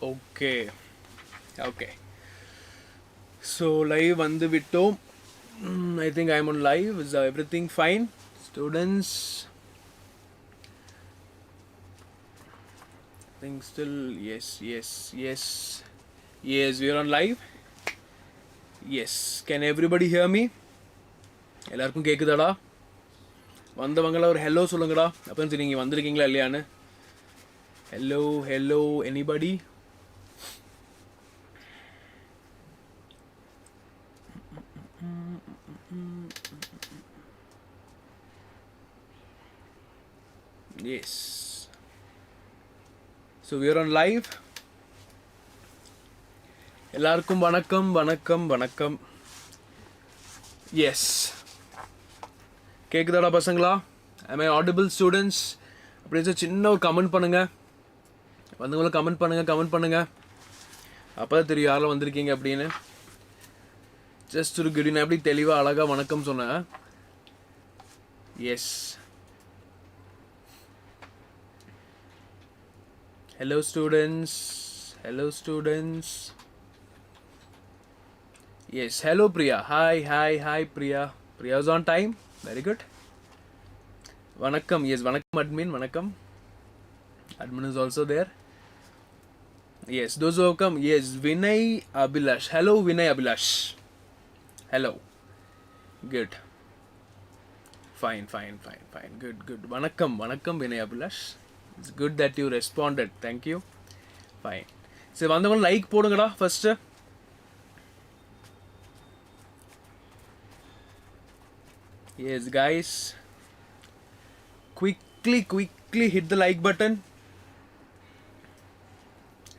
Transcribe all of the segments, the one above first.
Okay. Okay. So live vandu vittom. I think I'm on live. Is everything fine? Students? I think still yes. Yes, we are on live. Yes. Can everybody hear me? எல்லாருக்கும் கேக்குதாடா? வந்தவங்கள ஒரு hello சொல்லுங்கடா. அப்பதான் தெரியும் நீங்க வந்திருக்கீங்களா இல்லையான்னு. Hello, anybody? Yes. So we are on live. எல்லாருக்கும் வணக்கம். Yes. கேக்குதாடா பசங்களா? Am I audible students? அப்படியே சின்ன ஒரு கமெண்ட் பண்ணுங்க. வந்தவங்களும் கமெண்ட் பண்ணுங்க. அப்பதான் தெரியும் யாரெல்லாம் வந்திருக்கீங்க அப்படின்னு. ஜஸ்ட் ஒரு குட் அப்படி தெளிவாக அழகாக வணக்கம் சொன்னேன். S. Hello students. Yes, hello Priya. Hi Priya. Priya is on time. Very good. Vanakkam. Yes, vanakkam admin. Vanakkam. Admin is also there. Yes, those who have come. Yes, Vinay Abhilash. Hello Vinay Abhilash. Hello. Good. Fine. Good. Vanakkam Vinay Abhilash. It's good that you responded. Thank you. Fine. So, vandavanga like podungada first. Yes, guys. Quickly hit the like button.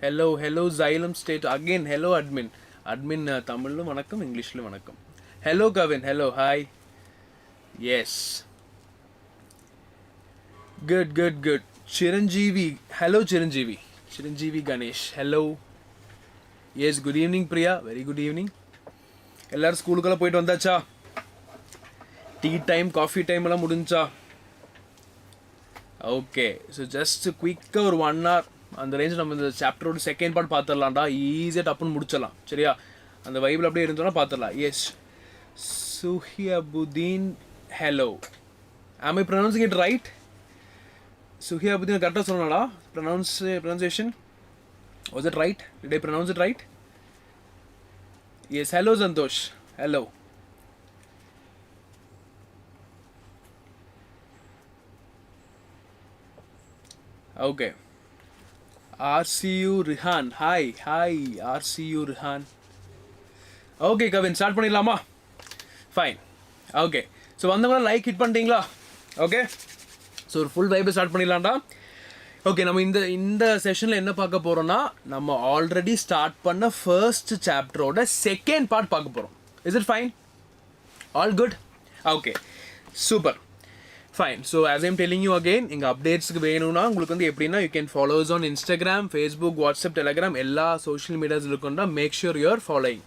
Hello Xylem State. Again, hello admin. Admin Tamil lu vanakkam, English lu vanakkam. Hello Kavin. Hello. Hi. Yes. Good. Chiranjeevi. Hello Chiranjeevi. Chiranjeevi Ganesh. Hello. Yes, good evening Priya. Very good evening. எல்லாரும் ஸ்கூலுக்குள்ள போயிட்டு வந்தாச்சா? Tea time coffee time எல்லாம் முடிஞ்சா? Okay. So just குயிக்காக ஒரு 1 hour அந்த range நம்ம இந்த சாப்டரோட செகண்ட் பார்ட் பார்த்துடலாம்டா. ஈஸியாக டப்புன்னு முடிச்சிடலாம். சரியா? அந்த வைபிள் அப்படியே இருந்தோன்னா பார்த்துடலாம். Yes. Suhiyabudeen. Hello. Am I pronouncing it right? Suhiyabudeen கரெக்டாக சொன்னாடா? Pronunciation was it right? Did I pronounce it right? Yes. Hello Santhosh. Hello. Okay. RCU Rihan. Hi RCU Rihan. Okay Kevin, start பண்ணிடலாமா? Fine. Okay. So வந்தவங்க like hit பண்ணிட்டீங்களா? Okay. So ஒரு full wifi start பண்ணிடலாம்டா. Okay, நம்ம இந்த செஷனில் என்ன பார்க்க போகிறோம்னா, நம்ம ஆல்ரெடி ஸ்டார்ட் பண்ண ஃபர்ஸ்ட் சாப்டரோட செகண்ட் பார்ட் பார்க்க போகிறோம். Is it fine? All good? Okay, super. Fine. So as I'm telling you again, இங்க அப்டேட்ஸ்க்கு வேணும்னா உங்களுக்கு வந்து எப்படின்னா, you can follow us on Instagram, Facebook, WhatsApp, Telegram, எல்லா சோஷியல் மீடியாஸ் இருக்கும்டா. Make sure you are following.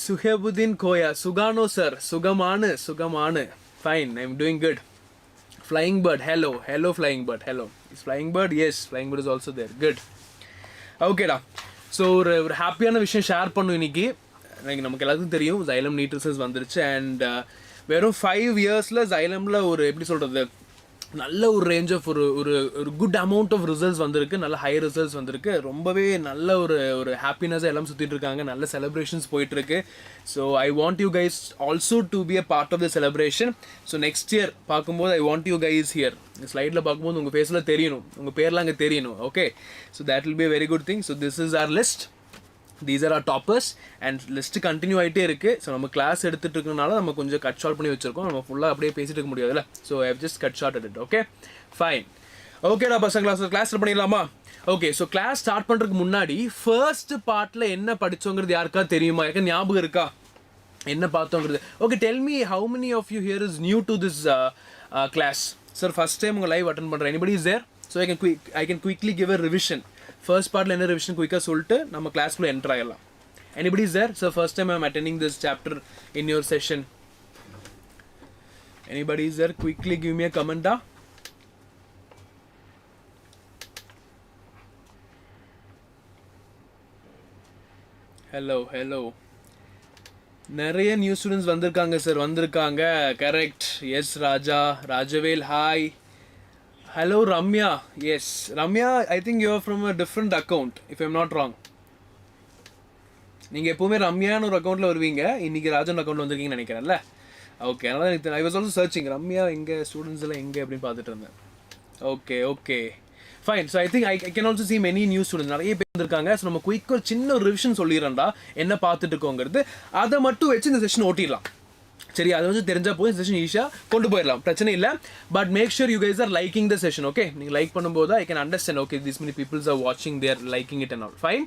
Suhebudeen Koya. சுகானோ சார். சுகமானு. Fine, I'm doing good. Flying bird. Hello flying bird. Hello. Is flying bird? Yes, flying bird is also there. Good. ஓகேடா. So ஒரு ஹாப்பியான விஷயம் share பண்ணும் இன்னைக்கு. நமக்கு எல்லாத்துக்கும் தெரியும் Xylem நீட் ரிசல்ட்ஸ் வந்துருச்சு. அண்ட் வெறும் 5 yearsல Xylemல ஒரு எப்படி சொல்கிறது, நல்ல ஒரு ரேஞ்ச் ஆஃப் ஒரு குட் அமௌண்ட் ஆஃப் ரிசல்ட்ஸ் வந்திருக்கு. நல்ல ஹை ரிசல்ட்ஸ் வந்திருக்கு. ரொம்பவே நல்ல ஒரு ஹாப்பினஸாக எல்லாம் சுற்றிட்டு இருக்காங்க. நல்ல செலிப்ரேஷன்ஸ் போயிட்டுருக்கு. So I want you guys also to be a part of the celebration. So next year பார்க்கும்போது I want you guys here. இந்த ஸ்லைடில் பார்க்கும்போது உங்கள் ஃபேஸில் தெரியணும், உங்கள் பேர்லாம் அங்கே தெரியணும். Okay, so that will be very good thing. So this is our list. These are our toppers and list continue ஆகிட்டே இருக்குது. ஸோ நம்ம கிளாஸ் எடுத்துகிட்டு இருக்கனால நம்ம கொஞ்சம் கட் ஷார்ட் பண்ணி வச்சுருக்கோம். நம்ம ஃபுல்லாக அப்படியே பேசிட்டு இருக்க முடியாதுல்ல. So I have just cut short it. Okay, fine. ஓகேடா பசங்களா, ஸோ கிளாஸ் ஸ்டார்ட் பண்ணிடலாமா? ஓகே, ஸோ கிளாஸ் ஸ்டார்ட் பண்ணுறதுக்கு முன்னாடி ஃபர்ஸ்ட் பார்ட்டில் என்ன படித்தோங்கிறது யாருக்கா தெரியுமா? யாருக்கா ஞாபகம் இருக்கா என்ன பார்த்தோங்கிறது? Okay, tell me how many of you here is new to this class? Sir first time உங்கள் லைவ் அட்டன் பண்ணுறேன். Anybody is there? So I can quickly give a revision. First பார்ட்டில் என்ன ரிவிஷன் குயிக்காக சொல்லிட்டு நம்ம கிளாஸ்க்குள்ளே என்டர் ஆகிடலாம். Anybody is there? So first time I'm attending this chapter in your session. Anybody is there? Quickly give me a comment. hello. நிறைய new students வந்திருக்காங்க sir, வந்திருக்காங்க. Correct. Yes Raja, Rajavel, hi. Hello Ramya. Yes Ramya, I think you are from a different account if I'm not wrong. நீங்கள் எப்போவுமே ரம்யான்னு ஒரு அக்கௌண்ட்டில் வருவீங்க, இன்றைக்கி ராஜன் அக்கௌண்ட்டில் வந்திருக்கீங்கன்னு நினைக்கிறேன்ல. ஓகே, அதனால் எனக்கு I was also searching Ramya எங்கே ஸ்டூடெண்ட்ஸ் எல்லாம் எங்கே அப்படின்னு பார்த்துட்டு இருந்தேன். Okay fine. So I think I can also see many new students நிறைய பேர் வந்திருக்காங்க. ஸோ நம்ம குயிக்காக ஒரு சின்ன ஒரு ரிவிஷன் சொல்லிடுறேன்டா, என்ன பார்த்துட்டு இருக்கோங்கிறது. அதை மட்டும் வச்சு இந்த செஷன் ஓட்டிடலாம். சரி, அதை வந்து தெரிஞ்சால் போய் செஷன் ஈஸியாக கொண்டு போயிடலாம், பிரச்சனை இல்லை. But make sure you guys are liking the session. Okay, நீங்கள் லைக் பண்ணும்போது I can understand. Okay, this many peoples are வாட்சிங், they're liking it and all. Fine.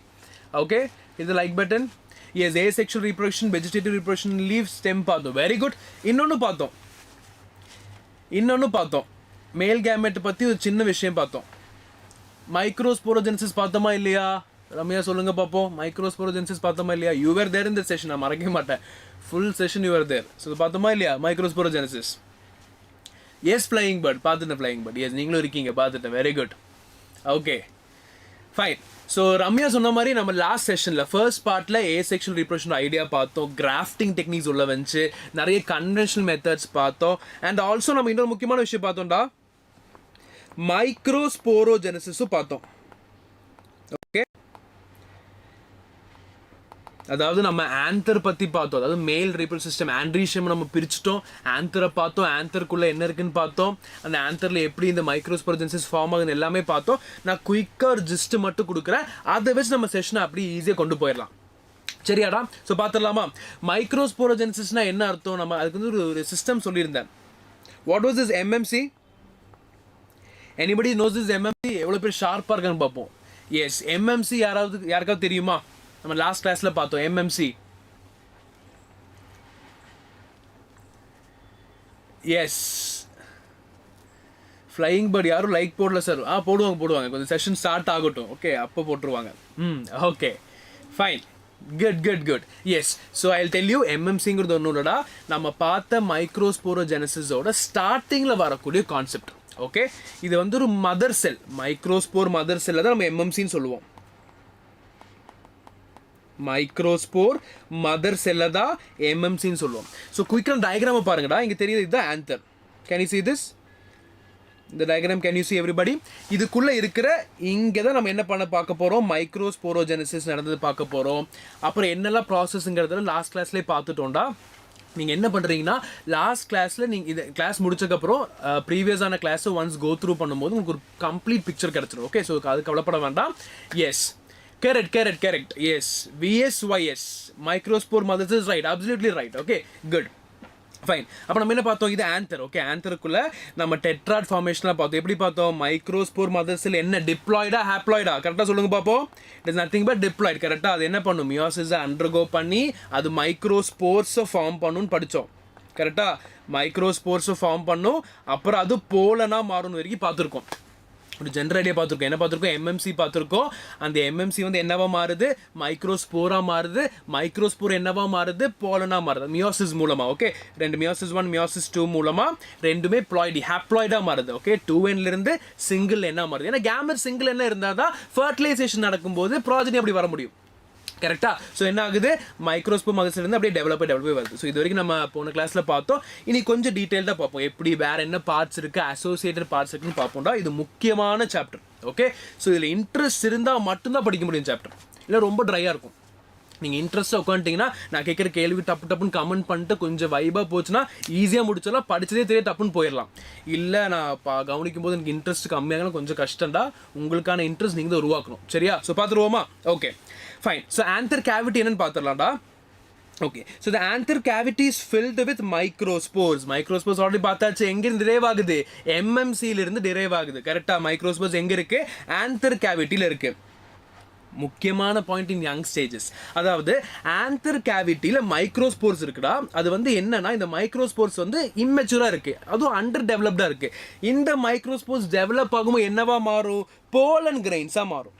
Okay, இது like button. Yes, asexual reproduction, vegetative reproduction, leaf stem பார்த்தோம். Very good. இன்னொன்று பார்த்தோம் மேல் gamete பற்றி ஒரு சின்ன விஷயம் பார்த்தோம். மைக்ரோஸ்போரோஜெனிசிஸ் பார்த்தோமா இல்லையா? ரம்யா சொல்லுங்க பார்ப்போம். மைக்ரோஸ்போரோஜெனிசிஸ் பார்த்தோமா இல்லையா? You were there in the session, நான் மறக்கவே மாட்டேன். Full session you were there. So பார்த்தோமா இல்லையா மைக்ரோஸ்போரோஜெனிசிஸ்? எஸ், ஃப்ளையிங் பேர்ட் பார்த்துட்டேன். ஃப்ளையிங் பேர்ட், எஸ் நீங்களும் இருக்கீங்க, பார்த்துட்டேன். Very good. Okay fine. So Ramya சொன்ன மாதிரி நம்ம லாஸ்ட் செஷனில் ஃபர்ஸ்ட் பார்ட்டில் asexual reproduction ஐடியா பார்த்தோம், கிராஃப்டிங் டெக்னிக்ஸ் உள்ள வந்துச்சு, நிறைய கன்வென்ஷனல் மெத்தட்ஸ் பார்த்தோம். அண்ட் ஆல்சோ நம்ம இன்னொரு முக்கியமான விஷயம் பார்த்தோம்டா, மைக்ரோஸ்போரோஜெனிசிஸும் பார்த்தோம். ஓகே, அதாவது நம்ம ஆந்தர் பற்றி பார்த்தோம், அதாவது மேல் ரீப்ரடக்டிவ் சிஸ்டம் ஆண்ட்ரீஷியம் நம்ம பிரிச்சுட்டோம். ஆந்தரை பார்த்தோம், ஆந்தருக்குள்ளே என்ன இருக்குன்னு பார்த்தோம், அந்த ஆந்தரில் எப்படி இந்த மைக்ரோஸ்போரோஜெனிசிஸ் ஃபார்ம் ஆகுது எல்லாமே பார்த்தோம். நான் குயிக்காக ஒரு ஜிஸ்ட் மட்டும் கொடுக்குறேன், அதை வச்சு நம்ம செஷனை அப்படி ஈஸியாக கொண்டு போயிடலாம். சரியாடா? ஸோ பார்த்துடலாமா? மைக்ரோஸ்போரோஜெனிசிஸ்னால் என்ன அர்த்தம்? நம்ம அதுக்கு வந்து ஒரு சிஸ்டம் சொல்லியிருந்தேன். What was this MMC? Anybody nose this MMC? எவ்வளோ பேர் ஷார்ப்பாக இருக்கான்னு பார்ப்போம். எஸ், MMC யாருக்காவது தெரியுமா? நம்ம லாஸ்ட் கிளாஸில் பார்த்தோம் MMC. எஸ், ஃப்ளையிங் பேர்ட் யாரும் லைக் போடல சார். போடுவாங்க கொஞ்சம் செஷன் ஸ்டார்ட் ஆகட்டும். ஓகே, அப்போ போட்டுருவாங்க. Okay fine, good. Yes, so I will tell you, MMCங்கிறது ஒன்றும் இல்லைடா, நம்ம பார்த்த மைக்ரோஸ்போரோஜெனிசிஸோட ஸ்டார்டிங்கில் வரக்கூடிய கான்செப்ட். ஓகே, இது வந்து ஒரு மதர் செல், மைக்ரோஸ்போர் மதர் செல்லை தான் நம்ம MMCன்னு சொல்லுவோம். மைக்ரோஸ்போர் மதர் செல்லை தான் MMCன்னு சொல்லுவோம். ஸோ குயிக்காக டயக்ராமை பாருங்கடா, இங்கே தெரியுது, இதுதான் anther. Can you see this? இந்த diagram can you see everybody? இதுக்குள்ளே இருக்கிற இங்கே தான் நம்ம என்ன பார்க்க போகிறோம், மைக்ரோஸ்போரோஜெனிசிஸ் நடந்தது பார்க்க போகிறோம். அப்புறம் என்னெல்லாம் ப்ராசஸ்ங்கிறதுல லாஸ்ட் கிளாஸ்லேயே பார்த்துட்டோம்டா. நீங்கள் என்ன பண்ணுறீங்கன்னா, லாஸ்ட் கிளாஸில் நீங்கள் இது கிளாஸ் முடிச்சக்கப்புறம் ப்ரீவியஸான கிளாஸை ஒன்ஸ் கோ த்ரூ பண்ணும்போது உங்களுக்கு ஒரு கம்ப்ளீட் பிக்சர் கிடச்சிடும். ஓகே, ஸோ அது கவலைப்பட வேண்டாம். Yes, correct. Yes, VSYS, microspore mothers is right, absolutely right. Okay, good. Fine. அப்போ நம்ம என்ன பார்த்தோம், இது ஆந்தர். ஓகே, ஆந்தருக்குள்ள நம்ம டெட்ராட் ஃபார்மேஷன்லாம் பார்த்தோம். எப்படி பார்த்தோம்? மைக்ரோஸ்போர் மதர்ஸில் என்ன டிப்ளாய்டா ஹாப்ளாய்டா? கரெக்டாக சொல்லுங்க பார்ப்போம். It is nothing but diploid. கரெக்டாக அது என்ன பண்ணும், மியோசிஸை அண்டர்கோ பண்ணி அது மைக்ரோஸ்போர்ஸை ஃபார்ம் பண்ணுன்னு படித்தோம். கரெக்டாக மைக்ரோஸ்போர்ஸை ஃபார்ம் பண்ணும், அப்புறம் அது போலனாக மாறும் வரைக்கும் பார்த்துருக்கோம். ஒரு ஜென்ரல் ஐடியா பார்த்துருக்கோம். என்ன பார்த்துருக்கோம்? MMC பார்த்துருக்கோம். அந்த MMC வந்து என்னவா மாறுது, மைக்ரோஸ்போரா மாறுது. மைக்ரோஸ்போர் என்னவா மாறுது, போலனா மாறுது, மியோசிஸ் மூலமா. ஓகே, ரெண்டு மியோசிஸ் 1 மியோசிஸ் 2 மூலமா ரெண்டுமே ப்ளாய்டி ஹாப்ளாய்டா மாறுது. ஓகே, 2Nல இருந்து சிங்கிள் என்ன மாறுது. ஏன்னா கேமெட் சிங்கிள் என்ன இருந்தால் தான் ஃபர்டிலைசேஷன் நடக்கும்போது ப்ராஜெனி அப்படி வர முடியும். கரெக்டா? ஸோ என்ன ஆகுது, மைக்ரோஸ்போர் மதர்ஸ்லேருந்து அப்படியே டெவலப் வருது. ஸோ இது வரைக்கும் நம்ம போன கிளாஸில் பார்த்தோம். இனி கொஞ்சம் டீட்டெயில்டாக பார்ப்போம், எப்படி வேறு என்ன பார்ட்ஸ் இருக்குது, அசோசியேட்டட் பார்ட்ஸ் இருக்குன்னு பார்ப்போம்டா. இது முக்கியமான சாப்டர். ஓகே, ஸோ இதில் இன்ட்ரெஸ்ட் இருந்தால் மட்டும்தான் படிக்க முடியும் சாப்டர், இல்லை ரொம்ப ட்ரையாக இருக்கும். நீங்கள் இன்ட்ரெஸ்ட்டாக உட்காந்துட்டிங்கன்னா நான் கேட்குற கேள்வி டப்புன்னு கமெண்ட் பண்ணிட்டு கொஞ்சம் வைபாக போச்சுன்னா ஈஸியாக முடிச்சாலும் படித்ததே தெரிய டப்புன்னு போயிடலாம். இல்லை நான் கவனிக்கும் போது எனக்கு இன்ட்ரெஸ்ட் கம்மியாக கொஞ்சம் கஷ்டம்டா. உங்களுக்கான இன்ட்ரெஸ்ட் நீங்கள் தான் உருவாக்கணும். சரியா? ஸோ பார்த்துருவோமா? Okay fine. So anther cavity என்னன்னு பார்த்துடலாம்டா. Okay, so the anther cavity is filled with microspores. Microspores already பார்த்தாச்சு. எங்கேருந்து டிரைவ் ஆகுது, MMCயிலிருந்து டிரைவ் ஆகுது. கரெக்டாக? மைக்ரோஸ்போர்ஸ் எங்கே இருக்குது, ஆந்தர் கேவிட்டியில் இருக்குது. முக்கியமான பாயிண்ட் இன் யங் ஸ்டேஜஸ். அதாவது ஆந்தர் கேவிட்டியில் மைக்ரோஸ்போர்ஸ் இருக்குடா. அது வந்து என்னன்னா, இந்த மைக்ரோஸ்போர்ஸ் வந்து இம்மெச்சூராக இருக்குது, அதுவும் அண்டர் டெவலப்டாக இருக்குது. இந்த மைக்ரோஸ்போர்ஸ் டெவலப் ஆகும்போது என்னவா மாறும், போலன் கிரெயின்ஸாக மாறும்.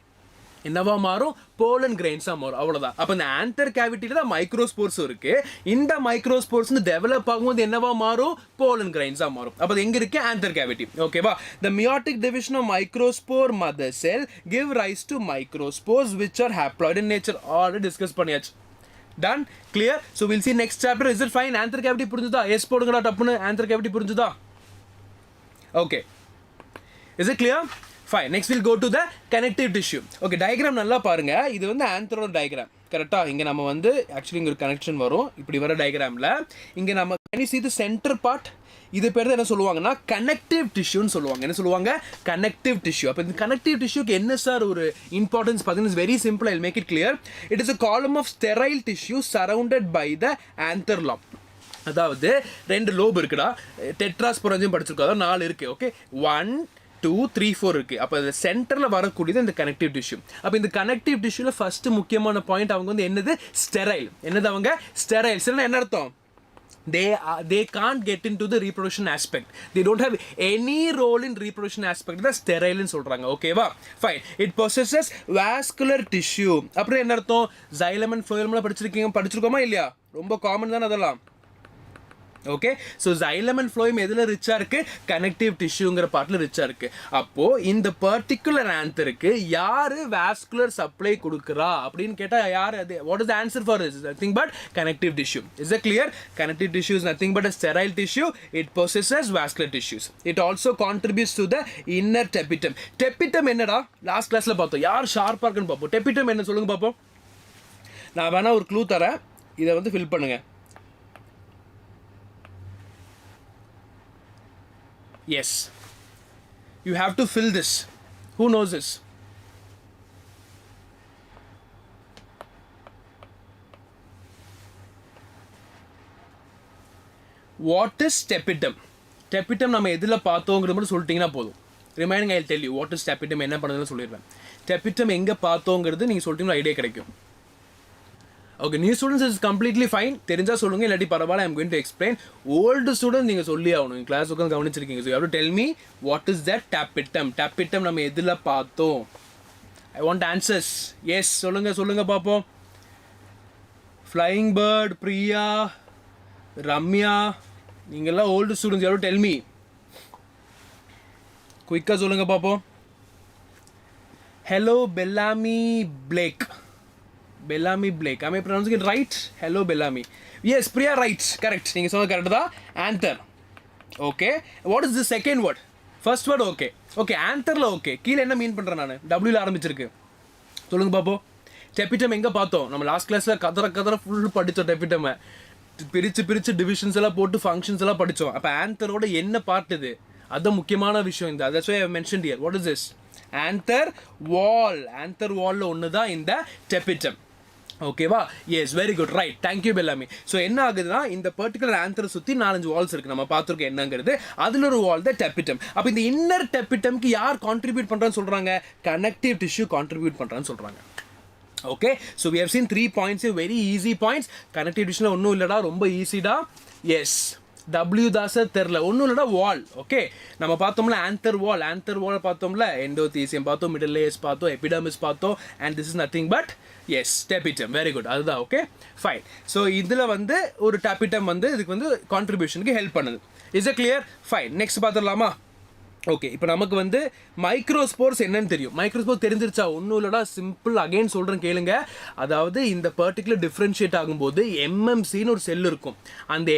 என்னவா மாறும் pollen grains மாறும் அவ்வளவுதான் அப்ப இந்த anther cavity தான் microspores இருக்கு இந்த microspores டெவலப் ஆகும்போது என்னவா மாறும் pollen grains மாறும் அப்ப எங்க இருக்கு anther cavity ஓகேவா the meiotic division of microspore mother cell give rise to microspores which are haploid in nature already discuss பண்ணியாச்சு done clear so we'll see next chapter is it fine anther cavity புரிஞ்சுதா yes போடுங்கடா டப்புன்னு anther cavity புரிஞ்சுதா okay is it clear fine next we'll go to the connective tissue okay diagram நல்லா பாருங்க இது வந்து ஆந்தரோட diagram கரெக்ட்டா இங்க நம்ம வந்து actually இங்க ஒரு கனெக்ஷன் வரும் இப்படி வர diagramல இங்க நம்ம can you see the center part இது பேர் என்ன சொல்லுவாங்கன்னா connective tissue னு சொல்லுவாங்க என்ன சொல்லுவாங்க connective tissue அப்ப இந்த connective tissue க்கு என்ன சார் ஒரு இம்பார்ட்டன்ஸ் பாத்தீங்கன்னா is very simple I'll make it clear it is a column of sterile tissue surrounded by the anther lobe அதாவது ரெண்டு லோப் இருக்குடா டெட்ராஸ்போரஞ்சும் படிச்சிருக்கோம் அதாவது 4 இருக்கு ஓகே 1 2 3 4 இருக்கு அப்ப இந்த சென்டர்ல வரக்கூடியது இந்த கனெக்டிவ் டிஷ்யூ அப்ப இந்த கனெக்டிவ் டிஷ்யூல ஃபர்ஸ்ட் முக்கியமான பாயிண்ட் அவங்க வந்து என்னது ஸ்டெரைல் என்னது அவங்க ஸ்டெரைல் சரினா என்ன அர்த்தம் they can't get into the reproduction aspect they don't have any role in reproduction aspect the sterile னு சொல்றாங்க ஓகேவா fine it possesses vascular tissue அப்புறம் என்ன அர்த்தம் xylem and phloem படிச்சிருக்கோமா இல்லையா ரொம்ப காமன் தான அதெல்லாம் okay so xylem and phloem எதுல ரிச்சா இருக்கு connective tissueங்கற பார்ட்ல ரிச்சா இருக்கு அப்போ இந்த particular antherக்கு யாரு vascular supply கொடுக்கறா அப்படினு கேட்டா யார் அது what is the answer for this nothing but connective tissue is it clear connective tissue is nothing but a sterile tissue it possesses vascular tissues it also contributes to the inner tapetum என்னடா last கிளாஸ்ல பார்த்தோம் யார் ஷார்ப்பா இருக்குன்னு பாப்போம் tapetum என்ன சொல்லுங்க பாப்போம் நான் வேணா ஒரு க்ளூ தரேன் இத வந்து ஃபில் பண்ணுங்க yes you have to fill this who knows this what is tapetum நம்ம எதில பார்த்தோம்ங்கறது மட்டும் சொல்லிட்டீங்கன்னா போதும் remaining I'll tell you what is tapetum என்ன பண்ணுதுன்னு சொல்லிடுறேன் tapetum எங்க பார்த்தோம்ங்கறது நீங்க சொல்லிட்டீங்கன்னா ஐடியா கிடைக்கும் okay new students is completely fine தெரிஞ்சா சொல்லுங்க இல்லாட்டி பரவாயில்லை I am going to explain old students நீங்க சொல்லி ஆகணும் கிளாஸ் உட்கார்ந்து கவனிச்சிருக்கீங்க so you have to tell me what is that tapetum நம்ம எதில பார்த்தோம் I want answers yes சொல்லுங்க பாப்போம் flying bird priya ramya நீங்க எல்லாம் old students you have to tell me quick சொல்லுங்க பாப்போம் hello Bellamy Blake. Am I pronouncing it right? Hello, Bellamy. Yes, Priya, right. Correct. You saw correct. Anther. Okay. What is the second word? First word, okay. Okay, anther la okay. Keel enna mean பண்றேன் நான் W ல ஆரம்பிச்சிருக்கு. சொல்லுங்க பாப்போம். tapetum எங்க பார்த்தோம்? நம்ம last கிளாஸ்ல கதற ஃபுல் படிச்சோம் tapetum. பிரிச்சு டிவிஷன்ஸ் எல்லாம் போட்டு ஃபங்க்ஷன்ஸ் எல்லாம் படிச்சோம். அப்ப antherோட என்ன பார்ட் இது? அது முக்கியமான விஷயம் இந்த. That's why I mentioned here. What is this? Anther wall ல ஒன்னு தான் இந்த tapetum. ஓகேவா yes very good right thank you Bellamy so என்ன ஆகுதுன்னா இந்த பர்டிகுலர் ஆந்தரை சுற்றி 4-5 வால்ஸ் இருக்கு நம்ம பார்த்துருக்கோம் என்னங்கிறது அதில் ஒரு வால் தான் tapetum அப்போ இந்த இன்னர் tapetumக்கு யார் கான்ட்ரிபியூட் பண்ணுறான்னு சொல்கிறாங்க கனெக்டிவ் டிஷ்யூ கான்ட்ரிபியூட் பண்ணுறான்னு சொல்கிறாங்க okay so we have seen 3 points very easy points connective டிஷ்யூல ஒன்றும் இல்லைடா ரொம்ப ஈஸிடா எஸ் W தாசர் தெரில ஒன்றும் இல்லைடா வால் ஓகே நம்ம பார்த்தோம்ல ஆந்தர் வால் பார்த்தோம்ல எண்டோதீசியம் பார்த்தோம் மிடில் லேயர்ஸ் பார்த்தோம் எபிடர்மிஸ் பார்த்தோம் and this is nothing but yes tapetum very good அதுதான் ஓகே ஃபைன் ஸோ இதில் வந்து ஒரு tapetum வந்து இதுக்கு வந்து கான்ட்ரிபியூஷனுக்கு ஹெல்ப் பண்ணுது is a clear fine next பார்த்துடலாமா ஓகே இப்போ நமக்கு வந்து மைக்ரோஸ்போர்ஸ் என்னன்னு தெரியும் மைக்ரோஸ்போர் தெரிஞ்சிருச்சா ஒன்றும் இல்லைடா சிம்பிள் அகைன் சொல்கிறேன் கேளுங்க அதாவது இந்த பர்டிகுலர் டிஃப்ரென்ஷியேட் ஆகும்போது எம்எம்சின்னு ஒரு செல் இருக்கும் அந்த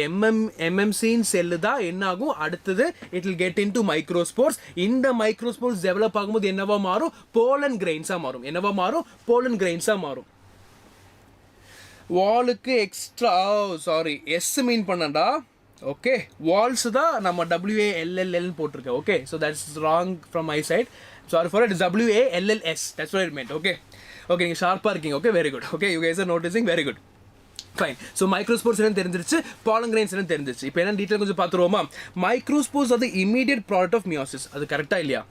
எம்எம்சின்னு செல்லு தான் என்ன ஆகும் அடுத்தது it will get in to microspores இந்த மைக்ரோஸ்போர்ஸ் டெவலப் ஆகும்போது என்னவா மாறும் pollen grains-ஆ மாறும் என்னவா மாறும் pollen grains-ஆ மாறும் வாலுக்கு எக்ஸ்ட்ரா சாரி எஸ் மீன் பண்ணடா ஓகே வால்ஸ் தான் நம்ம WALLL போட்டிருக்கேன் okay so that's wrong from my side sorry for it is WALLS that's what it meant okay நீங்கள் ஷார்ப்பாக இருக்கீங்க okay very good okay you guys are noticing very good fine so microspores என்ன தெரிஞ்சிருச்சு pollen grains என்ன தெரிஞ்சிருச்சு இப்போ என்ன detail கொஞ்சம் பார்த்துருவோமா மைக்ரோஸ்போர்ஸ் அது இமீடியட் ப்ராடக்ட் ஆஃப் மியோசிஸ் அது கரெக்டாக இல்லையா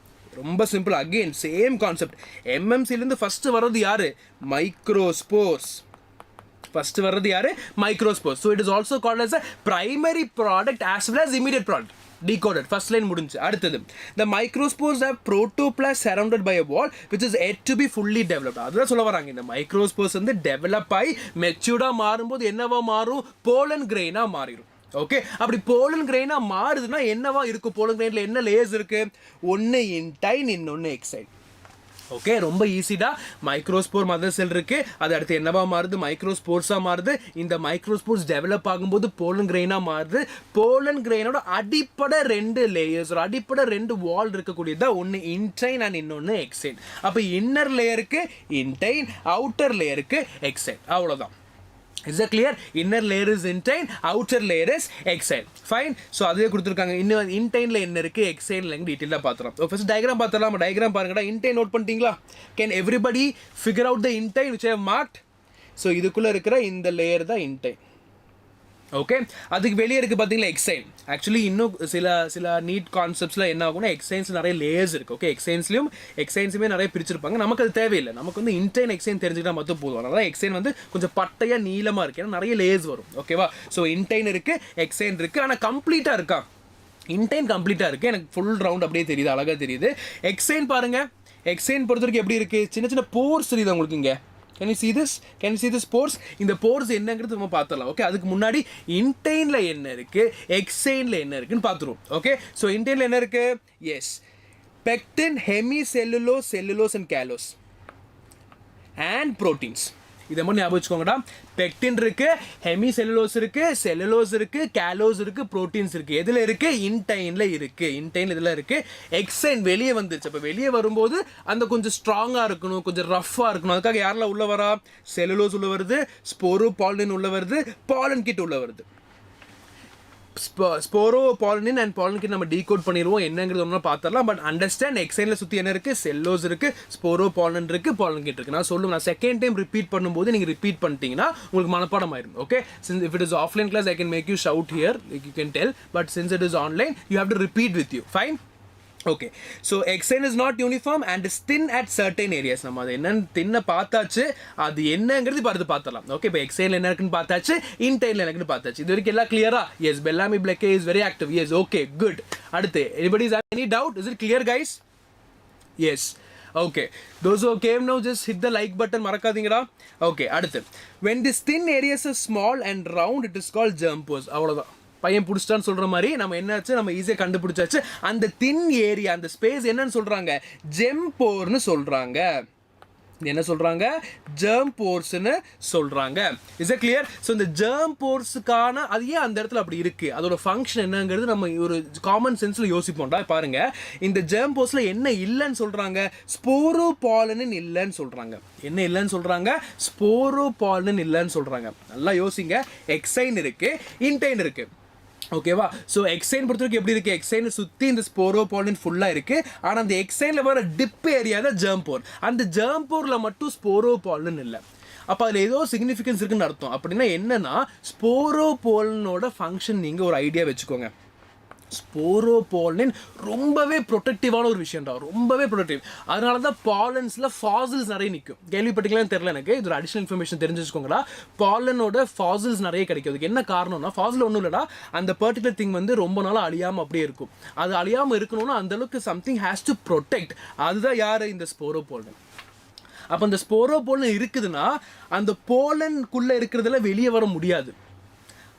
ரொம்ப சிம்பிள் அகெயின் சேம் கான்செப்ட் எம்எம்சிலேருந்து ஃபஸ்ட்டு வர்றது யாரு microspores microspores so it is also called as a primary product as well as immediate product decoded. First line முடிஞ்சு. அடுத்தது the microspores have protoplasm surrounded by a wall which is yet to be fully developed. அதுதான் சொல்ல வராங்க. இந்த microspores வந்து develop ஆகி மெச்சூர்டா மாறும்போது என்னவா மாறும்? pollen grain மாறிடும். ஓகே, அப்படி போலன் கிரெயினா மாறுதுன்னா என்னவா இருக்கும்? போலன் கிரெயின்ல என்ன லேயர்ஸ் இருக்கு? ஒன்னு இன்டைன், இன்னொன்னு எக்ஸைன். ஓகே, ரொம்ப ஈஸிடா. மைக்ரோஸ்போர் மதர் செல் இருக்கு, அது அடுத்து என்னவா மாறுது? மைக்ரோஸ்போர்ஸா மாறுது. இந்த மைக்ரோஸ்போர்ஸ் டெவலப் ஆகும்போது போலன் கிரெயினா மாறுது. போலன் கிரெயினோட அடிப்படை 2 லேயர்ஸ், ஒரு அடிப்படை 2 வால் இருக்கக்கூடியதா, ஒன்னு இன்டைன் அண்ட் இன்னொன்னு எக்ஸைன். அப்ப இன்னர் லேயருக்கு இன்டைன், அவுட்டர் லேயருக்கு எக்ஸைன். அவ்வளவுதான். Is that clear? Inner layer is intine, outer layer is exine. Fine. So அதுவே கொடுத்திருக்காங்க. இன்னும் இன்டைன்ல என்ன இருக்கு, எக்ஸைன்ல எங்க டீடைலா பாத்துறோம். ஃபர்ஸ்ட் டயகிராம் பார்த்தறலாம். டயகிராம் பாருங்கடா. இன்டைன் நோட் பண்ணிட்டீங்களா? Can everybody figure out the intine which I have marked? So இதுக்குள்ள இருக்கிற இந்த லேயர் தான் இன்டைன். ஓகே, அதுக்கு வெளியே இருக்குது பார்த்தீங்களா எக்ஸைன். ஆக்சுவலி இன்னும் சில நீட் கான்செப்ட்ஸில் என்ன ஆகும்னா எக்ஸைன்ஸ் நிறைய லேயர்ஸ் இருக்குது. ஓகே, எக்ஸைன்ஸுமே நிறைய பிரிச்சிருப்பாங்க. நமக்கு அது தேவையில்லை. நமக்கு வந்து இன்டைன் எக்ஸைன் தெரிஞ்சுக்கிட்டா மட்டும் போதும். அதனால எக்ஸைன் வந்து கொஞ்சம் பட்டையாக நீளமாக இருக்குது, ஏன்னா நிறைய லேயர்ஸ் வரும். ஓகேவா? ஸோ இன்டைன் இருக்குது, எக்ஸைன் இருக்குது, ஆனால் கம்ப்ளீட்டாக இருக்கா? இன்டைன் கம்ப்ளீட்டாக இருக்குது. எனக்கு ஃபுல் ரவுண்ட் அப்படியே தெரியுது, அழகாக தெரியுது. எக்ஸைன் பாருங்கள். எக்ஸைன் பொறுத்த வரைக்கும் எப்படி இருக்குது? சின்ன சின்ன போர்ஸ் தெரியுது உங்களுக்கு இங்கே. Can you see this? Can you see this pores? இந்த pores என்னங்கிறது நம்ம பார்த்தலாம். ஓகே, அதுக்கு முன்னாடி இன்டைன்ல என்ன இருக்கு, எக்ஸைன்ல என்ன இருக்குன்னு பார்த்துருவோம். ஓகே, ஸோ இன்டைன்ல என்ன இருக்கு? Yes, pectin, hemicellulose, cellulose and callose and proteins. இதை மட்டும் ஞாபகம் வச்சுக்கோங்கடா. பெக்டின் இருக்கு, ஹெமிசெல்லுலோஸ் இருக்கு, செல்லுலோஸ் இருக்கு, கேலோஸ் இருக்கு, ப்ரோட்டீன்ஸ் இருக்கு. எதுல இருக்கு? இன்டைன்ல இருக்கு. இன்டைன் இதுல இருக்கு. எக்ஸைன் வெளியே வந்துருச்சு. அப்போ வெளியே வரும்போது அந்த கொஞ்சம் ஸ்ட்ராங்கா இருக்கணும், கொஞ்சம் ரஃபா இருக்கணும். அதுக்காக யாரெல்லாம் உள்ள வரா? செல்லுலோஸ் உள்ள வருது, ஸ்போரோ பாலின் உள்ள வருது, பாலன் கிட் உள்ள வருது. ஸ்போரோ பாலின் அண்ட் பாலன் கிட் நம்ம டீகோட் பண்ணிடுவோம், என்னங்கிறது ஒன்றா பார்த்துடலாம். பட் அண்டர்ஸ்டாண்ட், எக்ஸைனில் சுற்றி என்ன இருக்குது? செல்லோஸ் இருக்குது, ஸ்போரோ பாலன் இருக்குது, பாலன் கிட் இருக்குது. நான் சொல்லுவேன், நான் செகண்ட் டைம் ரிப்பீட் பண்ணும்போது நீங்கள் ரிப்பீட் பண்ணிட்டீங்கன்னா உங்களுக்கு மனப்பாடம் ஆயிடும். Okay, since if it is offline class I can make you shout here, you can tell. But since it is online you have to repeat with you. Fine. Okay, so exine is not uniform and is thin at certain areas. நம்ம அது என்னன்னு தின்ன பார்த்தாச்சு, அது என்னங்கிறது இப்போ அடுத்து பார்த்தலாம். ஓகே, இப்போ எக்ஸைன்ல என்ன இருக்குன்னு பார்த்தாச்சு, இன்டைன்ல இருக்குன்னு பார்த்தாச்சு. இது வரைக்கும் எல்லாம் கிளியரா? எஸ், பெல்லாமி பிளக்கே is very active. Yes, okay, good. அடுத்து anybody has any doubt? Is it clear guys? Yes. Okay, those who came now just hit the like button, மறக்காதீங்கடா. Okay, அடுத்து when this thin areas are small and round it is called germ pores. அவ்வளவுதான். பையன் பிடிச்சிட்டான்னு சொல்ற மாதிரி நம்ம என்னாச்சு, நம்ம ஈஸியாக கண்டுபிடிச்சாச்சு. அந்த தின் ஏரியா, அந்த ஸ்பேஸ் என்னன்னு சொல்றாங்க? ஜெம் போர்னு சொல்றாங்க. என்ன சொல்றாங்க? ஜெர்ம் போர்ஸ்னு சொல்றாங்க. Is it clear? ஸோ இந்த ஜெர்ம் போர்ஸுக்கான அது ஏன் அந்த இடத்துல அப்படி இருக்கு, அதோட ஃபங்க்ஷன் என்னங்கிறது நம்ம ஒரு காமன் சென்ஸ்ல யோசிப்போம்டா. பாருங்க, இந்த ஜெர்ம் போர்ஸ்ல என்ன இல்லைன்னு சொல்றாங்க? ஸ்போரோ பாலனின் இல்லைன்னு சொல்றாங்க. என்ன இல்லைன்னு சொல்றாங்க? ஸ்போரோ பாலனின் இல்லைன்னு சொல்றாங்க. நல்லா யோசிங்க. எக்ஸைன் இருக்கு, இன்டைன் இருக்கு. ஓகேவா? ஸோ எக்ஸைன் பொறுத்த வரைக்கும் எப்படி இருக்கு? எக்ஸைனை சுற்றி இந்த ஸ்போரோ பாலின் ஃபுல்லாக இருக்கு. ஆனால் அந்த எக்ஸைனில் வர டிப் ஏரியா தான் ஜெர்ம் போர். அந்த ஜெர்ம் போரில் மட்டும் ஸ்போரோ பாலின் இல்லை. அப்போ அதில் ஏதோ சிக்னிஃபிகன்ஸ் இருக்குன்னு அர்த்தம். அப்படின்னா என்னன்னா, ஸ்போரோ பாலினோட ஃபங்க்ஷன் நீங்கள் ஒரு ஐடியா வச்சுக்கோங்க. ஸ்போரோ பாலின் ரொம்பவே ப்ரொடெக்டிவான ஒரு விஷயம்டா, ரொம்பவே ப்ரொடெக்டிவ். அதனால தான் பாலன்ஸில் ஃபாசில்ஸ் நிறைய நிற்கும். கேள்விப்பட்டீங்களான்னு தெரியல எனக்கு, இது ஒரு அடிஷனல் இன்ஃபர்மேஷன் தெரிஞ்சு வச்சுக்கோங்களா. பாலனோட ஃபாசில்ஸ் நிறைய கிடைக்கும். அதுக்கு என்ன காரணம்னா, ஃபாசில் ஒன்றும் இல்லைடா, அந்த பர்டிகுலர் திங் வந்து ரொம்ப நாளாக அழியாமல் அப்படியே இருக்கும். அது அழியாமல் இருக்கணும்னா அந்தளவுக்கு சம்திங் ஹேஸ் டு ப்ரொடெக்ட். அதுதான் யார்? இந்த ஸ்போரோ பாலின். அப்போ அந்த ஸ்போரோ பாலின் இருக்குதுன்னா அந்த போலனுக்குள்ளே இருக்கிறதுல வெளியே வர முடியாது.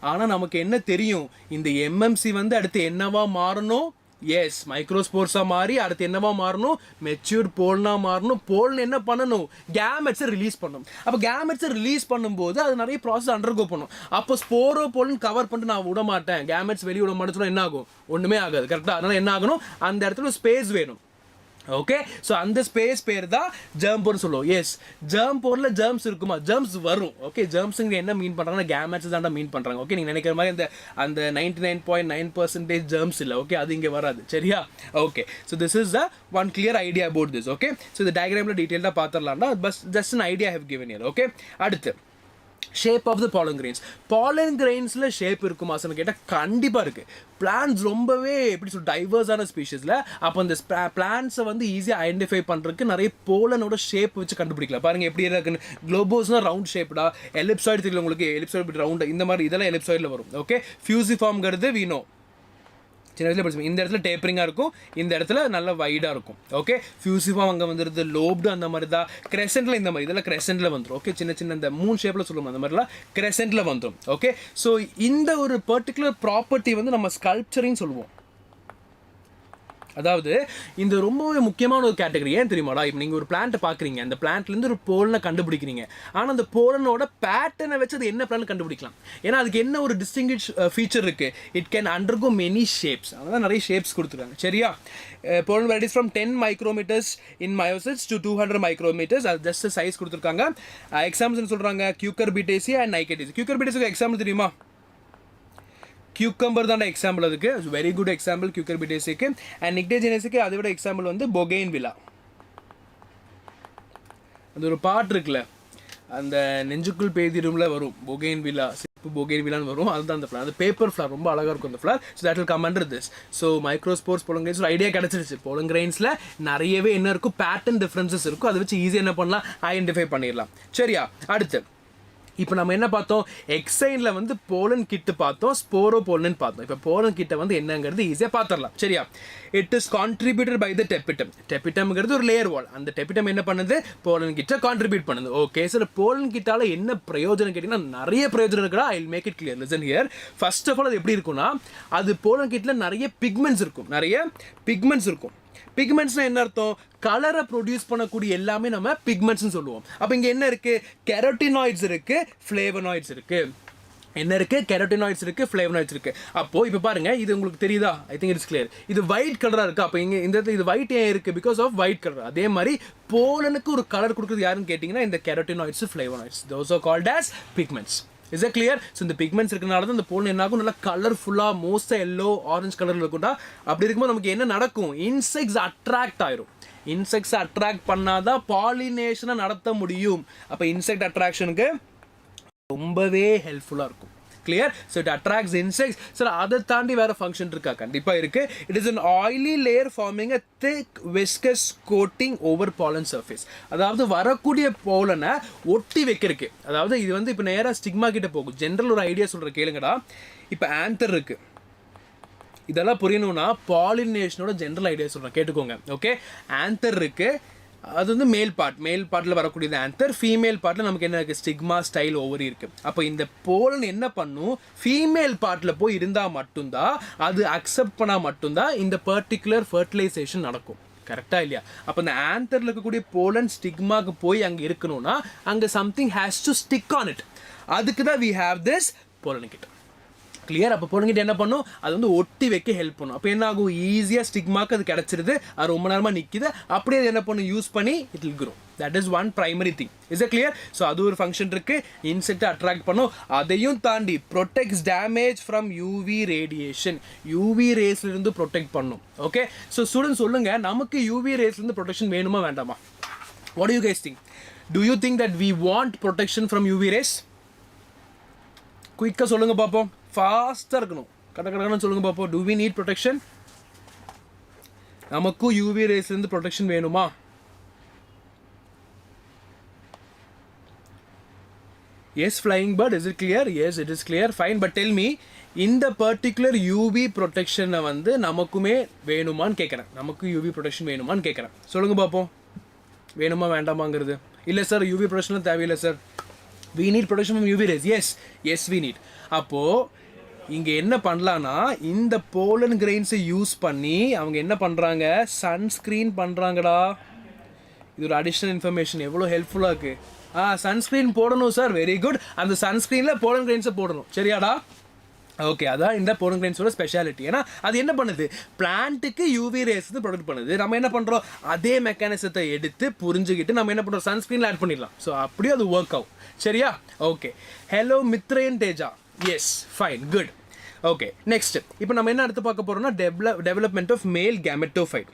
ஆனால் நமக்கு என்ன தெரியும்? இந்த எம்எம்சி வந்து அடுத்து என்னவா மாறணும்? எஸ், மைக்ரோஸ்போர்ஸாக மாறி அடுத்து என்னவா மாறணும்? மெச்சூர் போல்னாக மாறணும். போல்னு என்ன பண்ணணும்? கேமெட்ஸை ரிலீஸ் பண்ணணும். அப்போ கேமெட்ஸை ரிலீஸ் பண்ணும்போது அது நிறைய ப்ராசஸ் அண்டர்கோ பண்ணும். அப்போ ஸ்போரோ போல்னு கவர் பண்ணிட்டு நான் விட மாட்டேன், கேமெட்ஸ் வெளியே விட மாட்டேன்னு சொன்னால் என்ன ஆகும்? ஒன்றுமே ஆகாது. கரெக்டாக? அதனால் என்ன ஆகணும்? அந்த இடத்துல ஸ்பேஸ் வேணும். ஓகே, ஸோ அந்த ஸ்பேஸ் பேர் தான் ஜெர்ம் போர்னு சொல்லுவோம். எஸ், ஜெர்ம் போரில் ஜெர்ம்ஸ் இருக்குமா? ஜெர்ம்ஸ் வரும். ஓகே, ஜெர்ம்ஸுங்க என்ன மீன் பண்ணுறாங்கன்னா கேமெட்ஸ் தான் மீன் பண்ணுறாங்க. ஓகே, நீங்கள் நினைக்கிற மாதிரி அந்த 99.9% ஜெர்ம்ஸ் இல்லை. ஓகே, அது இங்கே வராது. சரியா? Okay, so this is the one clear idea about this. Okay, so இந்த டயக்ராமில் டீட்டெயிலாக பார்த்துடலாம்னா but just an idea have given here. Okay, அடுத்து shape of the pollen grains. Pollen கிரெயின்ஸில் ஷேப் இருக்குமான்னு கேட்டால் கண்டிப்பாக இருக்குது. பிளான்ஸ் ரொம்பவே எப்படி சொல்ல டைவர்ஸான ஸ்பீஷஸில். அப்போ அந்த பிளான்ஸை வந்து ஈஸியாக ஐடென்டிஃபை பண்ணுறதுக்கு நிறைய போலனோட ஷேப் வச்சு கண்டுபிடிக்கலாம். பாருங்கள் எப்படி இருக்குன்னு. குளோபோஸ்னால் ரவுண்ட் ஷேப்டா, எலிப்சாய்டு தெரியல உங்களுக்கு, எலிப்சாய்டு ரவுண்டு இந்த மாதிரி இதெல்லாம் எலிப்சாய்டில் வரும். ஓகே, ஃபியூசிஃபார்ம்ங்கிறது வீணோ. சின்ன வயசுல படிச்சிருப்பீங்க. இந்த இடத்துல டேப்பரிங்காக இருக்கும், இந்த இடத்துல நல்லா வைடாக இருக்கும். ஓகே, ஃபியூசிஃபாக அங்கே வந்துடுது, லோப்டு அந்த மாதிரி தான், கிரெசென்ட்டில் இந்த மாதிரி இதெல்லாம் கிரெசென்ட்டில் வந்துடும். ஓகே, சின்ன சின்ன இந்த மூணு ஷேப்பில் சொல்லுவோம் அந்த மாதிரிலாம் கிரெசென்ட்டில் வந்துடும். ஓகே, ஸோ இந்த ஒரு பர்டிகுலர் ப்ராப்பர்ட்டி வந்து நம்ம ஸ்கல்ப்சரின்னு சொல்லுவோம். அதாவது இந்த ரொம்பவே முக்கியமான ஒரு கேட்டகரி. ஏன் தெரியுமாடா, இப்போ நீங்கள் ஒரு பிளான்ட்டை பார்க்குறீங்க, அந்த பிளான்ட்லேருந்து ஒரு போலனை கண்டுபிடிக்கிறீங்க. ஆனால் அந்த போலனோட பேட்டர்னை வச்சு அது என்ன பிளான் கண்டுபிடிக்கலாம். ஏன்னா அதுக்கு என்ன ஒரு டிஸ்டிங்விஷ் ஃபீச்சர் இருக்குது, it can undergo many shapes. அதனால் நிறைய ஷேப்ஸ் கொடுத்துருக்காங்க. சரியா, pollen varieties from 10 micrometers in meiosis to 200 micrometers. அது ஜஸ்ட் சைஸ் கொடுத்துருக்காங்க. எக்ஸாம்பிள்ஸ் சொல்கிறாங்க cucurbitaceae and nicotiaceae. cucurbitaceae example தெரியுமா? cucumber தான் எக்ஸாம்பிள் அதுக்கு. Very good example cucurbitaceae. And நிக்டேஜினேஸுக்கு அதை விட எக்ஸாம்பிள் வந்து bougainvillea. அது ஒரு பாட்டு இருக்குல்ல, அந்த நெஞ்சுக்குள் பெய்திரும்ல வரும் bougainvillea, சிப்பு bougainvilleaன்னு வரும். அதுதான் அந்த ஃப்ளவர். அது பேப்பர் ஃப்ளவர், ரொம்ப அழகாக இருக்கும் அந்த flower. So that will come under this. So microspores pollen grains ஒரு ஐடியா கிடச்சிருச்சு. pollen grainsல நிறையவே என்ன இருக்கும், பேட்டர்ன் டிஃப்ரென்சஸ் இருக்கும். அதை வச்சு ஈஸியாக என்ன பண்ணலாம், ஐடென்டிஃபை பண்ணிடலாம். சரியா, அடுத்து இப்போ நம்ம என்ன பார்த்தோம், எக்ஸைனில் வந்து போலன் கிட்டு பார்த்தோம், ஸ்போரோ போலன் பார்த்தோம். இப்போ போலன் கிட்ட வந்து என்னங்கிறது ஈஸியாக பார்த்துடலாம். சரியா, it is contributed by the tapetum. டெப்பிட்டம்ங்கிறது ஒரு லேயர் வால். அந்த டெப்பிட்டம் என்ன பண்ணுது, போலன் கிட்ட கான்ட்ரிபியூட் பண்ணுது. ஓகே சார், போலன் கிட்டால என்ன பிரயோஜனம் கேட்டிங்கன்னா நிறைய பிரயோஜனம் இருக்குடா. I will make it clear. Listen here. First of all அது எப்படி இருக்குன்னா, அது போலன் கிட்ல நிறைய பிக்மெண்ட்ஸ் இருக்கும். பிக்மெண்ட்ஸ்னா என்ன அர்த்தம், கலரை ப்ரொடியூஸ் பண்ணக்கூடிய எல்லாமே நம்ம பிக்மெண்ட்ஸ்னு சொல்லுவோம். அப்போ இங்கே என்ன இருக்குது, கெரோட்டினாய்ட்ஸ் இருக்குது, ஃப்ளேவனாய்ட்ஸ் இருக்குது. என்ன இருக்குது, கெரோட்டினாய்ட்ஸ் இருக்குது, ஃப்ளேவனாய்ட்ஸ் இருக்குது. அப்போது இப்போ பாருங்கள், இது உங்களுக்கு தெரியுதா, ஐ திங்க் இட்ஸ் கிளியர். இது ஒயிட் கலராக இருக்குது. அப்போ இங்கே இந்த இது ஒயிட் ஏன் இருக்குது, பிகாஸ் ஆஃப் ஒயிட் கலர். அதே மாதிரி போலனுக்கு ஒரு கலர் கொடுக்குறது யாருன்னு கேட்டிங்கன்னா இந்த carotenoids, flavonoids. Those are called as pigments. Is a clear? So இந்த பிக்மெண்ட்ஸ் இருக்கிறனால தான் இந்த போலன் என்ன ஆகும், நல்லா கலர்ஃபுல்லாக மோஸ்ட்டாக எல்லோ ஆரஞ்சு கலரில் இருக்கும்டா. அப்படி இருக்கும்போது நமக்கு என்ன நடக்கும், இன்செக்ட்ஸ் அட்ராக்ட் ஆயிரும். இன்செக்ட்ஸ் அட்ராக்ட் பண்ணாதான் பாலினேஷனை நடத்த முடியும். அப்போ இன்செக்ட் அட்ராக்ஷனுக்கு ரொம்பவே ஹெல்ப்ஃபுல்லாக இருக்கும். Clear? So it attracts insects. Sir அதை தாண்டி வேறு ஃபங்க்ஷன் இருக்கா? கண்டிப்பாக இருக்குது. It is an oily layer farming a thick viscous coating over Balan surface. அதாவது வரக்கூடிய போலனை ஒட்டி வைக்கிறதுக்கு. அதாவது இது வந்து இப்போ நேராக ஸ்டிக்மா கிட்ட போகும். ஜென்ரல் ஒரு ஐடியா சொல்கிற கேளுங்கடா. இப்போ ஆந்தர் இருக்குது. இதெல்லாம் புரியணும்னா பாலினேஷனோட ஜென்ரல் ஐடியா சொல்கிறேன், கேட்டுக்கோங்க. ஓகே, ஆந்தர் இருக்குது. அது வந்து மேல் பார்ட்டில் வரக்கூடியது ஆந்தர். ஃபீமேல் பார்ட்டில் நமக்கு என்ன இருக்குது, ஸ்டிக்மா, ஸ்டைல், ஓவரி இருக்குது. அப்போ இந்த போலன் என்ன பண்ணும், ஃபீமேல் பார்ட்டில் போய் இருந்தால் மட்டும்தான், அது அக்செப்ட் பண்ணால் மட்டும்தான் இந்த பர்டிகுலர் ஃபர்டிலைசேஷன் நடக்கும். கரெக்டாக இல்லையா? அப்போ இந்த ஆந்தரில் இருக்கக்கூடிய போலன் ஸ்டிக்மாவுக்கு போய் அங்கே இருக்கணும்னா அங்கே something has to stick on it. அதுக்கு தான் வி ஹேவ் திஸ் பொலன்கிட். கிளியர்? அப்போ பொலன்கிட் என்ன பண்ணும், அது வந்து ஒட்டி வைக்க ஹெல்ப் பண்ணும். அப்போ என்ன ஆகும், ஈஸியாக ஸ்டிக்மாக்கு அது கிடச்சிருது, அது ரொம்ப நேரமாக நிற்கிது. அப்படியே அது என்ன பண்ணும், யூஸ் பண்ணி it will grow. That is one primary thing. Is a clear? So அது ஒரு ஃபங்க்ஷன் இருக்குது, இன்செக்டை அட்ராக்ட் பண்ணும். அதையும் தாண்டி protects damage from UV radiation. UV ரேஸ்லேருந்து ப்ரொடெக்ட் பண்ணும். ஓகே, ஸோ ஸ்டூடெண்ட்ஸ் சொல்லுங்கள், நமக்கு யூவி ரேஸ்லேருந்து ப்ரொடெக்ஷன் வேணுமா வேண்டாமா? What do you guys think? Do you think that we want protection from UV rays? குயிக்காக சொல்லுங்கள் பார்ப்போம். ஃபாஸ்ட்டாக இருக்கணும், கடற்கடன்னு சொல்லுங்கள் பார்ப்போம். Do we NEET protection? நமக்கும் யூவி ரேஸ்லேருந்து ப்ரொடெக்ஷன் வேணுமா? Yes flying bird, is it clear? Yes, it is clear. Fine. But tell me, இந்த பர்டிகுலர் யூவி ப்ரொடெக்ஷனை வந்து நமக்குமே வேணுமான்னு கேட்குறேன். நமக்கு யூவி ப்ரொடெக்ஷன் வேணுமான்னு கேட்குறேன். சொல்லுங்கள் பார்ப்போம், வேணுமா வேண்டாமாங்கிறது. இல்லை சார், யூவி ப்ரொடெக்ஷன்லாம் தேவையில்லை sir, we need protection from UV rays. yes we need. அப்போது இங்கே என்ன பண்ணலான்னா, இந்த போலன் கிரெயின்ஸை யூஸ் பண்ணி அவங்க என்ன பண்ணுறாங்க, சன்ஸ்க்ரீன் பண்ணுறாங்கடா. இது ஒரு அடிஷ்னல் இன்ஃபர்மேஷன், எவ்வளோ ஹெல்ப்ஃபுல்லாக இருக்குது. சன்ஸ்க்ரீன் போடணும் சார், வெரி குட். அந்த சன்ஸ்க்ரீனில் போலன் கிரெயின்ஸை போடணும். சரியாடா? ஓகே, அதான் இந்த போலன் கிரெயின்ஸோட ஸ்பெஷாலிட்டி. ஏன்னா அது என்ன பண்ணுது, பிளான்ட்டுக்கு யூவி ரேஸ் வந்து ப்ரொடக்ட் பண்ணுது. நம்ம என்ன பண்ணுறோம், அதே மெக்கானிசத்தை எடுத்து புரிஞ்சுக்கிட்டு நம்ம என்ன பண்ணுறோம், சன்ஸ்க்ரீனில் ஆட் பண்ணிடலாம். ஸோ அப்படியே அது ஒர்க் ஆகும். சரியா? Okay. Hello Mithren Teja. Yes, fine, good. Okay, next இப்போ நம்ம என்ன அடுத்து பார்க்க போகிறோம்னா, development of male gametophyte.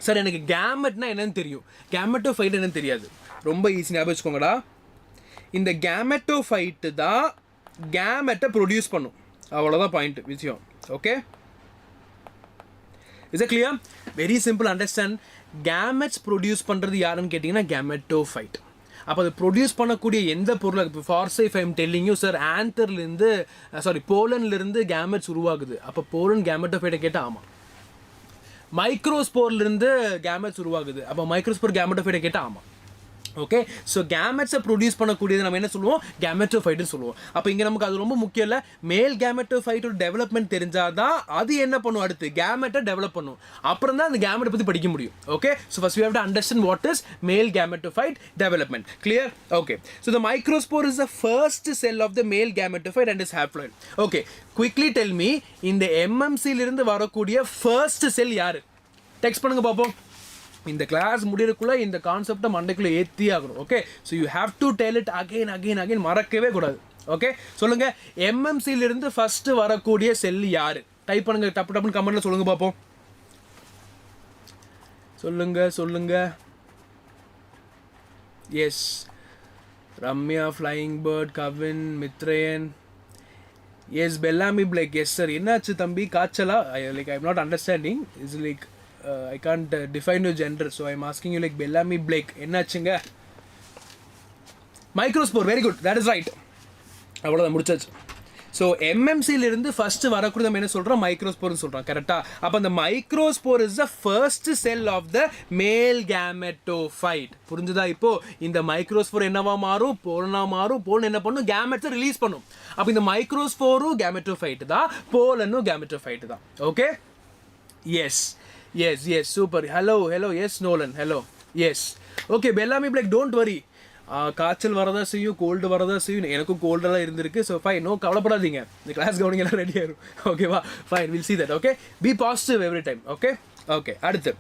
Sir எனக்கு கேமெட்னா என்னன்னு தெரியும், கேமெட்டோஃபைட் என்னன்னு தெரியாது. ரொம்ப ஈஸி ஞாபகம் வச்சுக்கோங்கடா. இந்த கேமெட்டோஃபைட்டு தான் கேமெட்டை ப்ரொடியூஸ் பண்ணும். அவ்வளோதான் பாயிண்ட் விஷயம். Okay, is a clear? Very simple, understand. Gametes produce பண்ணுறது யாருன்னு கேட்டிங்கன்னா கேமெட்டோஃபைட். அப்போ அது ப்ரொடியூஸ் பண்ணக்கூடிய எந்த பொருளை இப்போ ஃபார்ஸை if I'm telling you sir ஆந்தர்லேருந்து போலன்லேருந்து கேமெட்ஸ் உருவாகுது. அப்போ போலன் கேமெட்டோஃபைட்டை கேட்டால் ஆமாம். மைக்ரோஸ்போர்லேருந்து கேமெட்ஸ் உருவாகுது. அப்போ மைக்ரோஸ்போர் கேமெட்டோஃபைட்டை கேட்டால் ஆமாம். ஓகே, ஸோ கேமெட்ஸை ப்ரொடியூஸ் பண்ணக்கூடியது நம்ம என்ன சொல்லுவோம், கேமெட்டோஃபைட்னு சொல்லுவோம். அப்போ இங்கே நமக்கு அது ரொம்ப முக்கியம் இல்லை. மேல் கேமெட்டோஃபைட்டோட டெவலப்மெண்ட் தெரிஞ்சால் தான் அது என்ன பண்ணும், அடுத்து கேமெட்டை டெவலப் பண்ணும். அப்புறம் தான் அந்த கேமெட்டை பற்றி படிக்க முடியும். Okay, so first we have to understand what is male gametophyte development. Clear? Okay, so the microspore is the first cell of the male gametophyte and is haploid. Okay, quickly tell me, இந்த எம்எம்சியிலிருந்து வரக்கூடிய first செல் யார்? Text பண்ணுங்க பார்ப்போம். இந்த class முடியறதுக்குள்ள இந்த கான்செப்டை மண்டைக்குள்ளே ஏற்றி ஆகணும். Okay, so you have to tell it again மறக்கவே கூடாது. ஓகே, சொல்லுங்க, எம்எம்சியிலிருந்து ஃபர்ஸ்ட் வரக்கூடிய செல் யார்? டைப் பண்ணுங்க, டப்புன்னு கமெண்ட்ல சொல்லுங்க பார்ப்போம். சொல்லுங்க. Yes, Ramya, flying bird, Kavin, Mithreyan. Yes, Bellamy Blake. Yes sir. என்னாச்சு தம்பி, காய்ச்சலா? Like I am not understanding. Is like I can't define your gender, so I'm asking you like Bellamy Blake. என்னாச்சுங்க? Microspore. Very good, that is right. அவ்வளோதான், முடிச்சாச்சு. So எம்எம்சியிலிருந்து first வரக்கூடிய நம்ம என்ன சொல்கிறோம், மைக்ரோஸ்போர்னு சொல்கிறோம். கரெக்டாக? அப்போ அந்த microspore is the first cell of the male gametophyte. புரிஞ்சுதா? இப்போ இந்த மைக்ரோஸ்போர் என்னவா மாறும், போலனா மாறும். போலன் என்ன பண்ணும், கேமெட்ஸை ரிலீஸ் பண்ணும். அப்போ இந்த மைக்ரோஸ்போரும் கேமெட்டோஃபைட் தான், போலனும் கேமெட்டோஃபைட் தான். Okay, yes, super. Hello, yes, Nolan, hello, yes. Okay, Bellamy Blake, don't worry. காய்ச்சல் வரதா செய்யும், கோல்டு வரதா செய்யும். எனக்கும் கோல்டெல்லாம் இருந்திருக்கு. ஸோ ஃபைன், நோ கவலைப்படாதீங்க. இந்த கிளாஸ் கவனிங்க, எல்லாம் ரெடி ஆயிரும். ஓகேவா? Fine, will see that. Okay, be positive every time. Okay, அடுத்து.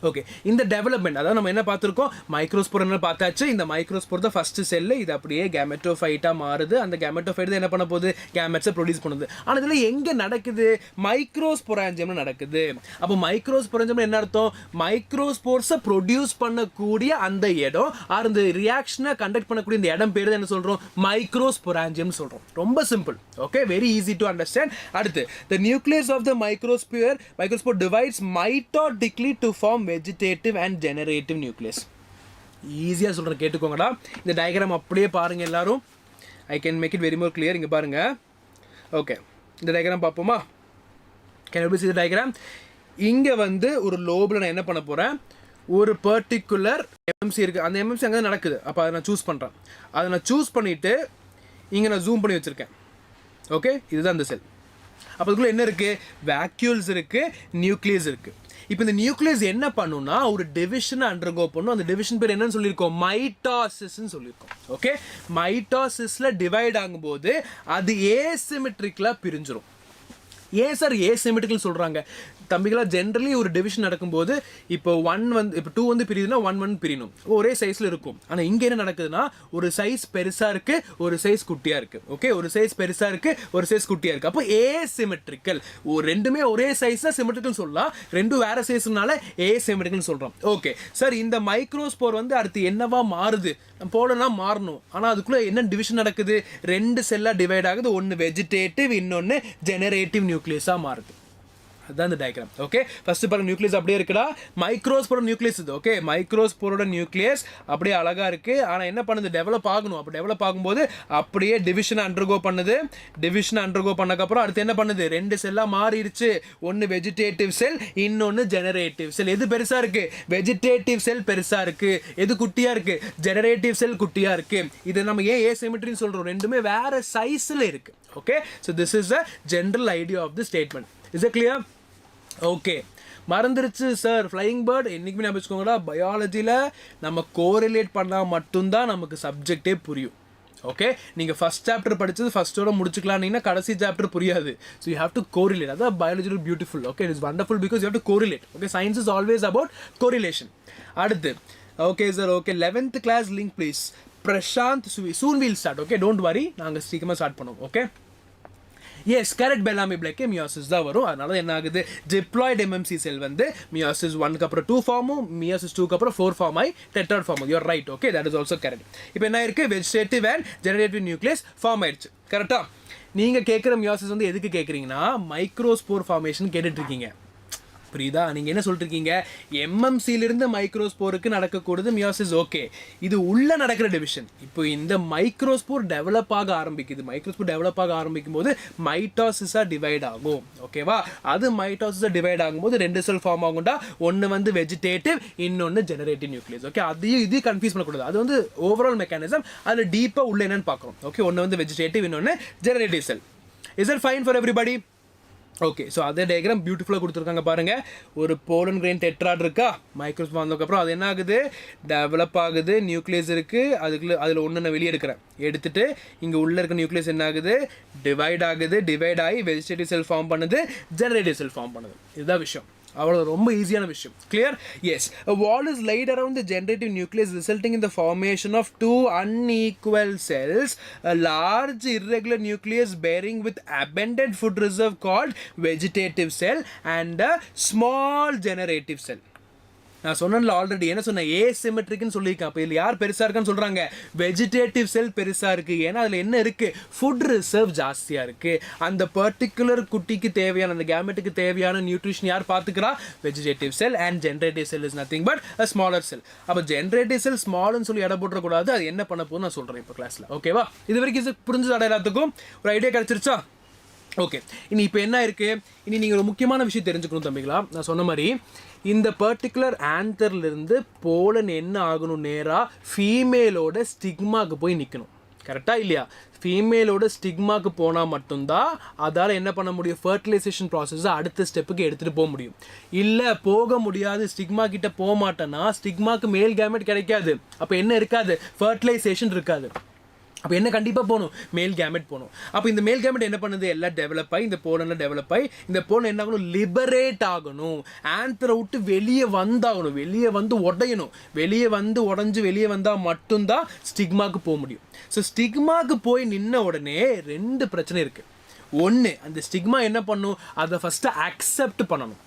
ஓகே, இந்த டெவலப்மெண்ட், அதாவது நம்ம என்ன பார்த்துருக்கோம், மைக்ரோஸ்போர் என்ன பார்த்தாச்சு. இந்த மைக்ரோஸ்போர் தான் ஃபர்ஸ்ட் செல்லு. இது அப்படியே கேமெட்டோஃபைட்டாக மாறுது. அந்த கேமெட்டோஃபைட் தான் என்ன பண்ண போகுது, கேமெட்ஸை ப்ரொடியூஸ் பண்ணுது. ஆனால் இதில் எங்கே நடக்குது, மைக்ரோஸ்பொராஞ்சியம்னு நடக்குது. அப்போ மைக்ரோஸ்பொராஞ்சியம் என்ன அர்த்தம், மைக்ரோஸ்போர்ஸை ப்ரொடியூஸ் பண்ணக்கூடிய அந்த இடம், அந்த ரியாக்ஷனை கண்டக்ட் பண்ணக்கூடிய இந்த இடம் பேர் என்ன சொல்கிறோம், மைக்ரோஸ்பொராஞ்சியம்னு சொல்கிறோம். ரொம்ப simple. Okay, very easy to understand. அடுத்து, the nucleus of the microspore divides mitotically to form vegetative and generative nucleus. ஈஸியாக சொல்கிறேன், கேட்டுக்கோங்கடா. இந்த டயக்ராம் அப்படியே பாருங்கள் எல்லாரும். I can make it very more clear. இங்கே பாருங்கள். ஓகே, இந்த டயக்ராம் பார்ப்போமா? Can you see the diagram? இங்கே வந்து ஒரு லோபில் நான் என்ன பண்ண போகிறேன், ஒரு பர்டிகுலர் எம்எம்சி இருக்குது. அந்த எம்எம்சி அங்கே நடக்குது. அப்போ அதை நான் சூஸ் பண்ணுறேன். அதை நான் சூஸ் பண்ணிவிட்டு இங்கே நான் ஜூம் பண்ணி வச்சுருக்கேன். ஓகே, இதுதான் அந்த செல். அப்போ அதுக்குள்ளே என்ன இருக்குது, வேக்யூல்ஸ் இருக்குது, நியூக்ளியஸ் இருக்குது. இப்போ இந்த நியூக்ளியஸ் என்ன பண்ணுன்னா ஒரு டிவிஷனை அண்டர்கோ பண்ணும். அந்த டிவிஷன் பேர் என்னன்னு சொல்லியிருக்கோம், மைட்டாசிஸ்ன்னு சொல்லியிருக்கோம். ஓகே, மைட்டாசிஸில் டிவைட் ஆகும்போது அது ஏசிமெட்ரிக்கலாக பிரிஞ்சிடும். ஏன் சார் ஏசிமெட்ரிக்கல் சொல்கிறாங்க தம்பிகளா? ஜென்ரலி ஒரு டிவிஷன் நடக்கும்போது இப்போ 1 வந்து இப்போ 2 வந்து பிரியுதுன்னா 1 பிரியணும், ஒரே சைஸில் இருக்கும். ஆனால் இங்கே என்ன நடக்குதுன்னா ஒரு சைஸ் பெருசாக இருக்குது, ஒரு சைஸ் குட்டியாக இருக்குது. ஓகே, ஒரு சைஸ் பெருசாக இருக்குது, ஒரு சைஸ் குட்டியாக இருக்குது. அப்போ ஏசிமெட்ரிக்கல். ரெண்டுமே ஒரே சைஸாக சிமெட்ரிக்கல் சொல்லலாம், ரெண்டும் வேறு சைஸ்னால ஏசிமெட்ரிக்கல் சொல்கிறோம். ஓகே சார், இந்த மைக்ரோஸ்போர் வந்து அடுத்து என்னவா மாறுது, போலனா மாறணும். ஆனால் அதுக்குள்ளே என்ன டிவிஷன் நடக்குது, 2 செல்லாக டிவைட் ஆகுது. ஒன்று வெஜிடேட்டிவ், இன்னொன்று ஜெனரேட்டிவ் நியூக்ளியஸாக மாறுது. அதுதான் இந்த டயக்ராம். ஓகே, ஃபர்ஸ்ட் பாருங்க, நியூக்ளியஸ் அப்படியே இருக்குடா. மைக்ரோஸ்போரோட நியூக்ளியஸ் இது. ஓகே, மைக்ரோஸ்போரோட நியூக்ளியஸ் அப்படியே அழகாக இருக்குது. ஆனால் என்ன பண்ணுது, டெவலப் ஆகணும். அப்போ டெவலப் ஆகும்போது அப்படியே டிவிஷனை அண்டர்கோ பண்ணுது. டிவிஷனை அண்டர்கோ பண்ணக்கப்புறம் அடுத்து என்ன பண்ணுது, 2 செல்லாக மாறிடுச்சு. ஒன்று வெஜிடேட்டிவ் செல், இன்னொன்று ஜெனரேட்டிவ் செல். எது பெருசாக இருக்குது, வெஜிடேட்டிவ் செல் பெருசாக இருக்குது. எது குட்டியாக இருக்குது, ஜெனரேட்டிவ் செல் குட்டியாக இருக்குது. இது நம்ம ஏன் ஏசிமெட்ரின்னு சொல்கிறோம், ரெண்டுமே வேறு சைஸில் இருக்குது. Okay, so this is a general idea of the statement. Is it clear? Okay, மறந்துருச்சு சார் ஃப்ளையிங் பேர்ட். என்றைக்குமே நம்ம வச்சுக்கோங்களா, பயாலஜியில் நம்ம கோரிலேட் பண்ணால் மட்டும்தான் நமக்கு சப்ஜெக்டே புரியும். ஓகே, நீங்கள் ஃபஸ்ட் சாப்டர் படித்தது ஃபஸ்ட்டோட முடிச்சுக்கலான்னீங்கன்னா கடைசி சாப்டர் புரியாது. So you have to correlate. அதான் biology beautiful. Okay, it is wonderful because you have to correlate. Okay, science is always about correlation. அடுத்து, okay sir, okay 11th class link please. Prashanth soon will start. Okay, don't worry, நாங்கள் சீக்கிரமாக start பண்ணுவோம். Okay, yes correct, Bellamy பிளேக்கே meiosis தான் வரும். அதனால என்ன ஆகுது, டிப்ளாய்டு எம்எம்சி செல் வந்து மியாசிஸ் 1க்கு அப்புறம் 2 ஃபார்மும், மியாசிஸ் 2க்கு அப்புறம் 4 ஃபார்ம் ஆகி tetrad form. You're right. Okay, that is also correct. இப்போ என்ன இருக்குது, vegetative and generative nucleus form ஆயிடுச்சு. கரெக்டாக? நீங்கள் கேட்குற மியாசிஸ் வந்து எதுக்கு கேட்குறீங்கன்னா மைக்ரோஸ்போர் ஃபார்மேஷன் கேட்டுட்ருக்கீங்க. புரியுதா? நீங்கள் என்ன சொல்லிருக்கீங்க, எம்எம்சிலிருந்து மைக்ரோஸ்போருக்கு நடக்கக்கூடாது மியோசிஸ். ஓகே, இது உள்ளே நடக்கிற டிவிஷன். இப்போ இந்த மைக்ரோஸ்போர் டெவலப் ஆக ஆரம்பிக்குது. மைக்ரோஸ்போர் டெவலப் ஆக ஆரம்பிக்கும் போது மைட்டாசிஸாக டிவைட் ஆகும். ஓகேவா? அது மைட்டாசிஸாக டிவைட் ஆகும்போது 2 செல் ஃபார்ம் ஆகும்டா. ஒன்று வந்து வெஜிடேட்டிவ், இன்னொன்று ஜெனரேட்டிவ் நியூக்ளியஸ். ஓகே, அதையும் இதையும் கன்ஃபியூஸ் பண்ணக்கூடாது. அது வந்து ஓவரால் மெக்கானிசம். அதில் டீப்பாக உள்ள என்னன்னு பார்க்குறோம். ஓகே, ஒன்று வந்து வெஜிடேட்டிவ், இன்னொன்று generative sell. Is it fine for everybody? Okay, so அதே டயக்ராம் பியூட்டிஃபுல்லாக கொடுத்துருக்காங்க பாருங்கள். ஒரு போலன் கிரெயின் டெட்ராட் இருக்கா, மைக்ரோஸ்கோப் வந்ததுக்கப்புறம் அது என்ன ஆகுது, டெவலப் ஆகுது, நியூக்ளியஸ் இருக்குது, அதில் ஒன்று நான் வெளியே எடுக்கிறேன். எடுத்துகிட்டு இங்கே உள்ளே இருக்க நியூக்ளியஸ் என்ன ஆகுது, டிவைட் ஆகுது. டிவைட் ஆகி வெஜிடேட்டிவ் செல் ஃபார்ம் பண்ணுது, ஜெனரேட்டிவ் செல் ஃபார்ம் பண்ணுது. இதுதான் விஷயம். அவ்வளோ ரொம்ப ஈஸியான விஷயம். Clear? Yes. A wall is laid around the generative nucleus resulting in the formation of 2 unequal cells, a large irregular nucleus bearing with abundant food reserve called vegetative cell and a small generative cell. நான் சொன்னேன்ல already, என்ன சொன்னேன், ஏசிமெட்ரிக்னு சொல்லியிருக்கேன். அப்போ இதில் யார் பெருசாக இருக்குன்னு சொல்கிறாங்க, வெஜிடேட்டிவ் செல் பெருசாக இருக்குது. ஏன்னா அதில் என்ன இருக்குது, ஃபுட் ரிசர்வ் ஜாஸ்தியாக இருக்குது. அந்த பர்டிகுலர் குட்டிக்கு தேவையான, அந்த கேமெட்டுக்கு தேவையான நியூட்ரிஷன் யார் பார்த்துக்கிறா, vegetative cell. And generative cell is nothing but a smaller cell. அப்போ ஜென்ரேட்டிவ் செல் ஸ்மால்னு சொல்லி இடம் போட்டுறக்கூடாது. அது என்ன பண்ண போகுது நான் சொல்கிறேன் இப்போ கிளாஸில். ஓகேவா? இது வரைக்கும் இது புரிஞ்சுதாடா எல்லாத்துக்கும்? ஒரு ஐடியா கிடச்சிருச்சா? ஓகே, இனி இப்போ என்ன இருக்குது, இனி நீங்கள் ஒரு முக்கியமான விஷயம் தெரிஞ்சுக்கணும் தம்பிங்களா. நான் சொன்ன மாதிரி இந்த பர்டிகுலர் ஆன்தர்லேருந்து போலன் என்ன ஆகணும், நேராக ஃபீமேலோட ஸ்டிக்மாவுக்கு போய் நிற்கணும். கரெக்டாக இல்லையா? ஃபீமேலோட ஸ்டிக்மாவுக்கு போனால் மட்டும்தான் அதால் என்ன பண்ண முடியும், ஃபர்டிலைசேஷன் ப்ராசஸை அடுத்த ஸ்டெப்புக்கு எடுத்துகிட்டு போக முடியும். இல்லை போக முடியாது, ஸ்டிக்மா கிட்ட போக மாட்டேன்னா ஸ்டிக்மாவுக்கு மேல் கேமெட் கிடைக்காது. அப்போ என்ன இருக்காது, ஃபர்டிலைசேஷன் இருக்காது. அப்போ என்ன கண்டிப்பாக போகணும், மேல் கேமெட் போகணும். அப்போ இந்த மேல் கேமெட் என்ன பண்ணுது, எல்லாம் டெவலப் ஆகி, இந்த போலனில் டெவலப் ஆகி, இந்த போலன் என்ன ஆகணும், லிபரேட் ஆகணும். ஆன்தரை விட்டு வெளியே வந்தாகணும், வெளியே வந்து உடையணும். வெளியே வந்து உடஞ்சி வெளியே வந்தால் மட்டும்தான் ஸ்டிக்மாவுக்கு போக முடியும். ஸோ ஸ்டிக்மாவுக்கு போய் நின்ன உடனே 2 பிரச்சனை இருக்குது. ஒன்று, அந்த ஸ்டிக்மா என்ன பண்ணணும், அதை ஃபஸ்ட்டு அக்செப்ட் பண்ணணும்.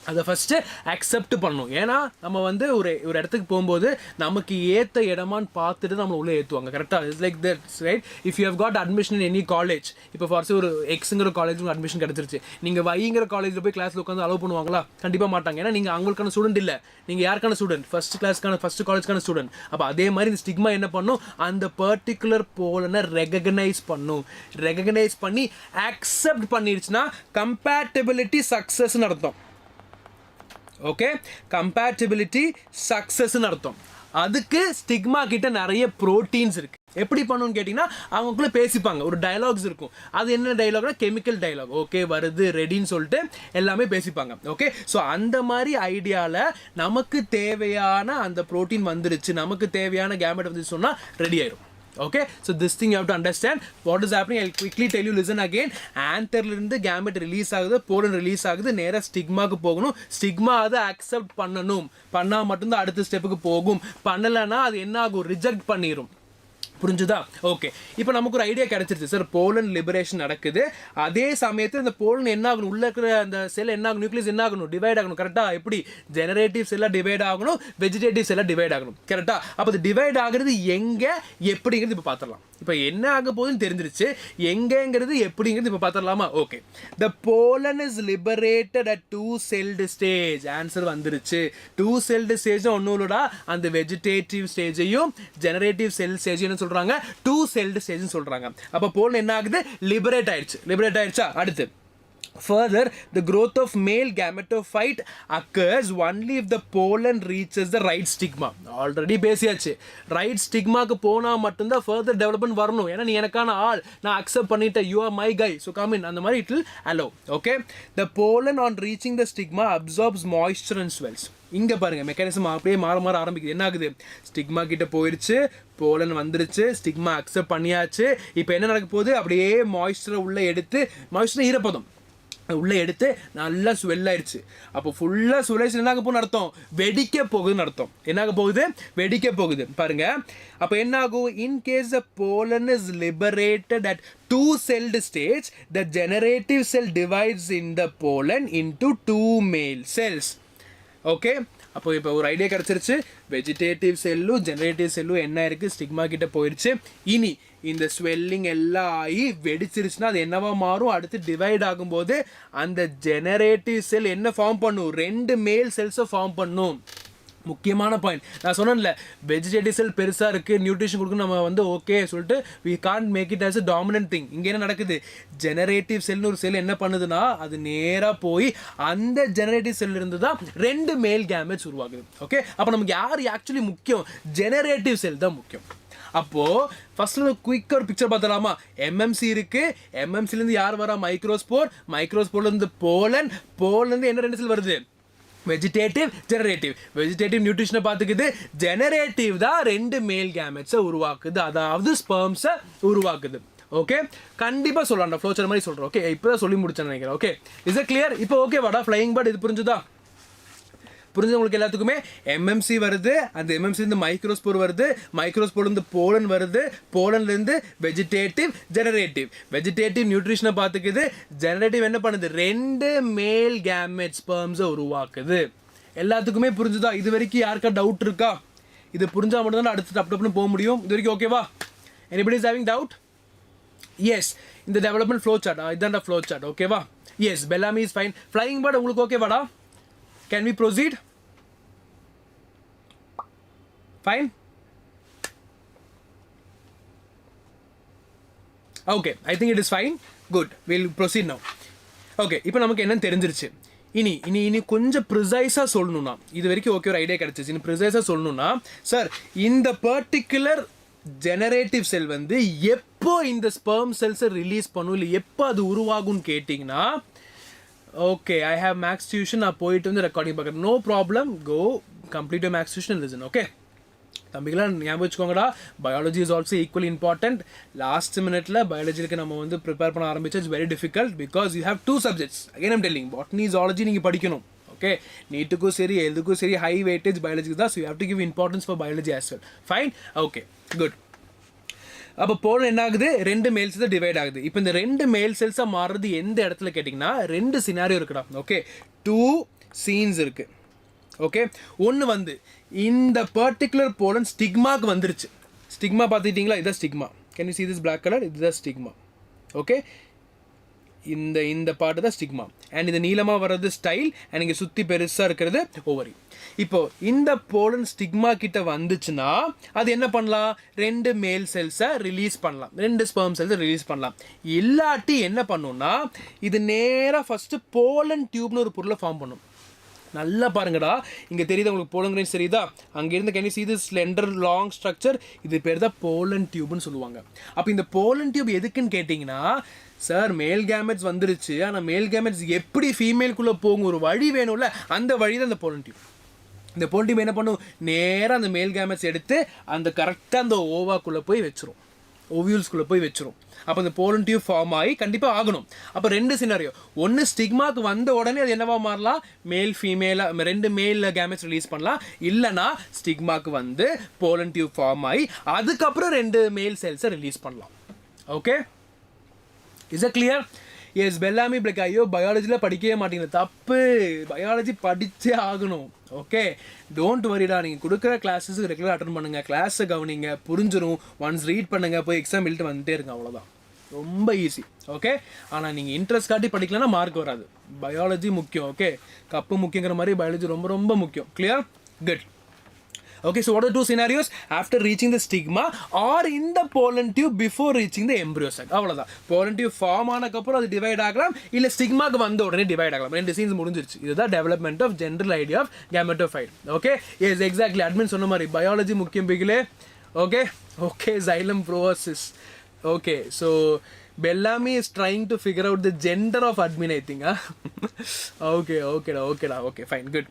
அதை ஃபஸ்ட்டு அக்செப்ட் பண்ணணும். ஏன்னா நம்ம வந்து ஒரு இடத்துக்கு போகும்போது நமக்கு ஏற்ற இடமான்னு பார்த்துட்டு நம்மளை உள்ளே ஏற்றுவாங்க. கரெக்டாக? It's like that, right? If you have got admission in any college, இப்போ ஃபார்ஸ் ஒரு எக்ஸுங்கிற காலேஜுக்கு அட்மிஷன் கிடச்சிருச்சு, நீங்கள் வைங்கிற காலேஜில் போய் கிளாஸில் உட்காந்து அலோவ் பண்ணுவாங்களா? கண்டிப்பாக மாட்டாங்க. ஏன்னா நீங்கள் அவங்களுக்கான ஸ்டூடெண்ட் இல்லை, நீங்கள் யாருக்கான ஸ்டூடெண்ட், ஃபஸ்ட் காலேஜ்க்கான ஸ்டூடெண்ட். அப்போ அதே மாதிரி இந்த ஸ்டிக்மா என்ன பண்ணும், அந்த பர்டிகுலர் போலனை ரெகக்னைஸ் பண்ணும். ரெகக்னைஸ் பண்ணி அக்செப்ட் பண்ணிடுச்சுன்னா கம்பேட்டபிலிட்டி சக்ஸஸ்ன்னு அர்த்தம். ஓகே, கம்பேட்டபிலிட்டி சக்ஸஸ்ன்னு அர்த்தம். அதுக்கு ஸ்டிக்மா கிட்ட நிறைய ப்ரோட்டீன்ஸ் இருக்குது. எப்படி பண்ணணும்னு கேட்டிங்கன்னா, அவங்களுக்குள்ளே பேசிப்பாங்க, ஒரு டயலாக்ஸ் இருக்கும். அது என்ன டயலாக்னா, கெமிக்கல் டயலாக். ஓகே, வருது ரெடின்னு சொல்லிட்டு எல்லாமே பேசிப்பாங்க. ஓகே, ஸோ அந்த மாதிரி ஐடியாவில் நமக்கு தேவையான அந்த ப்ரோட்டீன் வந்துருச்சு, நமக்கு தேவையான கேமெட் வந்துச்சு சொன்னால் ரெடி ஆயிடும். Okay, so this thing you have to understand what is happening. I'll quickly tell you, listen again. Antherலிருந்து gamete release ஆகுது, pollen release ஆகுது, நேரா ஸ்டிக்மாக்கு போகணும். ஸ்டிக்மா அதை அக்செப்ட் பண்ணணும். பண்ணா மட்டும்தான் அடுத்த ஸ்டெப்புக்கு போகும். பண்ணலைன்னா அது என்ன ஆகும், ரிஜெக்ட் பண்ணிடும். புரிஞ்சுதா? ஓகே, இப்போ நமக்கு ஒரு ஐடியா கிடைச்சிருச்சு சார், போலன் லிபரேஷன் நடக்குது. அதே சமயத்தில் இந்த போலன் என்ன ஆகணும், உள்ள இருக்கிற அந்த செல் என்ன ஆகணும், நியூக்ளியஸ் என்ன ஆகணும், டிவைட் ஆகணும். கரெக்டாக? எப்படி, ஜெனரேட்டிவ் செல்லாக டிவைட் ஆகணும், வெஜிடேட்டிவ் செல்லாக டிவைட் ஆகணும். கரெக்டாக? அப்போ அது டிவைட் ஆகிறது எங்கே எப்படிங்கிறது இப்போ பார்த்துடலாம். இப்போ என்ன ஆக போகுதுன்னு தெரிஞ்சிருச்சு, எங்கேங்கிறது எப்படிங்கிறது இப்போ பார்த்துடலாமா? Okay, the pollen is liberated at 2-celled stage. Answer வந்துருச்சு. 2-celled ஸ்டேஜ் ஒன்றுலடா, அந்த வெஜிடேட்டிவ் ஸ்டேஜையும் ஜெனரேட்டிவ் செல் ஸ்டேஜையும் சொல்கிறாங்க 2-celled ஸ்டேஜ்னு சொல்கிறாங்க. அப்போ போலன் என்ன ஆகுது, லிபரேட் ஆயிடுச்சு. லிபரேட் ஆயிடுச்சா? அடுத்து further, the growth of male gametophyte occurs only if the pollen reaches the right stigma. Already பேசியாச்சு, ரைட் ஸ்டிக்மாக்கு போனால் மட்டும்தான் ஃபர்தர் டெவலப்மெண்ட் வரணும். ஏன்னா நீ எனக்கான ஆள், நான் அக்செப்ட் பண்ணிட்டேன், you are my guy, so come in, அந்த மாதிரி it will allow. Okay, the pollen on reaching the stigma absorbs moisture and swells. இங்கே பாருங்கள், மெக்கானிசம் அப்படியே மாற ஆரம்பிக்குது. என்ன ஆகுது, ஸ்டிக்மா கிட்ட போயிடுச்சு, போலன் வந்துருச்சு, ஸ்டிக்மா அக்செப்ட் பண்ணியாச்சு. இப்போ என்ன நடக்க போகுது, அப்படியே மாய்ஸ்சரை உள்ளே எடுத்து, மாய்ஸ்சர் ஈரப்பதம் உள்ளே எடுத்து நல்லா ஸ்வெல் ஆயிடுச்சு. அப்போ ஃபுல்லாக ஸ்வெல் என்னாக போகுதுன்னு அர்த்தம், வெடிக்க போகுதுன்னு அர்த்தம். என்னாக போகுது, வெடிக்க போகுது. பாருங்க, அப்போ என்ன ஆகும், in case the pollen is liberated at 2-celled stage, the generative cell divides in the pollen into 2 male cells. Okay, அப்போ இப்போ ஒரு ஐடியா கிடச்சிருச்சு, வெஜிடேட்டிவ் செல்லும் ஜெனரேட்டிவ் செல்லும் என்ன இருக்குது, ஸ்டிக்மா கிட்ட போயிடுச்சு. இனி இந்த ஸ்வெல்லிங் எல்லாம் ஆகி வெடிச்சிருச்சுன்னா அது என்னவா மாறும், அடுத்து டிவைட் ஆகும்போது அந்த ஜெனரேட்டிவ் செல் என்ன ஃபார்ம் பண்ணும், 2 மேல் செல்ஸை ஃபார்ம் பண்ணும். முக்கியமான பாயிண்ட் நான் சொன்னேன்ல, வெஜிடேட்டிவ் செல் பெருசாக இருக்குது, நியூட்ரிஷன் கொடுக்கணும், நம்ம வந்து ஓகே சொல்லிட்டு we can't make it as a dominant thing. இங்கே என்ன நடக்குது, ஜெனரேட்டிவ் செல்னு ஒரு செல் என்ன பண்ணுதுன்னா அது நேராக போய் அந்த ஜெனரேட்டிவ் செல் இருந்து தான் 2 மேல் கேமெட்ஸ் உருவாகுது. ஓகே, அப்போ நமக்கு யார் ஆக்சுவலி முக்கியம், ஜெனரேட்டிவ் செல் தான் முக்கியம். அப்போது ஃபஸ்ட்டு குயிக்காக ஒரு பிக்சர் பார்த்தலாமா, எம்எம்சி இருக்குது, எம்எம்சிலேருந்து யார் வரா, மைக்ரோஸ்போர், மைக்ரோஸ்போர்லேருந்து போலன், போலன்லேருந்து என்ன 2 செல் வருது, வெஜிடேட்டிவ் ஜெனரேட்டிவ். வெஜிடேட்டிவ் நியூட்ரிஷனை பார்த்துக்குது, ஜெனரேட்டிவ் தான் 2 மேல் கேமெட்ஸை உருவாக்குது, அதாவது ஸ்பெர்ம்ஸை உருவாக்குது. ஓகே, கண்டிப்பாக சொல்லலாம், அந்த ஃப்ளோச்சர் மாதிரி சொல்கிறேன். ஓகே, இப்போ தான் சொல்லி முடிச்சேன்னு நினைக்கிறேன். Okay, is it clear? இப்போ ஓகே வாடா, ஃப்ளையிங் பேர்ட் இது புரிஞ்சுதா, புரிஞ்சு உங்களுக்கு எல்லாத்துக்குமே. எம்எம்சி வருது, அந்த எம்எம்சிலேருந்து மைக்ரோஸ்போர் வருது, மைக்ரோஸ்போர்லேருந்து போலன் வருது, போலன்லேருந்து வெஜிடேட்டிவ் ஜெனரேட்டிவ். வெஜிடேட்டிவ் நியூட்ரிஷனை பார்த்துக்குது, ஜெனரேட்டிவ் என்ன பண்ணுது, 2 மேல் கேமெட் ஸ்பெர்ம்ஸை உருவாக்குது. எல்லாத்துக்குமே புரிஞ்சுதா? இது வரைக்கும் யாருக்கா டவுட் இருக்கா? இது புரிஞ்சால் மட்டும்தான் அடுத்து டப்னு போக முடியும். இது வரைக்கும் ஓகேவா? Anybody is having doubt? Yes, இந்த டெவலப்மெண்ட் ஃப்ளோ சார்ட் இதான்டா ஃப்ளோ சார்ட். ஓகேவா? Yes, Bellamy is fine. Flying bird உங்களுக்கு ஓகேவாடா? Can we proceed? Fine? Okay, I think it is fine. Good. We'll proceed now. Okay, இப்போ நமக்கு என்ன தெரிஞ்சிருச்சு. இனி கொஞ்சம் ப்ரிசைஸாக சொல்லணும்னா, இது வரைக்கும் ஓகே ஒரு ஐடியா கிடச்சிச்சு. இனி ப்ரிசைஸாக சொல்லணும்னா, சார் இந்த பர்டிகுலர் ஜெனரேட்டிவ் செல் வந்து எப்போ இந்த ஸ்பெர்ம் செல்ஸை ரிலீஸ் பண்ணும், இல்லை எப்போ அது உருவாகும்னு கேட்டிங்கன்னா, okay I have maths tuition, நான் போயிட்டு வந்து ரெக்கார்டிங் பார்க்குறேன். No problem, go complete maths tuition listen. Okay தம்பிகளாம் ஞாபகம் வச்சுக்கோங்கடா, biology is also equally important. Last மினிட்ல பயாலஜிக்கு நம்ம வந்து ப்ரிப்பேர் பண்ண ஆரம்பிச்சு it's very difficult because you have 2 subjects. Again I'm telling, botany zoology நீங்கள் படிக்கணும். ஓகே, நீட்டுக்கும் சரி எதுக்கும் சரி ஹை வெயிட்டேஜ் பயாலஜிக்கு தான். So you have to give importance for biology as well. Fine, okay good. அப்போ போல என்ன ஆகுது, 2 மேல் செல்ஸ் டிவைட் ஆகுது. இப்போ இந்த 2 மேல் செல்ஸாக மாறுறது எந்த இடத்துல கேட்டிங்கன்னா, 2 சினாரியோ இருக்குடா. ஓகே, 2 சீன்ஸ் இருக்குது. ஓகே, ஒன்று வந்து இந்த பர்டிகுலர் போலன் ஸ்டிக்மாக்கு வந்துருச்சு. ஸ்டிக்மா பார்த்துக்கிட்டிங்களா, இதுதான் stigma. Can you see this black color? இதுதான் ஸ்டிக்மா. ஓகே, இந்த பார்ட்டு தான் ஸ்டிக்மா. அண்ட் இந்த நீளமாக வர்றது ஸ்டைல், அண்ட் இங்கே சுற்றி பெருசாக இருக்கிறது ஓவரி. இப்போ இந்த போலன் ஸ்டிக்மா கிட்ட வந்துச்சுன்னா அது என்ன பண்ணலாம், 2 மேல் செல்ஸை ரிலீஸ் பண்ணலாம், 2 ஸ்பெர்ம் செல்ஸை ரிலீஸ் பண்ணலாம். இல்லாட்டி என்ன பண்ணுன்னா, இது நேராக ஃபஸ்ட்டு போலன் டியூப்னு ஒரு பொருளை ஃபார்ம் பண்ணும். நல்லா பாருங்கடா, இங்கே தெரியுது உங்களுக்கு போலன் கிரெயின்ஸ் தெரியுதா, அங்கேருந்து can you see this slender long structure, இது பேர் தான் போலன் டியூப்னு சொல்லுவாங்க. அப்போ இந்த போலன் டியூப் எதுக்குன்னு கேட்டிங்கன்னா, சார் மேல் கேமெட்ஸ் வந்துருச்சு, ஆனால் மேல் கேமெட்ஸ் எப்படி ஃபீமேல்குள்ளே போகும், ஒரு வழி வேணும்ல, அந்த வழி தான் இந்த போலன் டியூப். இந்த போலன் டியூப் என்ன பண்ணும், நேராக அந்த மேல் கேமெட்ஸ் எடுத்து அந்த கரெக்டாக அந்த ஓவாக்குள்ளே போய் வச்சிரும், ஓவியூல்ஸ்குள்ளே போய் வச்சிரும். அப்போ இந்த போலன் டியூப் ஃபார்ம் ஆகி கண்டிப்பாக ஆகணும். அப்போ 2 சினாரியோ, ஒன்று ஸ்டிக்மாக்கு வந்த உடனே அது என்னவா மாறலாம், மேல் ஃபீமேலாக 2 மேல் கேமெட்ஸ் ரிலீஸ் பண்ணலாம். இல்லைனா ஸ்டிக்மாக்கு வந்து போலன் டியூப் ஃபார்ம் ஆகி அதுக்கப்புறம் 2 மேல் செல்ஸை ரிலீஸ் பண்ணலாம். Okay, is it clear? Yes, Bellamy Blake ஐயோ பயாலஜியில் படிக்கவே மாட்டேங்குது, தப்பு, பயாலஜி படித்தே ஆகணும். ஓகே, டோன்ட் வரிடா, நீங்கள் கொடுக்குற கிளாஸஸ் ரெகுலர் அட்டன் பண்ணுங்கள், கிளாஸை கவனிங்க, புரிஞ்சிடும். ஒன்ஸ் ரீட் பண்ணுங்கள், போய் எக்ஸாம் எழுதிட்டு வந்துட்டே இருங்க, அவ்வளோதான், ரொம்ப ஈஸி. ஓகே, ஆனால் நீங்கள் இன்ட்ரெஸ்ட் காட்டி படிக்கலன்னா மார்க் வராது. பயாலஜி முக்கியம். ஓகே, கப்பு முக்கியங்கிற மாதிரி பயாலஜி ரொம்ப ரொம்ப முக்கியம். Clear? Good. Okay, so what are the 2 scenarios? After reaching the stigma or in the pollen tube before reaching the embryo sac. அவ்வளோதான், pollen tube ஃபார்ம் ஆனதுக்கப்புறம் அது டிவைட் ஆகலாம், இல்லை ஸ்டிக்மாக்கு வந்த உடனே டிவைட் ஆகலாம். 2 சீன்ஸ் முடிஞ்சிருச்சு. இதுதான் development of general idea of gametophyte. Okay, yes exactly, admin சொன்ன மாதிரி பயாலஜி முக்கியம் பிகிலே. Okay okay, xylem proboscis. Okay, so Bellamy is trying to figure out the gender of admin, I think. Okay, fine, good.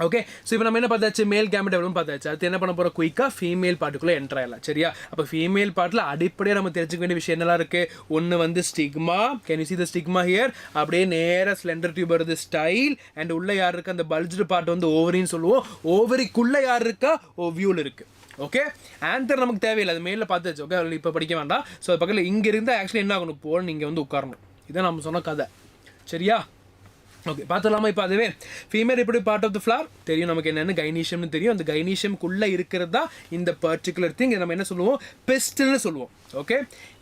Okay, so இப்போ நம்ம என்ன பார்த்தாச்சு, மேல் கேமெட் டெவலப்மெண்ட் பார்த்தாச்சு. அடுத்து என்ன பண்ண போகிறோம், குயிக்காக ஃபீமேல் பார்ட்டுக்குள்ளே என்ட்ரு ஆகலாம். சரியா? அப்போ ஃபீமேல் பார்ட்டில் அடிப்படையாக நம்ம தெரிஞ்சுக்க வேண்டிய விஷயம் என்னெல்லாம் இருக்குது. ஒன்று வந்து stigma, can you see the stigma here, அப்படியே நேராக ஸ்லெண்டர் டியூப் வருது ஸ்டைல், அண்ட் உள்ளே யார் இருக்கா, அந்த பல்ஜ்டு பார்ட் வந்து ஓவரின்னு சொல்லுவோம். ஓவரிக்குள்ளே யார் இருக்கா, ஓவியூல் இருக்குது. ஓகே, ஆன்தர் நமக்கு தேவையில்லை, அது மேலே பார்த்தாச்சு. ஓகே, இப்போ படிக்க வேண்டாம். ஸோ அது பக்கத்தில் இங்கே இருந்தால் ஆக்சுவலி என்ன ஆகணும், போல் நீங்கள் வந்து உட்காரணும். இதான் நம்ம சொன்ன கதை. சரியா? ஓகே பார்த்துலாமா? இப்போ அதுவே female reproductive part of the flower தெரியும் நமக்கு என்னென்னு கைனீஷியம்னு தெரியும். அந்த கைனீஷியம்குள்ளே இருக்கிறது தான் இந்த பர்டிகுலர் திங். நம்ம என்ன சொல்லுவோம்? பிஸ்டில்னு சொல்லுவோம். ஓகே,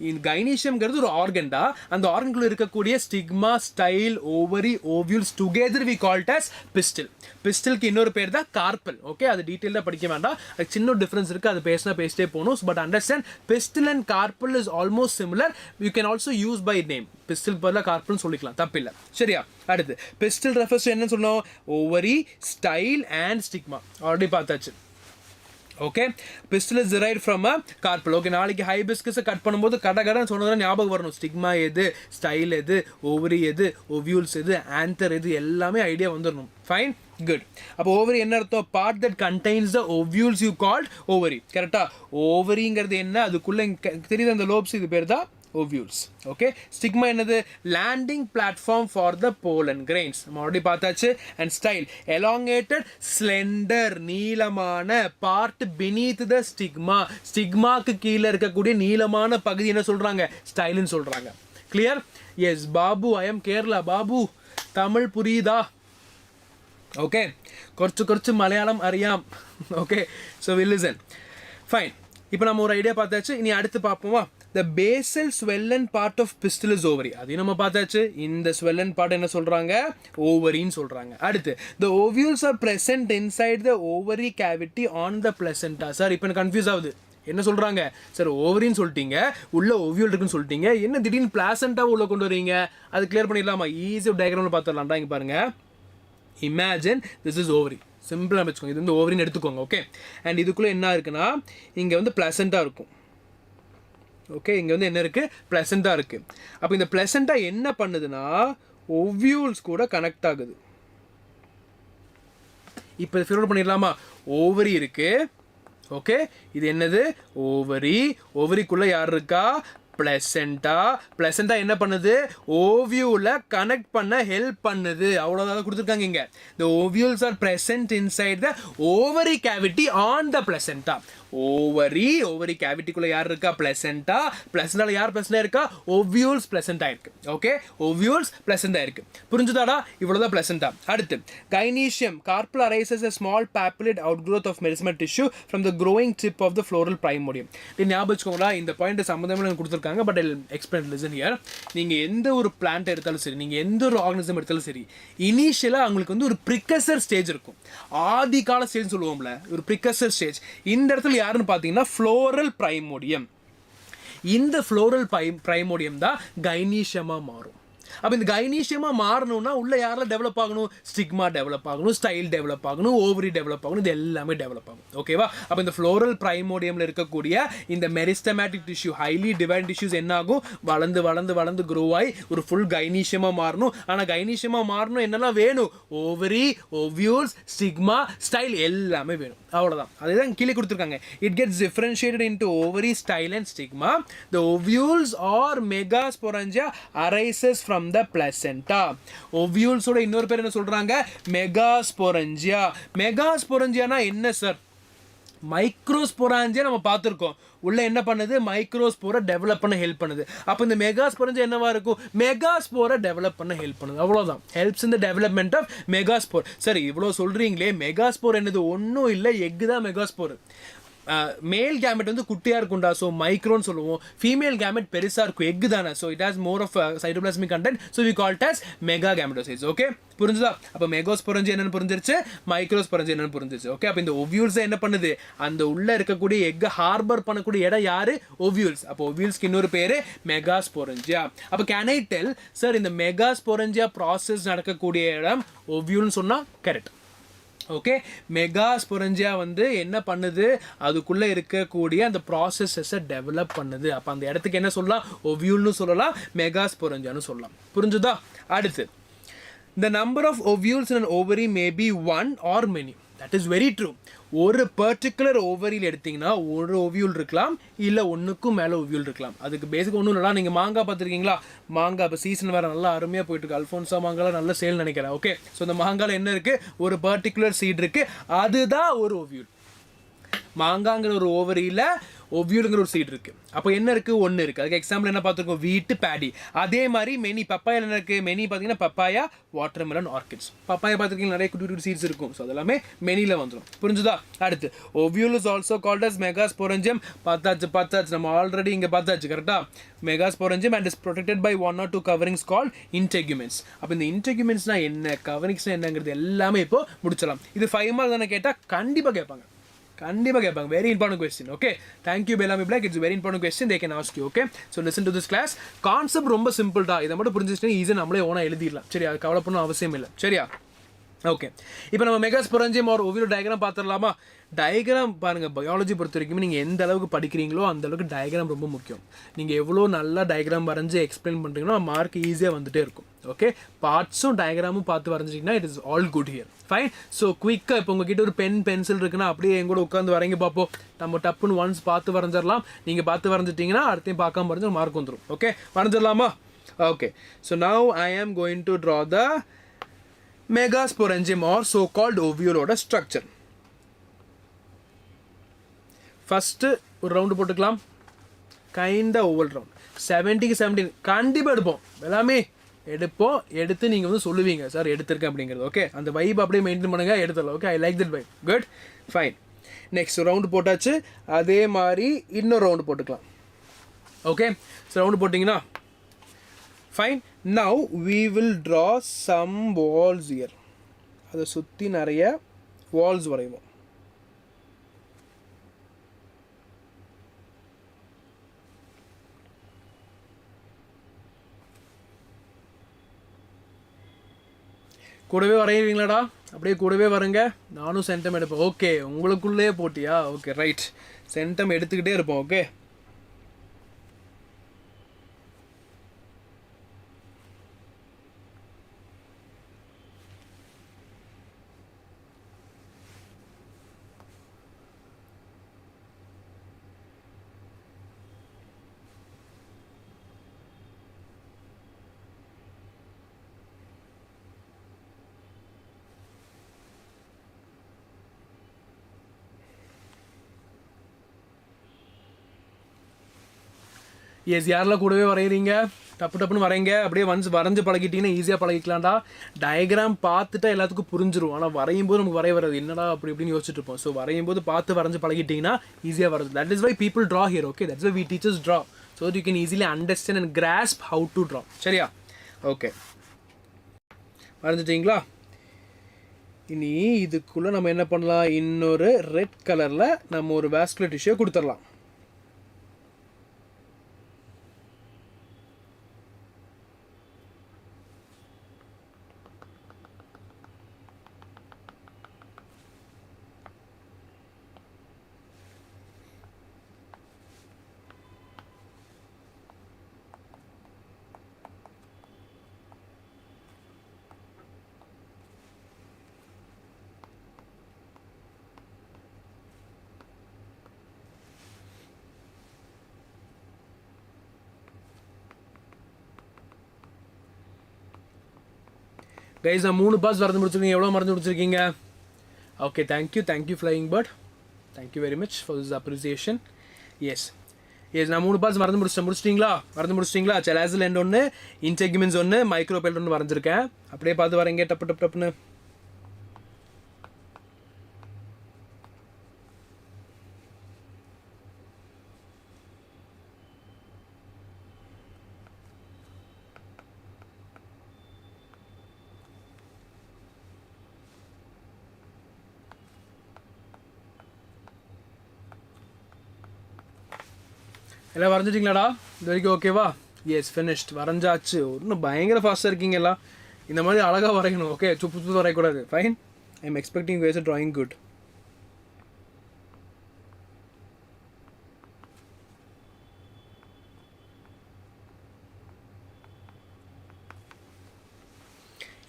இந்த கைனீஷியம்ங்கிறது ஒரு ஆர்கன்டா. அந்த ஆர்கனுக்குள்ள இருக்கக்கூடிய stigma, style, ovary, ovules together we called as pistil. பிஸ்டிலுக்கு இன்னொரு பேர் தான் கார்பல். ஓகே, அது டீட்டெயிலாக படிக்க வேண்டாம், அது சின்ன டிஃப்ரென்ஸ் இருக்குது, அது பேசிட்டே போகணும். But understand pistil and carpel is almost similar. You can also use by name. Pistil பதிலாக கார்பல்னு சொல்லிக்கலாம், தப்பில்லை. சரியா? அடுத்து பிஸ்டில் ரெஃபர்ஸ் என்ன சொல்லணும்? Ovary, style and stigma. Already பார்த்தாச்சு. Okay, pistil is derived from a carpel. Okay, நாளைக்கு ஹைபிஸ்கஸை கட் பண்ணும்போது கடகடன்னு சொன்னதான் ஞாபகம் வரணும். ஸ்டிக்மா எது, ஸ்டைல் எது, ஓவரி எது, ஓவியூல்ஸ் எது, ஆந்தர் எது, எல்லாமே ஐடியா வந்துடணும். Fine, good. அப்போ ஓவரி என்ன அர்த்தம்? Part that contains the ovules you called ovary. கரெக்டாக? ஓவரிங்கிறது என்ன? அதுக்குள்ளே தெரியுது அந்த லோப்ஸ், இது பேர் தான் ovules. Okay, stigma என்னது? landing platform for the pollen grains. நம்ம ஆல்ரெடி பார்த்தாச்சு. and style elongated, slender, நீளமான part beneath the stigma. ஸ்டிக்மாக்கு கீழே இருக்கக்கூடிய நீளமான பகுதி என்ன சொல்றாங்க? ஸ்டைல்னு சொல்றாங்க. clear? yes Babu, I am Kerala. Babu Tamil புரியுதா? ஓகே, കുറച്ച് மலையாளம் அறியாம். Okay, so we listen. fine. இப்போ நம்ம ஒரு ஐடியா பார்த்தாச்சு. இனி அடுத்து பார்ப்போமா? the basal swollen part of pistil is ovary. அதையும் நம்ம பார்த்தாச்சு. இந்த swollen part என்ன சொல்றாங்க? ஓவரின்னு சொல்றாங்க. அடுத்து the ovules are present inside the ovary cavity on the placenta. Sir இப்போ எனக்கு கன்ஃபியூஸ் ஆகுது. என்ன சொல்றாங்க? சார் ஓவரின்னு சொல்லிட்டீங்க, உள்ள ஓவியூல் இருக்குன்னு சொல்லிட்டீங்க, என்ன திடீர்னு பிளாசென்டா உள்ள கொண்டு வரீங்க? அது கிளியர் பண்ணிடலாமா? ஈஸியாக டயக்ராமில் பார்த்துடலாம்டா. இங்கே பாருங்க, இமேஜின் திஸ் இஸ் ஓவரி. சிம்பிளாக வச்சுக்கோங்க, இது வந்து ஓவரின்னு எடுத்துக்கோங்க. ஓகே, அண்ட் இதுக்குள்ளே என்ன இருக்குன்னா இங்கே வந்து பிளசண்டா இருக்கும். ஓகே, இங்கே வந்து என்ன இருக்குது? பிளசண்டா இருக்குது. அப்போ இந்த பிளசண்டா என்ன பண்ணுதுன்னா ஓவியூல்ஸ் கூட கனெக்ட் ஆகுது. இப்போ ஃபில் பண்ணிடலாமா? ஓவரி இருக்குது. ஓகே, இது என்னது? ஓவரி. ஓவரிக்குள்ளே யார் இருக்கா? பிளசண்டா. பிளசண்டா என்ன பண்ணுது? ஓவியூல கனெக்ட் பண்ண ஹெல்ப் பண்ணுது. அவ்வளோதான் கொடுத்துருக்காங்க இங்கே. the ovules are present inside the ovary cavity on the placenta. Ovary கேவிட்டிக்குள்ள யார் இருக்கா? பிளசண்டா. பிளசண்டால யார் பிளசண்டா இருக்கா? ஓவியூல்ஸ் பிளசண்டா இருக்கு. ஓகே, ஓவியூல்ஸ் பிளசண்டா இருக்கு. புரிஞ்சுதாடா? இவ்வளவுதான் பிளசண்டா. அடுத்து கைனீஷியம். Carpal arises a small papillate outgrowth of merismal tissue from the growing tip of the floral primordium. இது ஞாபகம் வச்சுக்கோங்களா? இந்த பாயிண்ட் சம்பந்தமாக கொடுத்துருக்காங்க, பட் எக்ஸ்பிளைன் லிசன் ஹியர். நீங்க எந்த ஒரு பிளான்ட் எடுத்தாலும் சரி, நீங்க எந்த ஒரு ஆர்கனிசம் எடுத்தாலும் சரி, இனிஷியலா அவங்களுக்கு வந்து ஒரு ப்ரிகர்சர் ஸ்டேஜ் இருக்கும். ஆதி கால ஸ்டேஜ் சொல்லுவோம்ல, ஒரு ப்ரிகர்சர் ஸ்டேஜ். இந்த இடத்துல யாருன்னு பார்த்தீங்கன்னா ஃப்ளோரல் பிரைமோடியம். இந்த ஃப்ளோரல் பிரைமோடியம் தான் கைனீஷியமா மாறும். அப்போ இந்த கைனீஷியமா மாறணும்னா உள்ள யாரெல்லாம் டெவலப் ஆகணும்? ஸ்டிக்மா டெவலப் ஆகணும், ஸ்டைல் டெவலப் ஆகணும், ஓவரி டெவலப் ஆகணும், இது எல்லாமே டெவலப் ஆகும். ஓகேவா? அப்போ இந்த ஃப்ளோரல் பிரைமோடியம்ல இருக்கக்கூடிய இந்த meristematic tissue, highly divine tissues என்ன ஆகும்? வளர்ந்து வளர்ந்து வளர்ந்து க்ரோ ஆகி ஒரு ஃபுல் கைனீஷியமா மாறணும். ஆனால் கைனீஷியமா மாறணும் என்னெல்லாம் வேணும்? ஓவரி, ஓவியூல்ஸ், ஸ்டிக்மா, ஸ்டைல் எல்லாமே வேணும். அவ்வளோதான். அதுதான் கீழே கொடுத்துருக்காங்க. It gets differentiated into ovary, style and stigma. The ovules are megasporangia arises from the placenta. Ovules ஓட இன்னொரு பேர் என்ன சொல்றாங்க? மெகாஸ்போரஞ்சியா. மெகாஸ்போரஞ்சியானா என்ன சார்? மைக்ரோஸ்போராஞ்சியா நம்ம பார்த்துருக்கோம். உள்ள என்ன பண்ணுது? மைக்ரோஸ்போரை டெவலப் பண்ண ஹெல்ப் பண்ணுது. அப்போ இந்த மெகாஸ்போரஞ்சியா என்னவா இருக்கும்? மெகாஸ்போரை டெவலப் பண்ண ஹெல்ப் பண்ணுது. அவ்வளோதான். Helps in the development of megaspore. சரி, இவ்வளோ சொல்றீங்களே, மெகாஸ்போர் என்னது? ஒன்றும் இல்லை, எக்கு தான் மெகாஸ்போர். மேல் கேமெட் வந்து குட்டியாக இருக்கும்டா, ஸோ மைக்ரோன்னு சொல்லுவோம். ஃபீமேல் கேமெட் பெருசாக இருக்கும், எக்கு தானே, so it has more of cytoplasmic content, so we call it as mega gametocytes. Okay, புரிஞ்சுதா? அப்போ மெகாஸ்போரஞ்சி என்னன்னு புரிஞ்சிருச்சு, மைக்ரோஸ்போரஞ்சி என்னன்னு புரிஞ்சிருச்சு. ஓகே, அப்போ இந்த ஓவியூல்ஸ் என்ன பண்ணுது? அந்த உள்ள இருக்கக்கூடிய எக்கை ஹார்பர் பண்ணக்கூடிய இடம் யாரு? ஓவியூல்ஸ். அப்போ ஓவியூல்ஸ்க்கு இன்னொரு பேரு மெகாஸ்போரஞ்சியா. அப்போ கேன் ஐ டெல் சார், இந்த மெகாஸ்போரஞ்சியா ப்ராசஸ் நடக்கக்கூடிய இடம் ஓவியூல்னு சொன்னா கரெக்ட். ஓகே, மெகாஸ்போரஞ்சியா வந்து என்ன பண்ணுது? அதுக்குள்ளே இருக்கக்கூடிய அந்த ப்ராசஸஸை டெவலப் பண்ணுது. அப்போ அந்த இடத்துக்கு என்ன சொல்லலாம்? ஓவியூல்னு சொல்லலாம், மெகாஸ்போரஞ்சியான்னு சொல்லலாம். புரிஞ்சுதா? அடுத்து, the number of ovules in an ovary may be one or many. That is very true. ஒரு பர்டிகுலர் ஓவரியில் எடுத்தீங்கன்னா ஒரு ஓவியூல் இருக்கலாம், இல்லை ஒன்றுக்கும் மேலே ஓவியூல் இருக்கலாம். அதுக்கு பேசிக் ஒன்றும் இல்லை. நீங்கள் மாங்காய் பார்த்துருக்கீங்களா? மாங்காய் இப்போ சீசன் வேறு நல்லா அருமையாக போயிட்டு இருக்கு. அல்ஃபோன்ஸா மாங்காய் நல்ல சேல் நினைக்கிறேன். ஓகே, ஸோ இந்த மாங்காயில் என்ன இருக்குது? ஒரு பர்டிகுலர் சீட் இருக்குது, அதுதான் ஒரு ஓவியூல். மாங்காங்கிற ஒரு ஓவரியில் ஒவ்யூலுங்கிற ஒரு சீட் இருக்குது. அப்போ என்ன இருக்குது? ஒன்று இருக்குது. அதுக்கு எக்ஸாம்பிள் என்ன பார்த்துருக்கோம்? வீட்டு பேடி. அதே மாதிரி மெனி பப்பாயில் என்ன இருக்குது? மெனி பார்த்தீங்கன்னா பப்பாயா, வாட்டர்மெலன், ஆர்கிட்ஸ். பப்பாயா பார்த்துருக்கீங்க நிறைய குட்டி குட்டி சீட்ஸ் இருக்கும். ஸோ அதெல்லாமே மெனியில் வந்துடும். புரிஞ்சுதா? அடுத்து ovule is also called as megasporangium. பார்த்தாச்சு நம்ம ஆல்ரெடி இங்கே பார்த்தாச்சு கரெக்டாக. Megasporangium and is protected by 1 or 2 coverings call integuments. அப்போ இந்த இன்டெகுமெண்ட்ஸ்னா என்ன, கவரிங்ஸ்னா என்னங்கிறது எல்லாமே இப்போ முடிச்சலாம். இது 5 மார்க் தானே கேட்டால் கண்டிப்பாக கேட்பாங்க. Very important question. Okay, thank you Bellamy Black. It's a very important question they can ask you. Okay, so listen to this class. Concept ரொம்ப simple da. இதை மட்டும் புரிஞ்சுச்சுன்னா ஈஸியாக நம்மளே ஓனா எழுதிடலாம். சரியா? கவலை பண்ண அவசியம் இல்லை. சரியா? ஓகே, இப்போ நம்ம மெகாஸ்போரஞ்சியம் ஒரு ஒவ்யூல் டயக்ராம் பார்த்துடலாமா? டயக்ராம் பாருங்கள், பயாலஜி பொறுத்த வரைக்கும் நீங்கள் எந்த அளவுக்கு படிக்கிறீங்களோ அந்த அளவுக்கு டயக்ராம் ரொம்ப முக்கியம். நீங்கள் எவ்வளோ நல்லா டயக்ராம் வரைஞ்சி எக்ஸ்பிளைன் பண்ணுறீங்கன்னா மார்க் ஈஸியாக வந்துகிட்டே இருக்கும். ஓகே, பார்ட்ஸும் டயக்ராமும் பார்த்து வரைஞ்சிட்டிங்கன்னா it is all good here. Fine. So குயிக்காக இப்போ உங்ககிட்ட ஒரு பென்சில் இருக்குன்னா அப்படியே எங்கூட உட்காந்து வரைங்க பார்ப்போம். நம்ம டப்புன்னு ஒன்ஸ் பார்த்து வரைஞ்சிடலாம். நீங்கள் பார்த்து வரைஞ்சிட்டிங்கன்னா அடுத்தையும் பார்க்காம வரைஞ்சி மார்க் வந்துடும். ஓகே, வரைஞ்சிடலாமா? Okay, so now I am going to draw the Megasporogenesis or so-called ovule structure. First ஒரு ரவுண்ட் போட்டுக்கலாம். கைண்டா ஓவல் ரவுண்ட் 70க்கு 17 கண்டிப்பாக எடுப்போம். எல்லாமே எடுப்போம். எடுத்து நீங்கள் வந்து சொல்லுவீங்க சார் எடுத்திருக்கேன் அப்படிங்கிறது. ஓகே, அந்த வைப் அப்படியே மெயின்டைன் பண்ணுங்கள். எடுத்துடலாம். Okay, I like that vibe. Good, fine. Next round போட்டாச்சு. அதே மாதிரி இன்னொரு ரவுண்டு போட்டுக்கலாம். ஓகே, ஸோ ரவுண்டு போட்டிங்கன்னா fine. Now we will draw some walls here. அதை சுற்றி நிறைய walls வரைவோம். கூடவே வரைவீங்களாடா? அப்படியே கூடவே வருங்க. நானும் சென்டம் எடுப்பேன். ஓகே, உங்களுக்குள்ளே போட்டியா? Okay, right. சென்டம் எடுத்துக்கிட்டே இருப்போம். ஓகே, எஸ், யாரெல்லாம் கூடவே வரைகிறீங்க? டப்புன்னு வரைங்க. அப்படியே ஒன்ஸ் வரைஞ்சி பழகிட்டிங்கன்னா ஈஸியாக பழகிக்கலாம்டா. டயக்ராம் பார்த்துட்டா எல்லாத்துக்கும் புரிஞ்சிடும். ஆனால் வரையும் போது நமக்கு வரைய வராது. என்னடா அப்படி இப்படின்னு யோசிச்சுட்டு இருப்போம். ஸோ வரையும் போது பார்த்து வரைஞ்சி பழகிட்டிங்கன்னா ஈஸியாக வருது. That is why people draw here. Okay, that's why we teachers draw. So you can easily understand and grasp how to draw. சரியா? ஓகே, வரைஞ்சிட்டிங்களா? இனி இதுக்குள்ளே நம்ம என்ன பண்ணலாம்? இன்னொரு ரெட் கலரில் நம்ம ஒரு வாஸ்குலர் டிஷ்யூ கொடுத்துடலாம். கைஸ், நான் 3 பாஸ் வரைஞ்சி முடிச்சிருக்கீங்க. எவ்வளோ மறைஞ்சு முடிச்சிருக்கீங்க? Okay, thank you flying bird. Thank you very much for this appreciation. Yes, நான் 3 பாஸ் மறந்து முடிச்சிட்டிங்களா? செலாசில் எண்ட் ஒன்று, இன்டெகுமெண்ட்ஸ் ஒன்று, மைக்ரோபெல்ட் ஒன்று வரைஞ்சிருக்கேன். அப்படியே பார்த்து வரேங்க. டப்புன்னு எல்லாம் வரைஞ்சிட்டிங்களாடா? இது வரைக்கும் ஓகேவா? Yes, finished. வரைஞ்சாச்சு. இன்னும் பயங்கர ஃபாஸ்ட்டாக இருக்கீங்க எல்லாம். இந்த மாதிரி அழகாக வரையணும். ஓகே, சுப்பு வரையக்கூடாது. Fine. I am expecting ways drawing good.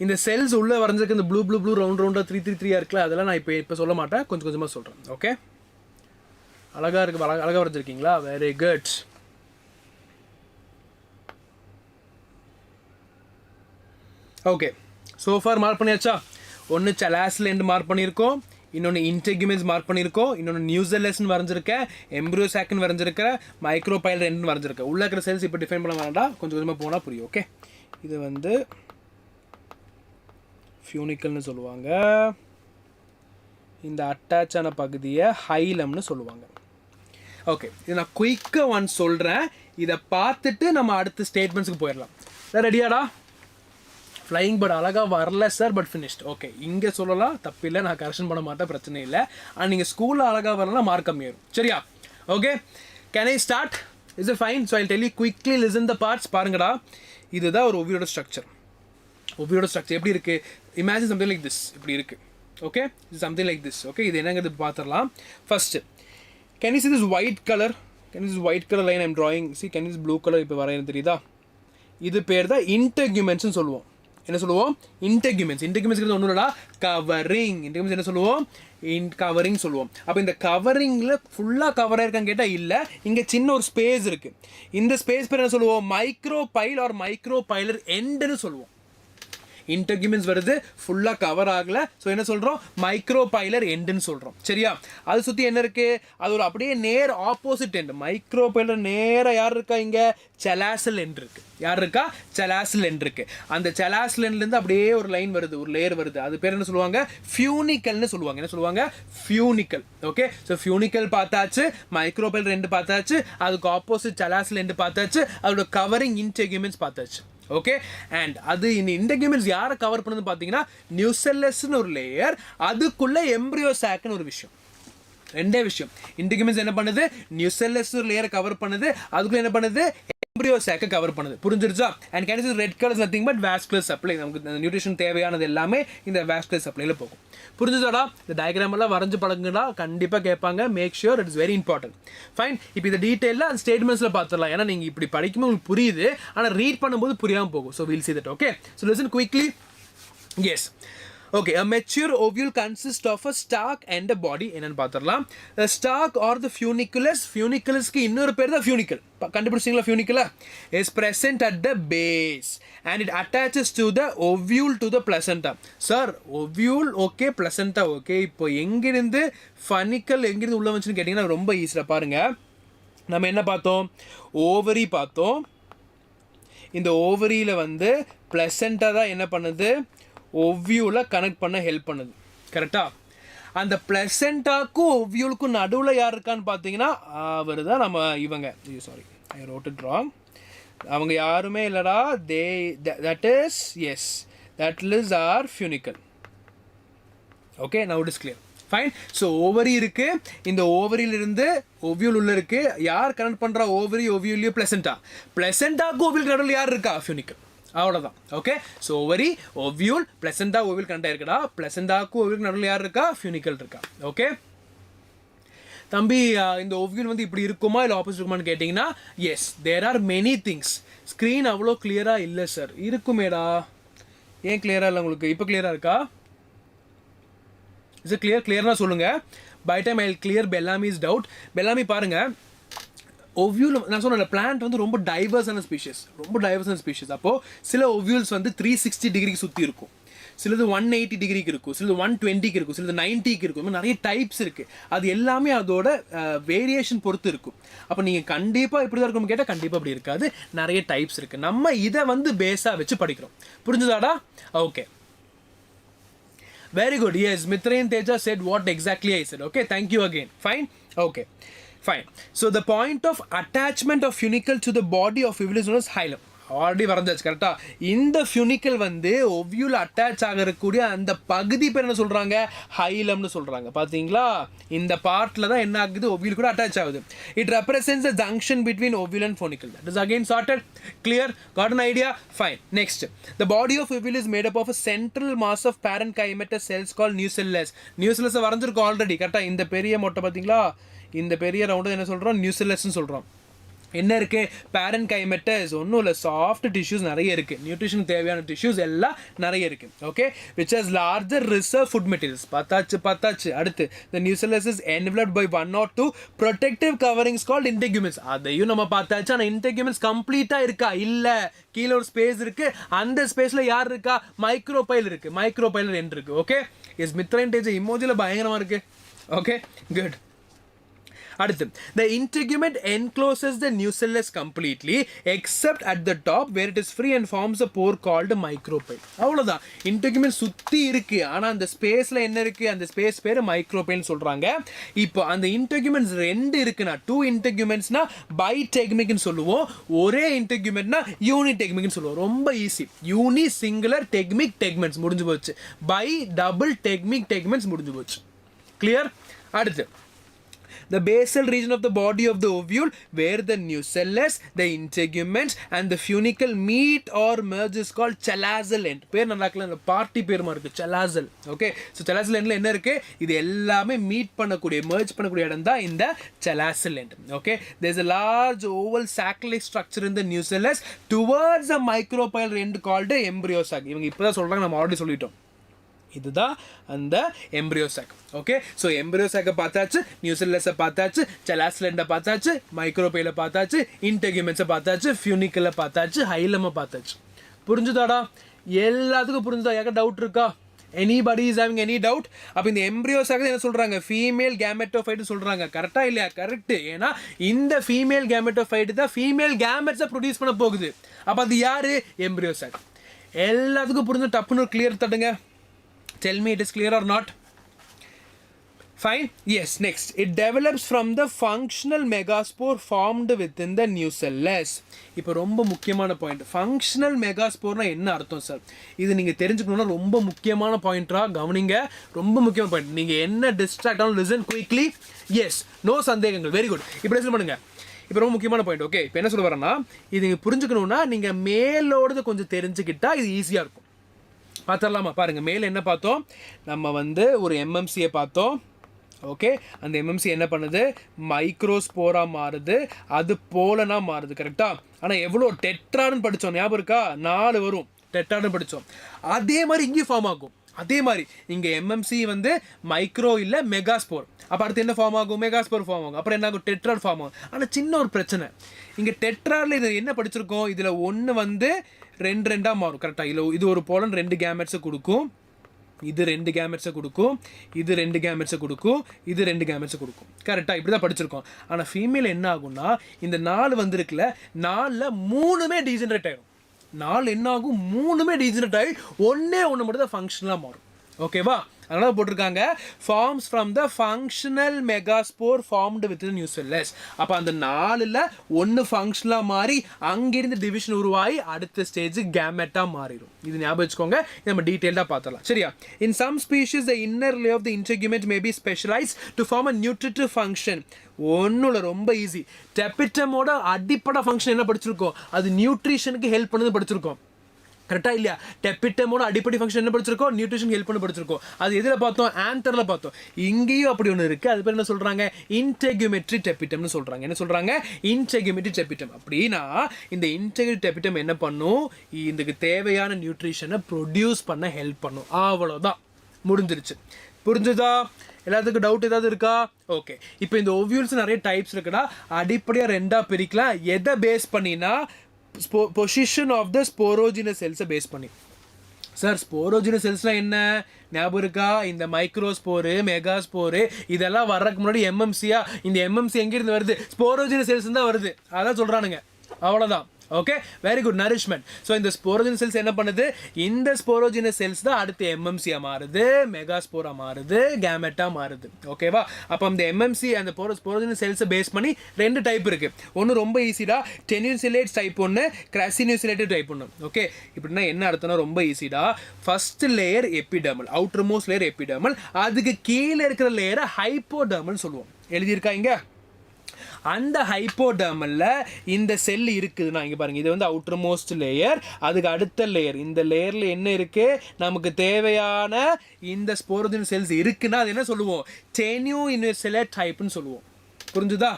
இந்த செல்ஸ் உள்ளே வரைஞ்சிருக்கு. இந்த ப்ளூ ரவுண்டாக 3 இருக்குல்ல, அதெல்லாம் நான் இப்போ சொல்ல மாட்டேன். கொஞ்சமாக சொல்கிறேன். ஓகே, அழகாக இருக்குது. அழகாக வரைஞ்சிருக்கீங்களா? Very good. Okay, so far mark பண்ணியாச்சா? ஒன்று செலாசில் எண்டு மார்க் பண்ணியிருக்கோம், இன்னொன்று இன்டெகுமென்ஸ் மார்க் பண்ணியிருக்கோம், இன்னொன்று நியூசெல்லஸ்ன்னு வரைஞ்சிருக்கேன், எம்ப்ரியோ சாக்னு வரைஞ்சிருக்கேன், மைக்ரோபைல் ரெண்டுன்னு வரைஞ்சிருக்கேன். உள்ள இருக்கிற செல்ஸ் இப்போ டிஃபைன் பண்ண வேண்டாம், கொஞ்சம் கொஞ்சமாக போனால் புரியும். ஓகே, இது வந்து ஃபியூனிக்கல்னு சொல்லுவாங்க, இந்த அட்டாச் ஆன பகுதியை ஹைலம்னு சொல்லுவாங்க. ஓகே, இது நான் குயிக்காக ஒன் சொல்கிறேன், இதை பார்த்துட்டு நம்ம அடுத்த ஸ்டேட்மெண்ட்ஸுக்கு போயிடலாம். ரெடியாடா? ஃப்ளையிங் பேர்ட் அழகாக வரல சார், பட் ஃபினிஷ்ட். ஓகே, இங்கே சொல்லலாம், தப்பில்லை, நான் கரெக்ஷன் பண்ண மாட்டேன், பிரச்சனை இல்லை. ஆனால் நீங்கள் ஸ்கூலில் அழகாக வரலாம், மார்க் கம்மியாயிரும். சரியா? Okay, can I start? Is it fine? So I tell you quickly listen the parts. பாருங்கடா, இதுதான் ஒரு ஓவியோட ஸ்ட்ரக்சர். ஓவியோட ஸ்ட்ரக்சர் எப்படி இருக்குது? இமேஜின் சம்திங் லைக் திஸ், இப்படி இருக்குது. ஓகே, இது சம்திங் லைக் திஸ். ஓகே, இது என்னங்கிறது பார்த்துடலாம். First, can you see this white colour? Can you this white colour line I'm drawing? C, can you this blue colour இப்போ வரையணும், தெரியுதா? இது பேர் தான் இன்டெகுமென்ட்ஸ்னு சொல்லுவோம். என்ன சொல்லுவோம்? இன்டெகுமென்ட்ஸ். இன்டெகுமென்ட்ஸ் ஒன்றும் இல்லடா, கவரிங். இன்டெகுமென்ட்ஸ் என்ன சொல்லுவோம்? கவரிங் சொல்லுவோம். அப்போ இந்த கவரிங்கில் ஃபுல்லாக கவர் ஆயிருக்கான்னு கேட்டால் இல்லை, இங்கே சின்ன ஒரு ஸ்பேஸ் இருக்குது. இந்த ஸ்பேஸ் பேர் என்ன சொல்லுவோம்? மைக்ரோபைல் ஆர் மைக்ரோபைலர் எண்டுன்னு சொல்லுவோம். இன்டெகுமென்ட்ஸ் வருது, ஃபுல்லாக கவர் ஆகலை, ஸோ என்ன சொல்கிறோம்? மைக்ரோபைலர் எண்டுன்னு சொல்கிறோம். சரியா? அது சுற்றி என்ன இருக்குது? அது ஒரு அப்படியே நேர் ஆப்போசிட் எண்டு. மைக்ரோபைலர் நேராக யார் இருக்கா? இங்கே செலாசல் எண்ட் இருக்குது. யார் இருக்கா? செலாசல் எண்ட் இருக்குது. அந்த செலாசல் எண்ட்லேருந்து அப்படியே ஒரு லைன் வருது, ஒரு லேயர் வருது. அது பேர் என்ன சொல்லுவாங்க? ஃபியூனிக்கல்னு சொல்லுவாங்க. என்ன சொல்லுவாங்க? ஃபியூனிக்கல். ஓகே, ஸோ ஃபியூனிக்கல் பார்த்தாச்சு, மைக்ரோபைலர் எண்டு பார்த்தாச்சு, அதுக்கு ஆப்போசிட் செலாசல் எண்டு பார்த்தாச்சு, அதோட கவரிங் இன்டெகுமென்ட்ஸ் பார்த்தாச்சு. ஓகே, அண்ட் அது இந்த இன்டெகுமென்ட்ஸ் யாரை கவர் பண்ணுதுன்னு பார்த்தீங்கன்னா, நியூசெல்லஸ்ன்னு ஒரு லேயர், அதுக்குள்ளே எம்ப்ரியோ சாக்னு ஒரு விஷயம். ரெண்டே விஷயம். இன்டெகுமென்ட்ஸ் என்ன பண்ணுது? நியூசெல்லஸ் ஒரு லேயரை கவர் பண்ணுது, அதுக்குள்ளே என்ன பண்ணுது? எம்ப்ரியோ சாக்கை கவர் பண்ணுது. புரிஞ்சிருச்சா? And can is red colour nothing but vascular supply. நமக்கு நியூட்ரிஷன் தேவையானது எல்லாமே இந்த வாஸ்குலர் சப்ளைல போகும். புரிஞ்சுதாடா? இந்த டயக்ராம் எல்லாம் வரைஞ்சு பழகுங்கடா, கண்டிப்பாக கேட்பாங்க. Make sure, it is very important. Fine, இப்போ இந்த டீட்டெயிலில் அந்த ஸ்டேட்மெண்ட்ஸில் பார்த்துடலாம். ஏன்னா நீங்கள் இப்படி படிக்கும்போது உங்களுக்கு புரியுது, ஆனால் ரீட் பண்ணும்போது புரியாமல் போகும். So will see that. Okay, so listen quickly. Yes, okay, a mature ovule consists of a stalk and a body. என்னன்னு பார்த்துடலாம். The stalk or the funiculus, funiculusக்கு இன்னொரு பேர் தான் funicle. கண்டுபிடிச்சிங்களா? funicle is present at the base and it attaches to the ovule to the placenta. Sir, ovule okay, placenta okay. இப்போ எங்கிருந்து funicle எங்கிருந்து உள்ள வந்துச்சுன்னு கேட்டிங்கன்னா ரொம்ப ஈஸியாக பாருங்க. நம்ம என்ன பார்த்தோம்? ஓவரி பார்த்தோம். இந்த ஓவரியில் வந்து placenta தான் என்ன பண்ணுது? ஓவியூல கனெக்ட் பண்ண ஹெல்ப் பண்ணுது. கரெக்டாக? அந்த பிளசென்டாக்கும் ஓவியூலுக்கும் நடுவில் யார் இருக்கான்னு பார்த்தீங்கன்னா, அவர் தான் நம்ம இவங்க. Sorry, I wrote it wrong. அவங்க யாருமே இல்லைடா. That is yes, that is our funicle. Okay, now it is clear. Fine. So ovary இருக்குது, இந்த ஓவரியிலிருந்து ஓவியூல் உள்ள இருக்குது. யார் கனெக்ட் பண்ணுறா? ஓவரி ஓவியூலியோ பிளசென்டா. பிளசென்டாக்கும் ஓவியூலுக்கு நடுவில் யார் இருக்கா? ஃபியூனிக்கல். அவ்வளோதான். Okay, so ovary, ovule, placenta, ovule connect ஆயிருக்கடா. பிளசென்டாக்கும் ஓவியூலுக்கு நடுவில் யார் இருக்கா? ஃபியூனிக்கல் இருக்கா. ஓகே தம்பி, இந்த ஓவியூல் வந்து இப்படி இருக்குமா இல்லை ஆப்போசிட் இருக்குமான்னு கேட்டிங்கன்னா, yes, there are many things. Screen அவ்வளோ கிளியராக இல்லை சார். இருக்குமேடா, ஏன் கிளியராக இல்லை உங்களுக்கு? இப்போ கிளியராக இருக்கா? இஸ் கிளியர்னா சொல்லுங்கள். By time I clear Bellamy's doubt. Bellamy பாருங்கள், ஓவியூல் நான் சொன்னேன், பிளான்ட் வந்து ரொம்ப டைவர்ஸான ஸ்பீஷஸ், அப்போது சில ஓவியூல்ஸ் வந்து 360 டிகிரிக்கு சுற்றி இருக்கும், சிலது 180 டிகிரிக்கு இருக்கும், சிலது 120க்கு இருக்கும், சிலது 90க்கு இருக்கும். நிறைய டைப்ஸ் இருக்குது. அது எல்லாமே அதோட வேரியேஷன் பொறுத்து இருக்கும். அப்போ நீங்கள் கண்டிப்பாக இப்படி தான் இருக்கும்னு கேட்டால் கண்டிப்பாக அப்படி இருக்காது. நிறைய டைப்ஸ் இருக்குது. நம்ம இதை வந்து பேஸாக வச்சு படிக்கிறோம். புரிஞ்சுதாடா? Okay, very good. Yes, Mitrain Teja said what exactly I said. Okay, thank you again. Fine. Okay, fine. So the point of attachment of funicle to the body of ovule is known as xylem. Already வரைஞ்சாச்சு. கரெக்டாக? இந்த funicle வந்து ovule attach ஆகக்கூடிய அந்த பகுதி பேர் என்ன சொல்கிறாங்க? ஹைலம்னு சொல்கிறாங்க. பார்த்தீங்களா? இந்த பார்ட்டில் தான் என்ன ஆகுது? ஒவ்யூல் கூட அட்டாச் ஆகுது. It represents the junction between ovule and funicle. That is again charted. Clear? Got an idea? Fine. Next, the body of ovule is made up of a central mass of parenchymatous cells called nucellus. நியூசெல்லஸை வரைஞ்சிருக்கோம் already. கரெக்டாக? இந்த பெரிய மொட்டை பார்த்தீங்களா? இந்த பெரிய round என்ன சொல்கிறோம்? நியூசெல்லஸ்ன்னு சொல்கிறோம். என்ன இருக்கு பேரண்ட் கைமெட்டஸ் ஒன்றும் இல்லை சாஃப்ட் டிஷ்யூஸ் நிறைய இருக்குது நியூட்ரிஷனுக்கு தேவையான டிஷ்யூஸ் எல்லாம் நிறைய இருக்குது okay which has larger reserve food materials பார்த்தாச்சு அடுத்து the nucellus is enveloped by 1 or 2 protective coverings called integuments அதையும் நம்ம பார்த்தாச்சு ஆனால் integuments கம்ப்ளீட்டாக இருக்கா இல்லை கீழே ஒரு ஸ்பேஸ் இருக்குது அந்த ஸ்பேஸில் யார் இருக்கா மைக்ரோபைல் இருக்குது மைக்ரோபைலர் எண்ட் இருக்குது ஓகே எஸ் மித்ரைன் டேஜ் இமோஜியில் பயங்கரமாக இருக்குது ஓகே குட் அடுத்து the integument encloses the nucellus completely except at the top where it is free and forms a pore called micropyle அவ்வளவுதான் integument சுத்தி இருக்கு ஆனா அந்த ஸ்பேஸ்ல என்ன இருக்கு அந்த ஸ்பேஸ் பேரு மைக்ரோபைல் சொல்றாங்க இப்போ அந்த integuments ரெண்டு இருக்குனா two integumentsனா bitegmic னு சொல்லுவோம் ஒரே integumentனா unitegmic னு சொல்லுவோம் ரொம்ப easy uni singular tegmic tegments முடிஞ்சு போச்சு bi double tegmic tegments முடிஞ்சு போச்சு clear அடுத்து the basal region of the body of the ovule where the nucellus, the integuments and the funicle meet or merge is called chalazal end பேர் நல்லா இருக்குல்ல party பேருமா இருக்கு chalazal okay so chalazal endல என்ன இருக்கு இது எல்லாமே மீட் பண்ணக்கூடிய merge பண்ணக்கூடிய இடம் தான் இந்த chalazal end okay there is a large oval sac-like structure in the nucellus towards a micropyle end called embryo sac இவங்க இப்பதான் சொல்றாங்க நம்ம ஆல்ரெடி சொல்லிட்டோம் இதுதான் அந்த embryo sac okay so embryo சாக்கை பார்த்தாச்சு நியூசெல்லஸை பார்த்தாச்சு செலாஸ்லெண்டை பார்த்தாச்சு மைக்ரோபைலை பார்த்தாச்சு இன்டெகுமெண்ட்ஸை பார்த்தாச்சு ஃபியூனிக்கலை பார்த்தாச்சு ஹைலமை பார்த்தாச்சு புரிஞ்சுதாடா எல்லாத்துக்கும் புரிஞ்சுதா யாருக்கா டவுட் இருக்கா anybody is having any doubt அப்போ இந்த எம்ப்ரியோ சாக் என்ன சொல்கிறாங்க ஃபீமேல் கேமெட்டோஃபைட்டு சொல்கிறாங்க கரெக்டாக இல்லையா கரெக்டு ஏன்னா இந்த ஃபீமேல் கேமெட்டோஃபைட்டு தான் ஃபீமேல் கேமெட்ஸை ப்ரொடியூஸ் பண்ண போகுது அப்போ அது யார் எம்ப்ரியோ சாக் எல்லாத்துக்கும் புரிஞ்சு டப்புன்னு கிளியர் தட்டுங்க Tell me it is clear or not? Fine? Yes, next. It develops from the functional megaspore formed within the nucellus. இப்போ ரொம்ப முக்கியமான பாயிண்ட் ஃபங்க்ஷனல் மெகாஸ்போர்னா என்ன அர்த்தம் சார் இது நீங்கள் தெரிஞ்சுக்கணுன்னா ரொம்ப முக்கியமான பாயிண்ட்ரா கவனிங்க ரொம்ப முக்கியமான பாயிண்ட் நீங்கள் என்ன டிஸ்ட்ராக்ட் ஆகும் லிசன் குயிக்லி எஸ் நோ சந்தேகங்கள் வெரி குட் இப்போ லிசன் பண்ணுங்க இப்போ ரொம்ப முக்கியமான பாயிண்ட் ஓகே இப்போ என்ன சொல்ல வரேன்னா இது நீங்கள் புரிஞ்சுக்கணுன்னா நீங்கள் மேலோடது கொஞ்சம் தெரிஞ்சுக்கிட்டா இது ஈஸியாக இருக்கும் பார்த்துடலாமா பாருங்கள் மேலே என்ன பார்த்தோம் நம்ம வந்து ஒரு எம்எம்சியை பார்த்தோம் ஓகே அந்த எம்எம்சி என்ன பண்ணுது மைக்ரோஸ்போராக மாறுது அது போலனா மாறுது கரெக்டாக ஆனால் எவ்வளோ டெட்ரான்னு படித்தோம் ஞாபகம் இருக்கா 4 வரும் டெட்ரான்னு படித்தோம் அதே மாதிரி இங்கேயும் ஃபார்ம் ஆகும் அதே மாதிரி இங்கே எம்எம்சி வந்து மைக்ரோ இல்லை மெகாஸ்போர் அப்போ அடுத்து என்ன ஃபார்ம் ஆகும் மெகாஸ்போர் ஃபார்ம் ஆகும் அப்புறம் என்ன ஆகும் டெட்ராட் ஃபார்ம் ஆகும் ஆனால் சின்ன ஒரு பிரச்சனை இங்கே டெட்ராடில் இது என்ன படிச்சிருக்கோம் இதில் ஒன்று வந்து 2 மாறும் கரெக்டாக இல்லை இது ஒரு போலன் 2 கேமெட்ஸை கொடுக்கும் இது 2 கேமெட்ஸை கொடுக்கும் இது 2 கேமெட்ஸை கொடுக்கும் இது 2 கேமெட்ஸை கொடுக்கும் கரெக்டாக இப்படி தான் படிச்சிருக்கோம் ஆனால் ஃபீமேல் என்ன ஆகும்னா இந்த 4 வந்திருக்குல்ல 4ல் 3மே டீஜெனரேட் ஆகிடும் 4 என்ன ஆகும் 3மே டீஜெனரேட் ஆகி ஒன்று மட்டும் தான் ஃபங்க்ஷனலாக மாறும் ஓகேவா அதனால போட்டிருக்காங்க forms from the functional megaspore formed with nucellus அப்போ அந்த 4ல் 1 ஃபங்க்ஷனலாக மாறி அங்கிருந்து டிவிஷன் உருவாகி அடுத்த ஸ்டேஜ் கேமெட்டாக மாறிடும் இது ஞாபகம் வச்சுக்கோங்க நம்ம டீட்டெயில்டாக பார்த்துடலாம் சரியா in some species the inner layer of the integument may be specialise to form a nutritive function ஒன்றும் இல்லை ரொம்ப ஈஸி டெபிட்டமோட அடிப்படை ஃபங்க்ஷன் என்ன படிச்சிருக்கோம் அது நியூட்ரிஷனுக்கு ஹெல்ப் பண்ணது படிச்சிருக்கோம் கரெக்டாக இல்லையா டெபிட்டமோட அடிப்படை ஃபங்க்ஷன் என்ன படிச்சிருக்கோம் நியூட்ரிஷன் ஹெல்ப் பண்ணி படிச்சிருக்கோம் அது எதில் பார்த்தோம் ஆந்தரில் பார்த்தோம் இங்கேயும் அப்படி ஒன்று இருக்குது அது பேர் என்ன சொல்கிறாங்க இன்டெகுமெட்ரி டெபிட்டம்னு சொல்கிறாங்க என்ன சொல்கிறாங்க இன்டெகுமெட்ரி டெபிட்டம் அப்படின்னா இந்த இன்டெகுமெட்ரி டெபிட்டம் என்ன பண்ணும் இதுக்கு தேவையான நியூட்ரிஷனை ப்ரொடியூஸ் பண்ண ஹெல்ப் பண்ணும் அவ்வளோதான் முடிஞ்சிருச்சு புரிஞ்சுதா எல்லாத்துக்கும் டவுட் ஏதாவது இருக்கா ஓகே இப்போ இந்த ஓவியூல்ஸ் நிறைய டைப்ஸ் இருக்குன்னா அடிப்படையாக 2ஆக பிரிக்கலாம் எதை பேஸ் பண்ணினா பொசிஷன் ஆஃப் த ஸ்போரோஜினஸ் செல்ஸை பேஸ் பண்ணி சார் ஸ்போரோஜினஸ் செல்ஸ்லாம் என்ன ஞாபகம் இருக்கா இந்த மைக்ரோஸ்போரு மெகாஸ்போரு இதெல்லாம் வர்றதுக்கு முன்னாடி எம்எம்சியா இந்த எம்எம்சி எங்கேருந்து வருது ஸ்போரோஜினஸ் செல்ஸ் தான் வருது அதான் சொல்கிறானுங்க அவ்வளோதான் okay very good nourishment so இந்த ஸ்போரோஜினஸ் செல்ஸ் என்ன பண்ணுது இந்த ஸ்போரோஜினஸ் செல்ஸ் தான் அடுத்து எம்எம்சியாக மாறுது மெகாஸ்போராக மாறுது கேமெட்டாக மாறுது ஓகேவா அப்போ அந்த எம்எம்சி அந்த ஸ்போரோஜினஸ் செல்ஸை பேஸ் பண்ணி 2 டைப் இருக்குது ஒன்று ரொம்ப ஈஸிடா டெனியூசிலேட் டைப் ஒன்று கிராசினியூசிலேட்டட் டைப் ஒன்று ஓகே இப்படின்னா என்ன அர்த்தம்னா ரொம்ப ஈஸிடா first layer epidermal outer most layer epidermal அதுக்கு கீழே இருக்கிற லேயரை ஹைப்போடர்மல் சொல்லுவோம் எழுதியிருக்கா இங்கே அந்த ஹைப்போடர்மல்ல இந்த செல் இருக்குதுன்னா இங்கே பாருங்கள் இது வந்து அவுட்டர் மோஸ்ட் லேயர் அதுக்கு அடுத்த லேயர் இந்த லேயரில் என்ன இருக்குது நமக்கு தேவையான இந்த ஸ்போரோஜினஸ் செல்ஸ் இருக்குன்னா அது என்ன சொல்லுவோம் டெனியூசிலேட் டைப்னு சொல்லுவோம் புரிஞ்சுதா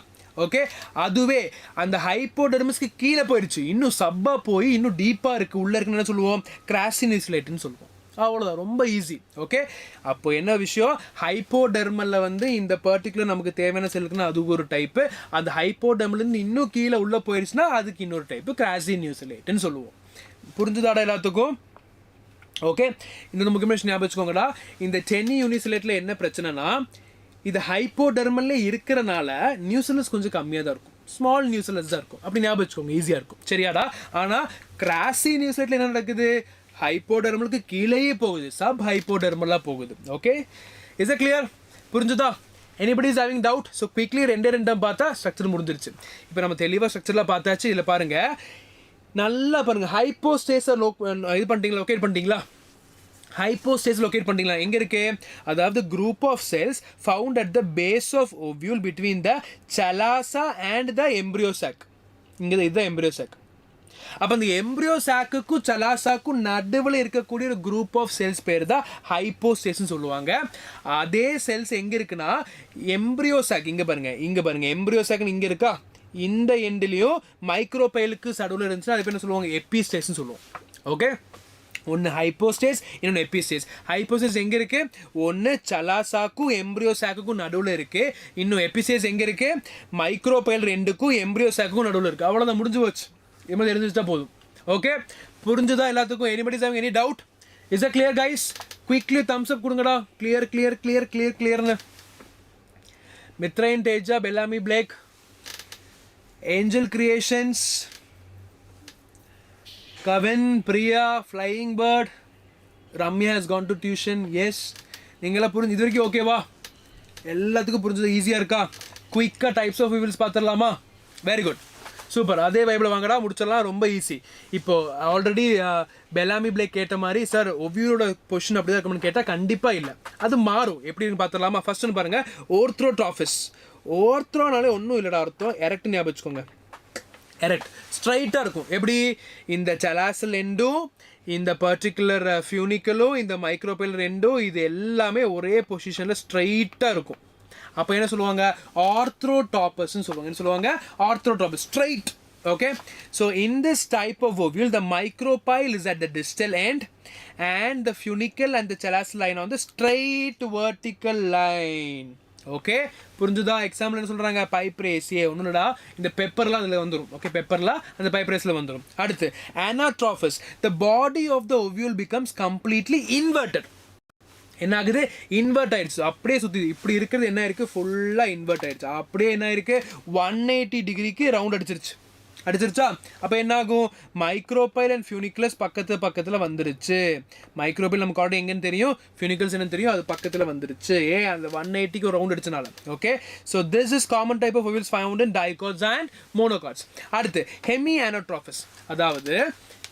ஓகே அதுவே அந்த ஹைப்போடெர்மிஸ்க்கு கீழே போயிடுச்சு இன்னும் சப்பாக போய் இன்னும் டீப்பாக இருக்குது உள்ளே இருக்குன்னு என்ன சொல்லுவோம் கிராசினிஸ்லேட்டுன்னு சொல்லுவோம் அவ்வளோதான் ரொம்ப ஈஸி ஓகே அப்போ என்ன விஷயம் ஹைப்போடெர்மலில் வந்து இந்த பர்டிகுலர் நமக்கு தேவையான செல்லுக்குன்னா அதுக்கு ஒரு டைப்பு அந்த ஹைப்போடெர்மலேருந்து இன்னும் கீழே உள்ளே போயிடுச்சுன்னா அதுக்கு இன்னொரு டைப்பு கிராசினியூஸ்லேட்டுன்னு சொல்லுவோம் புரிஞ்சுதாடா எல்லாத்துக்கும் ஓகே இந்த முக்கியமான ஞாபகம் வச்சுக்கோங்கடா இந்த டென்னி யூனிசிலேட்டில் என்ன பிரச்சனைனா இது ஹைப்போடெர்மல்ல இருக்கிறனால நியூசிலஸ் கொஞ்சம் கம்மியாக தான் இருக்கும் ஸ்மால் நியூசிலஸ் தான் இருக்கும் அப்படி ஞாபகம் வச்சுக்கோங்க ஈஸியாக இருக்கும் சரியாடா ஆனால் கிராசி நியூசிலேட்டில் என்ன நடக்குது ஹைப்போடெர்மலுக்கு கீழேயே போகுது சப் ஹைப்போடெர்மலாக போகுது ஓகே இஸ் இட் கிளியர் புரிஞ்சுதா anybody is having doubt so quickly ரெண்டாம் பார்த்தா ஸ்ட்ரக்சர் முடிஞ்சிருச்சு இப்போ நம்ம தெளிவாக ஸ்ட்ரக்சரில் பார்த்தாச்சு இதில் பாருங்கள் நல்லா பாருங்கள் ஹைப்போஸ்டேஸை இது பண்ணிட்டீங்களா லொக்கேட் பண்ணிட்டீங்களா ஹைப்போஸ்டேஸ் லொக்கேட் பண்ணிட்டீங்களா எங்கே இருக்கு அதாவது group of cells found at the base of ovule between the chalaza and the embryo sac இங்கே இதுதான் எம்ப்ரியோ சாக் அப்போ அந்த எம்ப்ரியோ சாக்குக்கும் சலாசாக்கும் நடுவில் இருக்கக்கூடிய ஒரு குரூப் ஆஃப் செல்ஸ் பேர் தான் ஹைப்போஸ்டேஸ்ன்னு சொல்லுவாங்க அதே செல்ஸ் எங்கே இருக்குன்னா எம்ப்ரியோ சாக் இங்கே பாருங்கள் எம்ப்ரியோ சாக்னு இங்கே இருக்கா இந்த எண்ட்லேயும் மைக்ரோபைலுக்கு சடுவில் இருந்துச்சுன்னா அது என்ன சொல்லுவாங்க எபிஸ்டேஸ்ன்னு சொல்லுவோம் ஓகே ஒன்று ஹைப்போஸ்டேஸ் இன்னொன்று எபிஸ்டேஸ் ஹைப்போஸ்டேஸ் எங்கே இருக்குது ஒன்று சலாசாக்கும் எம்ப்ரியோ சாக்குக்கும் நடுவில் இருக்குது இன்னும் எபிஸ்டேஸ் எங்கே இருக்குது மைக்ரோபைல் ரெண்டுக்கும் எம்ப்ரியோ சாக்குக்கும் நடுவில் இருக்குது அவ்வளோதான் முடிஞ்சு போச்சு இது தெரிஞ்சுட்டா போதும் ஓகே புரிஞ்சுதா எல்லாத்துக்கும் anybody having any doubt is a clear guys quickly thumbs up கொடுங்கடா கிளியர்னு Mithran Teja Bellamy Blake Angel Creations Kavin, Priya, Flying Bird, Ramya has gone to tuition, yes. நீங்களாம் புரிஞ்சு இது வரைக்கும் ஓகேவா எல்லாத்துக்கும் புரிஞ்சது ஈஸியாக இருக்கா குயிக்காக டைப்ஸ் ஆஃப் விவில்ஸ் பார்த்துடலாமா வெரி குட் சூப்பர் அதே பைபிள் வாங்கடா முடிச்சிடலாம் ரொம்ப ஈஸி இப்போது ஆல்ரெடி பெல்லாமி பிளேக் கேட்ட மாதிரி சார் ஒவ்வியூரோட பொசிஷன் அப்படி தான் இருக்கும்னு கேட்டால் கண்டிப்பாக இல்லை அது மாறும் எப்படின்னு பார்த்துடலாமா ஃபர்ஸ்ட்னு பாருங்கள் ஓர்த்ரோட்ராஃபிஸ் ஓர்த்ரோனாலே ஒன்றும் இல்லைடா அர்த்தம் எரெக்ட் ஞாபகம் வச்சுக்கோங்க எரெக்ட் ஸ்ட்ரைட்டாக இருக்கும் எப்படி இந்த சலாசல் எண்டும் இந்த பர்டிகுலர் ஃபியூனிக்கலும் இந்த மைக்ரோபைல் ரெண்டும் இது எல்லாமே ஒரே பொசிஷனில் ஸ்ட்ரைட்டாக இருக்கும் அப்போ என்ன சொல்லுவாங்க ஆர்த்ரோடாப்பஸ்ன்னு சொல்லுவாங்க என்ன சொல்லுவாங்க ஆர்த்ரோடாப்பஸ் straight okay so in this type of ovule the micropyle is at the distal end and the funicle and the chalasil line on the straight vertical line okay புரிஞ்சுதா எக்ஸாம்பிள் என்ன சொல்கிறாங்க பைப்ரேசியே ஒன்றுடா இந்த பெப்பர்லாம் அதில் வந்துடும் ஓகே பெப்பர்லாம் அந்த பைப்ரேஸில் வந்துடும் அடுத்து anatropous the body of the ovule becomes completely inverted என்ன ஆகுது இன்வெர்ட் ஆயிடுச்சு அப்படியே சுற்றி இப்படி இருக்கிறது என்ன இருக்குது ஃபுல்லாக இன்வெர்ட் ஆயிடுச்சு அப்படியே என்ன இருக்குது 180 டிகிரிக்கு ரவுண்ட் அடிச்சிருச்சா அப்போ என்ன ஆகும் மைக்ரோபைல் அண்ட் ஃபியூனிகுலஸ் பக்கத்தில் வந்துருச்சு மைக்ரோபைல் நமக்கு ஆல்ரெடி எங்கன்னு தெரியும் ஃபியூனிகல்ஸ் என்னன்னு தெரியும் அது பக்கத்தில் வந்துருச்சு அந்த 180க்கு ரவுண்ட் அடிச்சனால okay so this is common type of ovules found in dicots and monocots அடுத்து ஹெமி அனாட்ராஃபஸ் அதாவது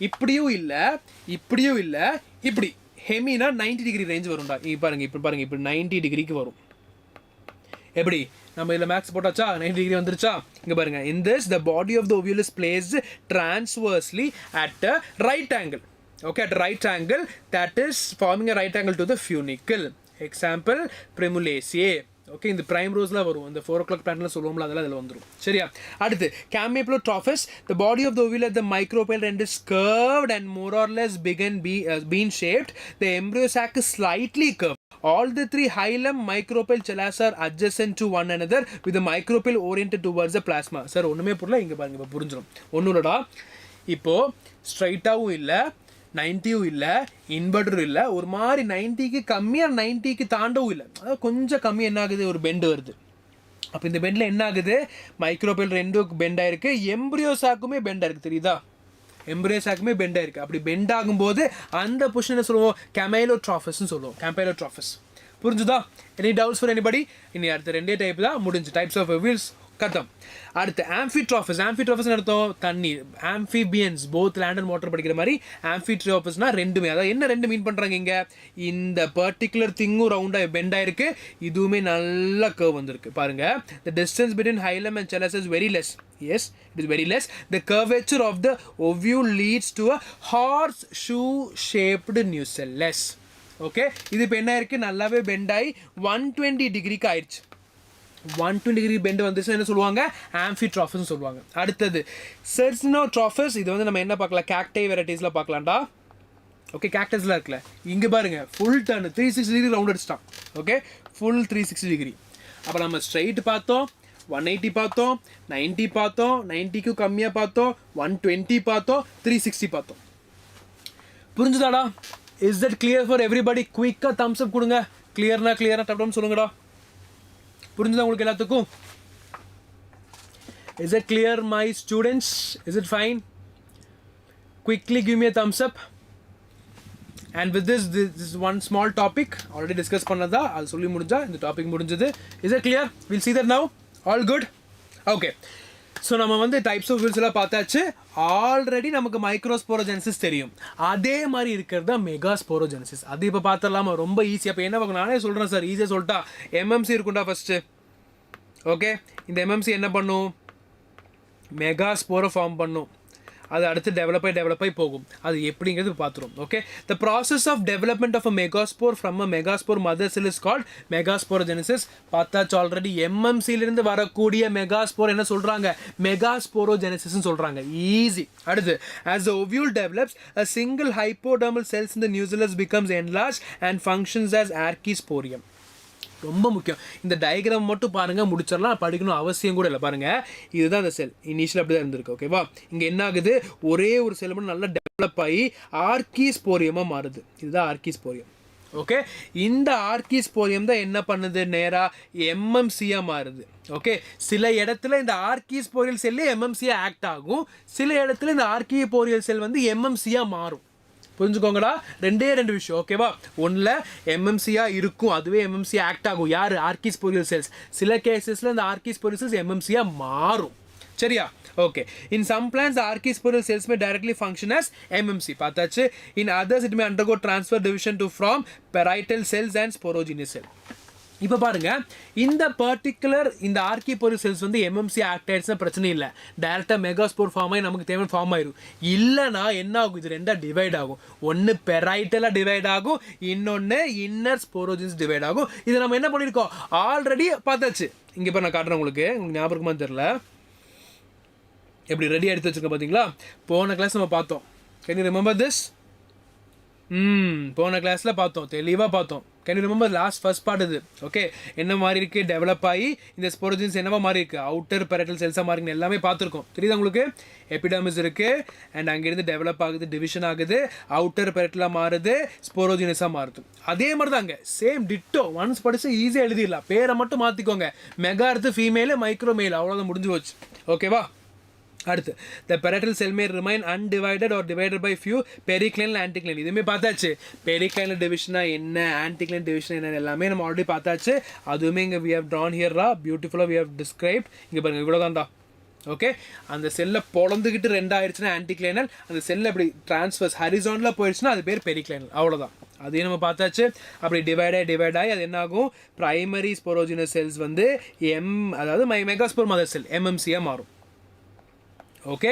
இப்படியும் இல்லை இப்படி ஹெமினா 90 டிகிரி ரேஞ்ச் வரும்டா பாருங்க இப்படி 90 டிகிரிக்கு வரும் எப்படி நம்ம இதில் மேக்ஸ் போட்டாச்சா 90 டிகிரி வந்துருச்சா இங்கே பாருங்க in this the body of the ovule is placed transversely at a right angle okay at a right angle that is forming a right angle to the funicle example primulaceae okay இந்த prime ரோஸ்லாம் வரும் இந்த 4 o'clock பேட்டர்னில் சொல்லுவோம்ல அதெல்லாம் அதில் வந்துடும் சரியா அடுத்து campylotropous the body of the ovule at the micropyle end is curved and more or less big and bean shaped the embryo sac is slightly curved all the three hilum micropyle chalaza are adjacent to one another with the micropyle oriented towards the plasma sir ஒன்றுமே புரியல இங்கே பாருங்க இப்போ புரிஞ்சிடும் ஒன்றும் இல்லடா இப்போது ஸ்ட்ரைட்டாகவும் இல்லை 90யும் இல்லை இன்வெர்டரும் இல்லை ஒரு மாதிரி 90க்கு கம்மியாக 90க்கு தாண்டவும் இல்லை அதாவது கொஞ்சம் கம்மி என்ன ஆகுது ஒரு பெண்டு வருது அப்போ இந்த பெண்டில் என்ன ஆகுது மைக்ரோபைல் ரெண்டும் பெண்ட் ஆயிருக்கு எம்ப்ரியோ சாக்குமே பெண்ட் ஆயிருக்கு தெரியுதா எம்ப்ரியோ சாக்குமே பெண்ட் ஆயிருக்கு அப்படி பெண்ட் ஆகும்போது அந்த பொசிஷனை சொல்லுவோம் கேமைலோட்ராஃபஸ்ன்னு சொல்லுவோம் கேம்பைலோட்ராஃபஸ் புரிஞ்சுதா எனி டவுட்ஸ் ஃபார் எனிபடி இனி அடுத்த ரெண்டே டைப் தான் முடிஞ்சு டைப்ஸ் ஆஃப் வீல்ஸ் கத்தம் அடுத்து ஆம்ஃபிட்ராஃபஸ் அர்த்தம் தண்ணீர் amphibians both land and water படிக்கிற மாதிரி ஆம்ஃபிட்ராஃபஸ்னா ரெண்டுமே அதாவது என்ன ரெண்டு மீன் பண்ணுறாங்க இங்கே இந்த பர்டிகுலர் திங்கும் ரவுண்டாக பெண்ட் ஆயிருக்கு இதுவுமே நல்ல கர்வ் வந்திருக்கு பாருங்க the distance between hilum and chalaza is very less yes it is very less the curvature of the ovule leads to a horseshoe shaped nucellus okay இது இப்போ என்ன இருக்கு நல்லாவே பெண்ட் ஆகி 120 டிகிரிக்கு ஆயிடுச்சு 120 degree bend வந்துச்சுன்னா என்ன சொல்லுவாங்க, ஆம்பிட்ராஃபஸ்னு சொல்லுவாங்க. அடுத்தது செர்சினோட்ராஃபஸ். இது வந்து நம்ம என்ன பார்க்கலாம், கேக்டை வெரைட்டிஸில் பார்க்கலாம்டா. ஓகே, கேக்டஸ்லாம் இருக்குல்ல, இங்கே பாருங்க ஃபுல் டர்ன் 360 டிகிரி ரவுண்ட் அடிச்சிட்டான். Okay, full 360 degree. அப்போ நம்ம ஸ்ட்ரைட் பார்த்தோம், 180 பார்த்தோம், 90 பார்த்தோம், 90க்கு கம்மியாக பார்த்தோம், 120 பார்த்தோம், 360 பார்த்தோம். புரிஞ்சுதாடா? Is that clear for everybody? குயிக்காக தம்ஸ் அப் கொடுங்க. கிளியர்னா டப்டம் சொல்லுங்கடா. புரிஞ்சுதா உங்களுக்கு எல்லாத்துக்கும்? Is it clear my students? Is it fine? Quickly give me a thumbs up. And with this is one small topic already discussed பண்ணதா, அது சொல்லி முடிஞ்சா இந்த டாபிக் முடிஞ்சது. Is it clear? We'll see that now. All good? Okay. So நம்ம வந்து types of Wills எல்லாம் பார்த்தாச்சு. ஆல்ரெடி நமக்கு மைக்ரோஸ்போரோஜெனசிஸ் தெரியும். அதே மாதிரி இருக்கிறது தான் மெகாஸ்போரோஜெனசிஸ். அது இப்போ பார்த்துடலாமா? ரொம்ப ஈஸி. அப்போ என்ன பார்க்கணும், நானே சொல்கிறேன் சார், ஈஸியாக சொல்லிட்டா. எம்எம்சி இருக்குண்டா ஃபஸ்ட்டு. ஓகே, இந்த எம்எம்சி என்ன பண்ணும், மெகாஸ்போரை ஃபார்ம் பண்ணும். அது அடுத்து டெவலப் ஆகி போகும். அது எப்படிங்கிறது பார்த்துரும். Okay, the process of development of a megaspore from a megaspore mother cell is called megasporogenesis. பார்த்தாச்சு ஆல்ரெடி. எம்எம்சியிலிருந்து வரக்கூடிய மெகாஸ்போர் என்ன சொல்கிறாங்க, மெகாஸ்போரோஜெனசிஸ்ன்னு சொல்கிறாங்க. ஈஸி. அடுத்து, as the ovule develops, a single hypodermal cells in the nucleus becomes enlarged and functions as archisporium. ரொம்ப முக்கியம். இந்த diagram மட்டும் பாருங்கள், முடிச்சிடலாம், படிக்கணும் அவசியம் கூட இல்லை. பாருங்கள், இதுதான் அந்த செல். இனிஷியல் அப்படி தான் இருந்திருக்கு. ஓகேவா? இங்கே என்ன ஆகுது, ஒரே ஒரு செல் மட்டும் நல்லா டெவலப் ஆகி ஆர்கிஸ்போரியமாக மாறுது. இதுதான் ஆர்கிஸ்போரியம். ஓகே, இந்த ஆர்கிஸ்போரியம் தான் என்ன பண்ணுது, நேராக எம்எம்சியாக மாறுது. ஓகே, சில இடத்துல இந்த ஆர்கிஸ்போரியல் செல்லே எம்எம்சியாக ஆக்ட் ஆகும், சில இடத்துல இந்த ஆர்கிபோரியல் செல் வந்து எம்எம்சியாக மாறும். புரிஞ்சுக்கோங்கடா, ரெண்டு விஷயம். ஓகேவா? ஒன்றில் எம்எம்சியாக இருக்கும், அதுவே எம்எம்சி ஆக்ட் ஆகும். யார், ஆர்கிஸ்போரியல் செல்ஸ். சில கேசஸில் இந்த ஆர்கிஸ்போரியல் செல்ஸ் எம்எம்சியாக மாறும். சரியா? Okay, in some plants archesporial cells may directly function as MMC. பார்த்தாச்சு. In others it may undergo transfer division to from parietal cells and sporogenous cell. இப்போ பாருங்க, இந்த பர்டிகுலர் இந்த ஆர்கிபோரியல் செல்ஸ் வந்து எம்எம்சி ஆக்ட் ஆயிடுச்சுன்னா பிரச்சனை இல்லை, டைரெக்டாக மெகாஸ்போர் ஃபார்ம் ஆகி நமக்கு தேவையான ஃபார்ம் ஆயிடும். இல்லைனா என்ன ஆகும், இது ரெண்டாக டிவைட் ஆகும். ஒன்று பெரைட்டலாக டிவைட் ஆகும், இன்னொன்று இன்னர் ஸ்போரோஜின்ஸ் டிவைட் ஆகும். இதை நம்ம என்ன பண்ணியிருக்கோம், ஆல்ரெடி பார்த்தாச்சு. இங்கே இப்போ நான் காட்டுறேன் உங்களுக்கு ஞாபகமாக தெரியல, எப்படி ரெடி எடுத்து வச்சுருக்கோம் பார்த்தீங்களா? போன கிளாஸ் நம்ம பார்த்தோம். Can you remember this? போன கிளாஸில் பார்த்தோம், தெளிவாக பார்த்தோம். Can you remember last first part இது? ஓகே, என்ன மாதிரி இருக்குது, டெவலப் ஆகி இந்த ஸ்போரோஜின்ஸ் என்னவா மாறி இருக்குது, அவுட்டர் பெரட்டல் செல்ஸாக மாறிங்க, எல்லாமே பார்த்துருக்கோம். தெரியுது உங்களுக்கு? எபிடர்மிஸ் இருக்குது, அண்ட் அங்கேருந்து டெவலப் ஆகுது, டிவிஷன் ஆகுது, அவுட்டர் பெரட்டலாக மாறுது, ஸ்போரோஜினஸாக மாறுது. அதே மாதிரி தான் அங்கே சேம் டிட்டோ. ஒன்ஸ் படிச்சு ஈஸியாக எழுதிடலாம், பேரை மட்டும் மாற்றிக்கோங்க. மெகா எடுத்து ஃபீமேலு, மைக்ரோ மேல், அவ்வளோதான், முடிஞ்சு போச்சு. ஓகேவா? அடுத்து, the parietal cell may remain undivided or divided by few periclinal anticlinal. இதுவுமே பார்த்தாச்சு. periclinal division என்ன, anticlinal division என்ன, எல்லாமே நம்ம ஆல்ரெடி பார்த்தாச்சு. அதுவுமே இங்கே we have drawn here பியூட்டிஃபுல்லாக we have described. இங்கே பாருங்க, இவ்வளோதான்டா. ஓகே, அந்த செல்லை பொழந்துக்கிட்டு ரெண்டாயிருச்சுன்னா ஆன்டிக்ளைனல், அந்த செல்லை அப்படி டிரான்ஸ்ஃபர்ஸ் ஹரிசான்டலாக போயிடுச்சுன்னா அது பேர் பெரிக்ளைனல். அவ்வளோதான், அதையும் நம்ம பார்த்தாச்சு. அப்படி டிவைட் ஆகி அது என்ன ஆகும், ப்ரைமரி ஸ்போரோஜினஸ் செல்ஸ் வந்து அதாவது மெகாஸ்போர் மதர் செல் எம்எம்சியாக மாறும். ஓகே,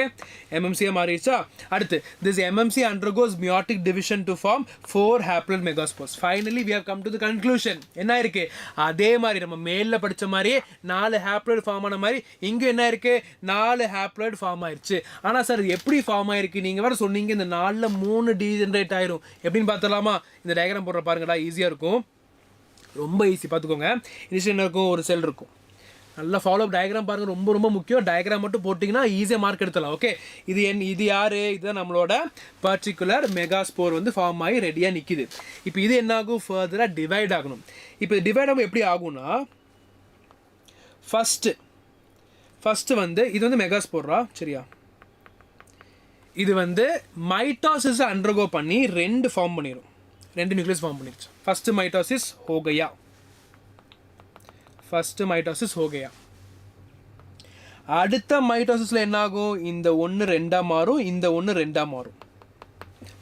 எம்எம்சியாக மாறிடுச்சா? அடுத்து, this MMC undergoes meiotic division to form 4 haploid megaspores. Finally we have come to the conclusion. என்ன இருக்குது, அதே மாதிரி நம்ம மேலில் படித்த மாதிரியே 4 ஹேப்ளாய்டு ஃபார்ம் ஆன மாதிரி இங்கே என்ன இருக்குது, 4 ஹேப்ளாய்டு ஃபார்ம் ஆயிடுச்சு. ஆனால் சார் எப்படி ஃபார்ம் ஆயிருக்கு, நீங்கள் வேறு சொன்னீங்க இந்த 4ல் 3 டீஜென்ரேட் ஆயிரும். எப்படின்னு பார்த்துலாமா? இந்த டயக்ராம் போடுற பாருங்கடா, ஈஸியாக இருக்கும், ரொம்ப ஈஸி. பார்த்துக்கோங்க, இனிஷியல் என்ன இருக்கும், ஒரு செல் இருக்கும். நல்லா ஃபாலோ அப் டயக்ராம் பாருங்கள், ரொம்ப ரொம்ப முக்கியம். டயக்ராம் மட்டும் போட்டிங்கன்னா ஈஸியாக மார்க் எடுத்துடலாம். ஓகே, இது யார், இதுதான் நம்மளோட பர்டிகுலர் மெகாஸ்போர் வந்து ஃபார்ம் ஆகி ரெடியாக நிற்கிது. இப்போ இது என்ன ஆகும், ஃபர்தராக டிவைட் ஆகணும். இப்போ டிவைட் ஆகும் எப்படி ஆகும்னா, ஃபஸ்ட்டு வந்து இது வந்து மெகாஸ்போரா, சரியா? இது வந்து மைட்டாசிஸை அண்டர்கோ பண்ணி 2 ஃபார்ம் பண்ணிடும், 2 நியூக்ளியஸ் ஃபார்ம் பண்ணிடுச்சு. ஃபஸ்ட்டு மைட்டாசிஸ் ஹோகையா, ஃபஸ்ட்டு மைட்டாசிஸ் ஹோகையா. அடுத்த மைட்டாசிஸில் என்ன ஆகும், இந்த 1 2 மாறும், இந்த 1 2 மாறும்.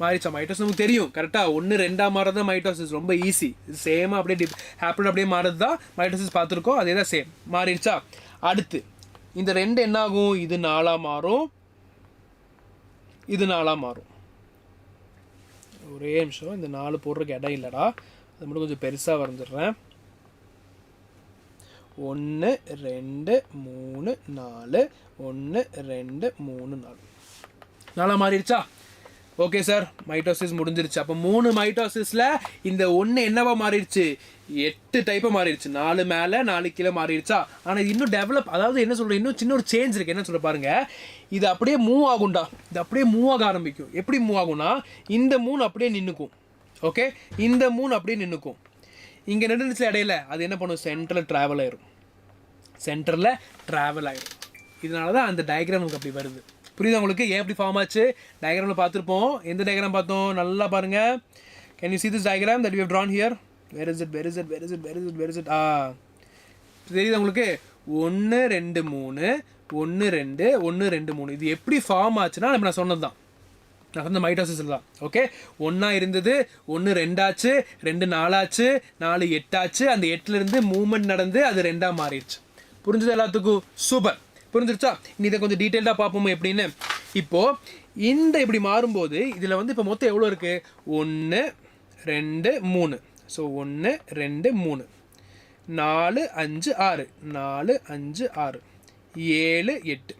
மாறிச்சா? மைட்டாசிஸ் நமக்கு தெரியும் கரெக்டாக, 1 2 மாறுறது தான் மைட்டாசிஸ், ரொம்ப ஈஸி. சேமாக அப்படியே ஹேப்ளாய்டு அப்படியே மாறுறது தான் மைட்டாசிஸ், பார்த்துருக்கோம், அதே தான் சேம். மாறிடுச்சா? அடுத்து இந்த 2 என்ன ஆகும், இது 4 மாறும், இது 4 மாறும். ஒரே நிமிஷம், இந்த 4 போடுறதுக்கு இடம் இல்லைடா, அது மட்டும் கொஞ்சம் பெருசாக வந்துடுறேன். 1 2 3 4 1 2 3 4 நாலா மாறிடுச்சா? ஓகே சார், மைட்டோசிஸ் முடிஞ்சிருச்சு. அப்போ 3 மைட்டோசிஸில் இந்த 1 என்னவா மாறிடுச்சு? 8 டைப்பாக மாறிடுச்சு. 4 மேலே 4 கீழே மாறிடுச்சா? ஆனால் இது இன்னும் டெவலப், அதாவது என்ன சொல்கிறேன், இன்னும் சின்ன ஒரு சேஞ்ச் இருக்குது. என்ன சொல்ல பாருங்கள், இது அப்படியே மூவ் ஆகும்டா. இது அப்படியே மூவ் ஆக ஆரம்பிக்கும். எப்படி மூவ் ஆகும்னா, இந்த 3 அப்படியே நின்றுக்கும். ஓகே, இந்த 3 அப்படியே நின்றுக்கும். இங்கே நின்றுச்சு இடையில அது என்ன பண்ணும்? சென்டரில் ட்ராவல் ஆயிரும். சென்டரில் ட்ராவல் ஆயிரும். இதனால தான் அந்த டயக்ராம் நமக்கு அப்படி வருது. புரியுது உங்களுக்கு ஏன் எப்படி ஃபார்ம் ஆச்சு? டயக்ராமில் பார்த்துருப்போம். எந்த டயக்ராம் பார்த்தோம்? நல்லா பாருங்கள். Can you see this diagram that we have drawn here? Where is it? தெரியுது உங்களுக்கு? 1 2 3 1 2 1 2 3. இது எப்படி ஃபார்ம் ஆச்சுன்னா நான் சொன்னது தான். நான் சொன்ன மைட்டோசிஸில் தான். ஓகே, 1 இருந்தது, 1 2 ஆச்சு, 2 4 ஆச்சு, 4 8 ஆச்சு. அந்த 8லேருந்து மூவ்மெண்ட் நடந்து அது 2 மாறிடுச்சு. புரிஞ்சது எல்லாத்துக்கும்? சூப்பர், புரிஞ்சிருச்சா? இனி இதை கொஞ்சம் டீட்டெயில்டாக பார்ப்போம் எப்படின்னு. இப்போது இந்த இப்படி மாறும்போது இதில் இப்போ மொத்தம் எவ்வளோ இருக்குது? 1 2 3. ஸோ 1 2 3 4 5 6 4 5 6 7 8.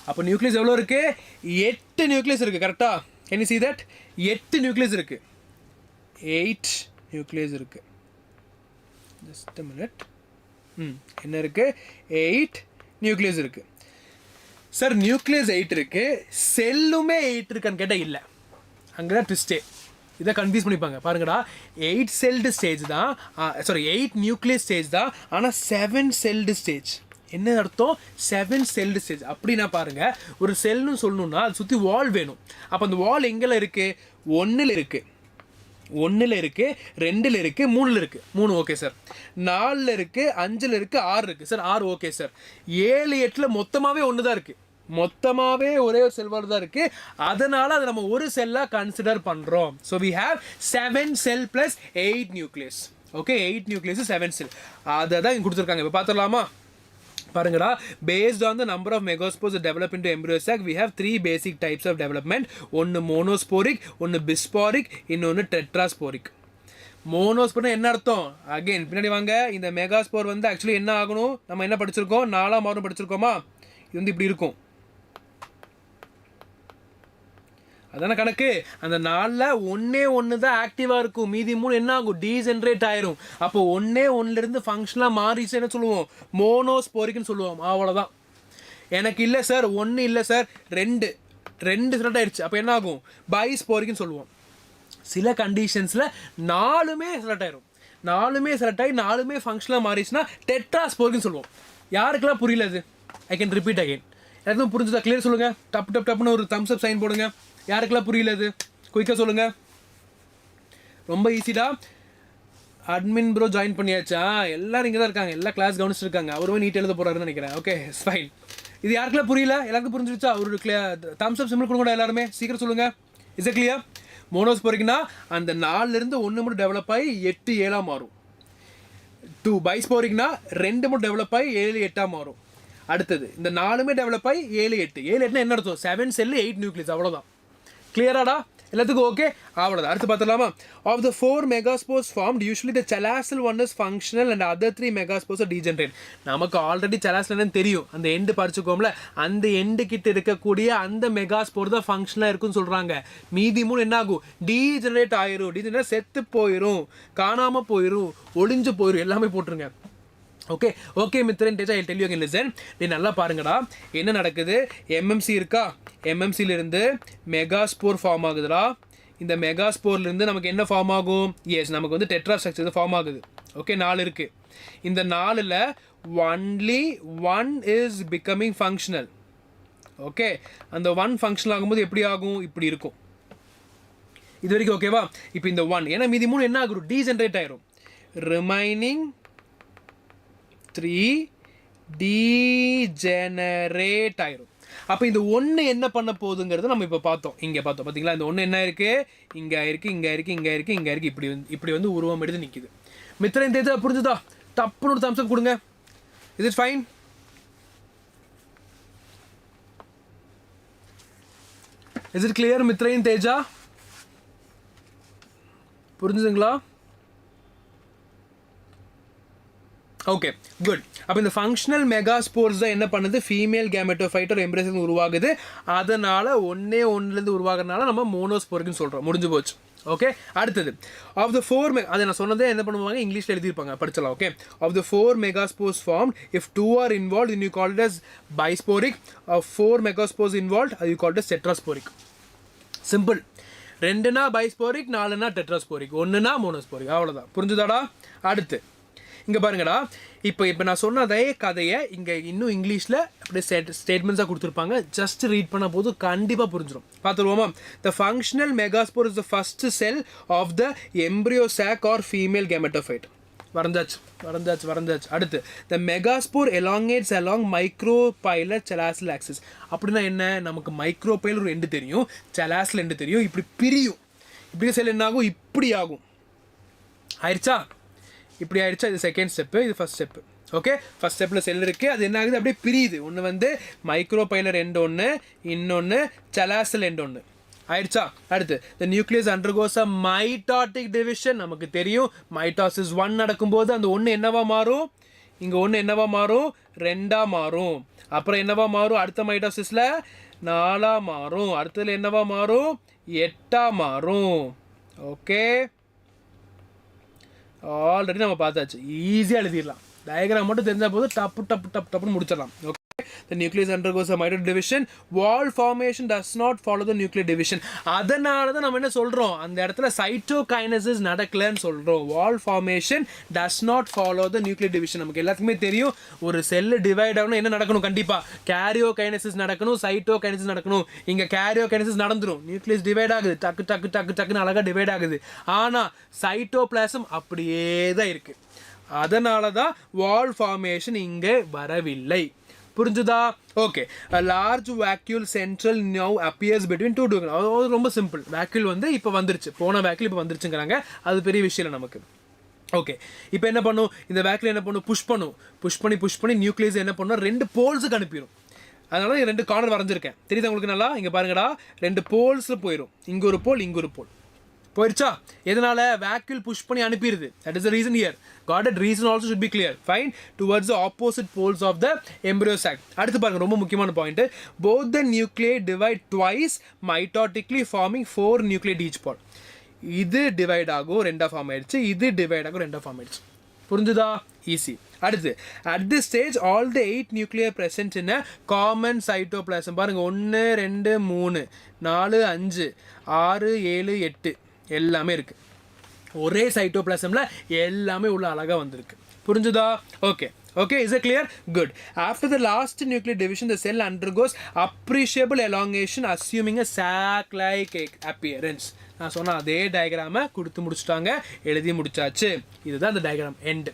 அப்போ நியூக்ளியஸ் எவ்வளோ இருக்குது? 8 நியூக்ளியஸ் இருக்குது. கரெக்டாக? Can you see that? 8 nucleus இருக்குது. 8 நியூக்ளியஸ் இருக்குது. Just a minute. என்ன இருக்குது? 8 நியூக்ளியஸ் இருக்குது. சார் நியூக்ளியஸ் 8 இருக்குது, செல்லுமே 8 இருக்கான்னு கேட்டால் இல்லை. அங்கே தான் ட்விஸ்டே. இதை கன்ஃபியூஸ் பண்ணிப்பாங்க. பாருங்கடா, 8 செல்டு ஸ்டேஜ் தான், 8 நியூக்ளியஸ் ஸ்டேஜ் தான், ஆனால் 7 செல்டு ஸ்டேஜ். என்ன அர்த்தம்? 7 செல்டு ஸ்டேஜ். அப்படின்னா பாருங்கள், ஒரு செல்னு சொல்லணுன்னா அது சுற்றி வால் வேணும். அப்போ அந்த வால் எங்கெல்லாம் இருக்குது? 1 இருக்குது, 1 இருக்குது, 2 இருக்குது, 3 இருக்குது. 3 ஓகே சார். 4 இருக்குது, 5 இருக்குது, 6 இருக்குது சார். 6 okay sir. 7 8 மொத்தமாகவே 1 தான் இருக்குது. மொத்தமாகவே ஒரே ஒரு செல்வால் தான் இருக்குது. அதனால் அதை நம்ம ஒரு செல்லாக கன்சிடர் பண்ணுறோம். So we have 7 cell plus 8 nucleus. Okay, 8 nucleus 7 cell. அதை தான் இங்கே கொடுத்துருக்காங்க. இப்போ பார்த்துடலாமா? பாருங்கடா, based on the number of megaspores that develop into embryo sac, we have 3 basic types of development. ஒன்று monosporic, ஒன்று bisporic, இன்னொன்று tetrasporic. மோனோஸ்போர்னா என்ன அர்த்தம்? அகைன் பின்னாடி வாங்க. இந்த மெகாஸ்போர் ஆக்சுவலி என்ன ஆகணும்? நம்ம என்ன படிச்சிருக்கோம்? 4ஆம் மாதம் படிச்சிருக்கோமா? இது இப்படி இருக்கும். அதான கணக்கு. அந்த 4ல் 1 தான் ஆக்டிவாக இருக்கும். மீதி 3 என்ன ஆகும்? டீஜென்ரேட் ஆயிரும். அப்போ 1 ஃபங்க்ஷனாக மாறிச்சு என்ன சொல்லுவோம்? மோனோஸ்போரிக்னு சொல்லுவோம். அவ்வளோதான். எனக்கு இல்லை சார், 1 இல்லை சார், 2 செலக்ட் ஆயிடுச்சு. அப்போ என்ன ஆகும்? பைஸ்போரிக்னு சொல்லுவோம். சில கண்டிஷன்ஸில் 4மே செலக்ட் ஆயிரும். 4மே செலக்ட் ஆகி 4மே ஃபங்க்ஷனாக மாறிச்சுன்னா டெட்ராஸ்போரிக்னு சொல்லுவோம். யாருக்கெல்லாம் புரியல அது? I can repeat again. எல்லாத்துக்கும் புரிஞ்சுதா? கிளியர் சொல்லுங்கள். டப்புன்னு ஒரு தம்ஸ் அப் சைன் போடுங்க. யாருக்கெல்லாம் புரியல அது? குயிக்காக சொல்லுங்கள். ரொம்ப ஈஸிடா. அட்மின் ப்ரோ ஜாயின் பண்ணியாச்சா? எல்லாரும் இங்கே தான் இருக்காங்க. எல்லா கிளாஸ் கவனிச்சிருக்காங்க. அவருமே நீட் எழுத போகிறாருன்னு நினைக்கிறேன். Okay, fine. இது யாருக்கெல்லாம் புரியல? எல்லாருக்கும் புரிஞ்சிருச்சா? ஒரு தம்ஸ் அப் சிம்பிள் கொடுங்க எல்லாருமே. சீக்கிரம் சொல்லுங்கள். Is it clear? மோனோஸ்போரிக்னா அந்த 4லேருந்து 1 மட்டும் டெவலப் ஆகி 8 7 மாறும். 2 பைஸ்போரிக்னா 2 மட்டும் டெவலப் ஆகி 7 8 மாறும். அடுத்தது இந்த 4மே டெவலப் ஆகி 7 8. 7 8 என்ன அர்த்தம்? 7 செல்லு 8 நியூக்ளியஸ். அவ்வளோதான். கிளியராடா? எல்லாத்துக்கும் ஓகே? அவ்வளோதான். அடுத்து பார்த்துலாமா? Of the 4 megaspores formed, usually the chalasil one is functional and other 3 megaspores are degenerate. நமக்கு ஆல்ரெடி chalasil என்னன்னு தெரியும். அந்த எண்டு படிச்சுக்கோம்ல, அந்த எண்டு கிட்ட இருக்கக்கூடிய அந்த மெகாஸ்போர் தான் ஃபங்க்ஷனாக இருக்குன்னு சொல்கிறாங்க. மீதி 3 என்ன ஆகும்? டீஜெனரேட் ஆயிரும். டீஜெனரேட் செத்து போயிடும், காணாமல் போயிடும், ஒளிஞ்சு போயிடும். எல்லாமே போட்டுருங்க. Okay okay Mithran Teja, I tell you again. Listen. நீ நல்லா பாருங்கடா, என்ன நடக்குது? எம்எம்சி இருக்கா? எம்எம்சியிலிருந்து மெகாஸ்போர் ஃபார்ம் ஆகுதுடா. இந்த மெகாஸ்போர்லேருந்து நமக்கு என்ன ஃபார்ம் ஆகும்? எஸ், நமக்கு டெட்ரா ஸ்ட்ரக்சர் ஃபார்ம் ஆகுது. ஓகே, 4 இருக்குது. இந்த 4ல் only 1 is becoming functional. Okay, அந்த 1 ஃபங்க்ஷனல் ஆகும்போது எப்படி ஆகும்? இப்படி இருக்கும். இது வரைக்கும் ஓகேவா? இப்போ இந்த 1, ஏன்னா மீதி 3 என்ன ஆகும்? டீஜென்ரேட் ஆயிரும். ரிமைனிங் 3 டீஜெனரேட் ஆயிரும். அப்போ இந்த 1 என்ன பண்ண போகுதுங்கிறத நம்ம இப்போ பார்த்தோம். இங்கே பார்த்தோம் பார்த்தீங்களா? இந்த 1 என்ன இருக்குது? இங்கே இருக்குது, இங்கே இருக்குது, இங்கே இருக்குது, இங்கே இருக்குது. இப்படி உருவம் எடுத்து நிற்கிது. மித்ரன் தேஜா புரிஞ்சுதா? டப்புன்னு ஒரு தம்ஸ் அப் கொடுங்க. Is it fine? Is it clear Mithran Teja? புரிஞ்சுதுங்களா? Okay good. அப்போ இந்த ஃபங்க்ஷனல் மெகாஸ்போர்ஸ் தான் என்ன பண்ணுது, ஃபீமேல் கேமெட்டோஃபைட் ஒரு எம்ப்ரியோஸ் உருவாகுது. அதனால் ஒன்றுலேருந்து உருவாகிறதுனால நம்ம மோனோஸ்போர்க்குன்னு சொல்கிறோம். முடிஞ்சு போச்சு. ஓகே, அடுத்தது ஆஃப் த 4 அதை நான் சொன்னதே என்ன பண்ணுவாங்க, இங்கிலீஷில் எழுதியிருப்பாங்க, படிச்சலாம். Okay, of the 4 megaspores form if 2 are involve you call it as bisporic. Of 4 megaspores involve you call it as tetrasporic. Simple. 2னா பைஸ்போரிக், 4னா டெட்ராஸ்போரிக், 1னா மோனோஸ்போரிக். அவ்வளோதான். புரிஞ்சுதாடா? அடுத்து இங்கே பாருங்கடா, இப்போ நான் சொன்ன அதே கதையை இங்கே இன்னும் இங்கிலீஷில் அப்படியே ஸ்டேட்மெண்ட்ஸாக கொடுத்துருப்பாங்க. ஜஸ்ட் ரீட் பண்ண போது கண்டிப்பாக புரிஞ்சிடும். பார்த்துருவோமா? The functional megaspore is the first cell of the embryo sac or female gametophyte. வரைஞ்சாச்சு. அடுத்து the megaspore elongates along micropylar chalazal axis. அப்படின்னா என்ன, நமக்கு மைக்ரோபைலர் ஒரு எண்டு தெரியும், செலாசில் எண்டு தெரியும். இப்படி பிரியும். இப்படி செல் என்ன ஆகும், இப்படி ஆகும். ஆயிடுச்சா? இப்படி ஆயிடுச்சா? இது செகண்ட் ஸ்டெப்பு, இது ஃபர்ஸ்ட் ஸ்டெப்பு. ஓகே, ஃபர்ஸ்ட் ஸ்டெப்பில் செல் இருக்குது, அது என்ன ஆகுது, அப்படியே பிரியுது. ஒன்று வந்து மைக்ரோபைலர் எண்டு ஒன்று, இன்னொன்று செலாசில் எண்டு ஒன்று. ஆயிடுச்சா? அடுத்து த நியூக்ளியஸ் அண்டர்கோஸ் அ மைட்டாட்டிக் டிவிஷன். நமக்கு தெரியும் மைட்டாசிஸ் 1 நடக்கும்போது அந்த ஒன்று என்னவா மாறும், இங்கே ஒன்று என்னவா மாறும், 2ஆ மாறும். அப்புறம் என்னவா மாறும், அடுத்த மைட்டாசிஸில் 4ஆ மாறும். அடுத்ததில் என்னவா மாறும், 8ஆ மாறும். ஓகே, ஆல்ரெடி நம்ம பார்த்தாச்சு. ஈஸியாக எழுதிடலாம். டயக்ராம் மட்டும் தெரிஞ்சால் போது டப்புன்னு முடிச்சிடலாம். Okay, the nucleus undergoes a mitotic division. Wall formation does not follow the nuclear division. அதனால தான் நம்ம என்ன சொல்கிறோம், அந்த இடத்துல சைட்டோகைனசிஸ் நடக்கலன்னு சொல்கிறோம். வால் formation does not follow the nuclear division. நமக்கு எல்லாத்துக்குமே தெரியும், ஒரு செல்லு டிவைட் ஆகணும் என்ன நடக்கணும், கண்டிப்பாக கேரியோகைனசிஸ் நடக்கணும், சைட்டோகைனசிஸ் நடக்கணும். இங்கே கேரியோகைனசிஸ் நடந்துடும், நியூக்ளியஸ் டிவைட் ஆகுது, டக்குன்னு அழகாக டிவைட் ஆகுது. ஆனால் சைட்டோபிளாசம் அப்படியே தான் இருக்குது. அதனால தான் வால் ஃபார்மேஷன் இங்கே வரவில்லை. புரிஞ்சுதா? Okay, large vacuole central now appears between 2 two. அது ரொம்ப சிம்பிள். வேக்யூல் வந்து இப்போ வந்துருச்சு, போன வேக்யூல் இப்போ வந்துருச்சுங்கிறாங்க. அது பெரிய விஷயம் இல்லை நமக்கு. ஓகே, இப்போ என்ன பண்ணும், இந்த வேக்யூல் என்ன பண்ணும், புஷ் பண்ணி நியூக்ளியஸ் என்ன பண்ணும், 2 போல்ஸுக்கு அனுப்பிடும். அதனால 2 கார்னர் வரைஞ்சிருக்கேன், தெரியுது உங்களுக்கு நல்லா? இங்கே பாருங்கடா, 2 போல்ஸில் போயிடும். இங்கே ஒரு போல், இங்கே ஒரு போல் போயிடுச்சா? எதனால, வேக்யூல் புஷ் பண்ணி அனுப்பிடுது. That is the reason here. Got it reason also should be clear. Fine, towards the opposite poles of the embryo sac. அடுத்து பாருங்க, ரொம்ப முக்கியமான point. Both the nuclei divide twice mitotically forming 4 nucleate each pole. இது divide ஆகும், 2ஆக form ஆயிடுச்சு. இது divide ஆகும், 2ஆக form ஆயிடுச்சு. புரிஞ்சுதா? ஈஸி. அடுத்து at this stage all the 8 nuclear present in a common cytoplasm. பாருங்க, 1 2 3 4 5 6 7 8 எல்லாமே இருக்குது. ஒரே சைட்டோபிளாசமில் எல்லாமே உள்ள அழகாக வந்திருக்கு. புரிஞ்சுதா? Okay, is it clear? Good. After the last nuclear division, the cell undergoes appreciable elongation assuming a sac-like appearance. நான் சொன்ன அதே டயக்ராமை கொடுத்து முடிச்சுட்டாங்க, எழுதி முடிச்சாச்சு. இதுதான் அந்த டயக்ராம் எண்ட்.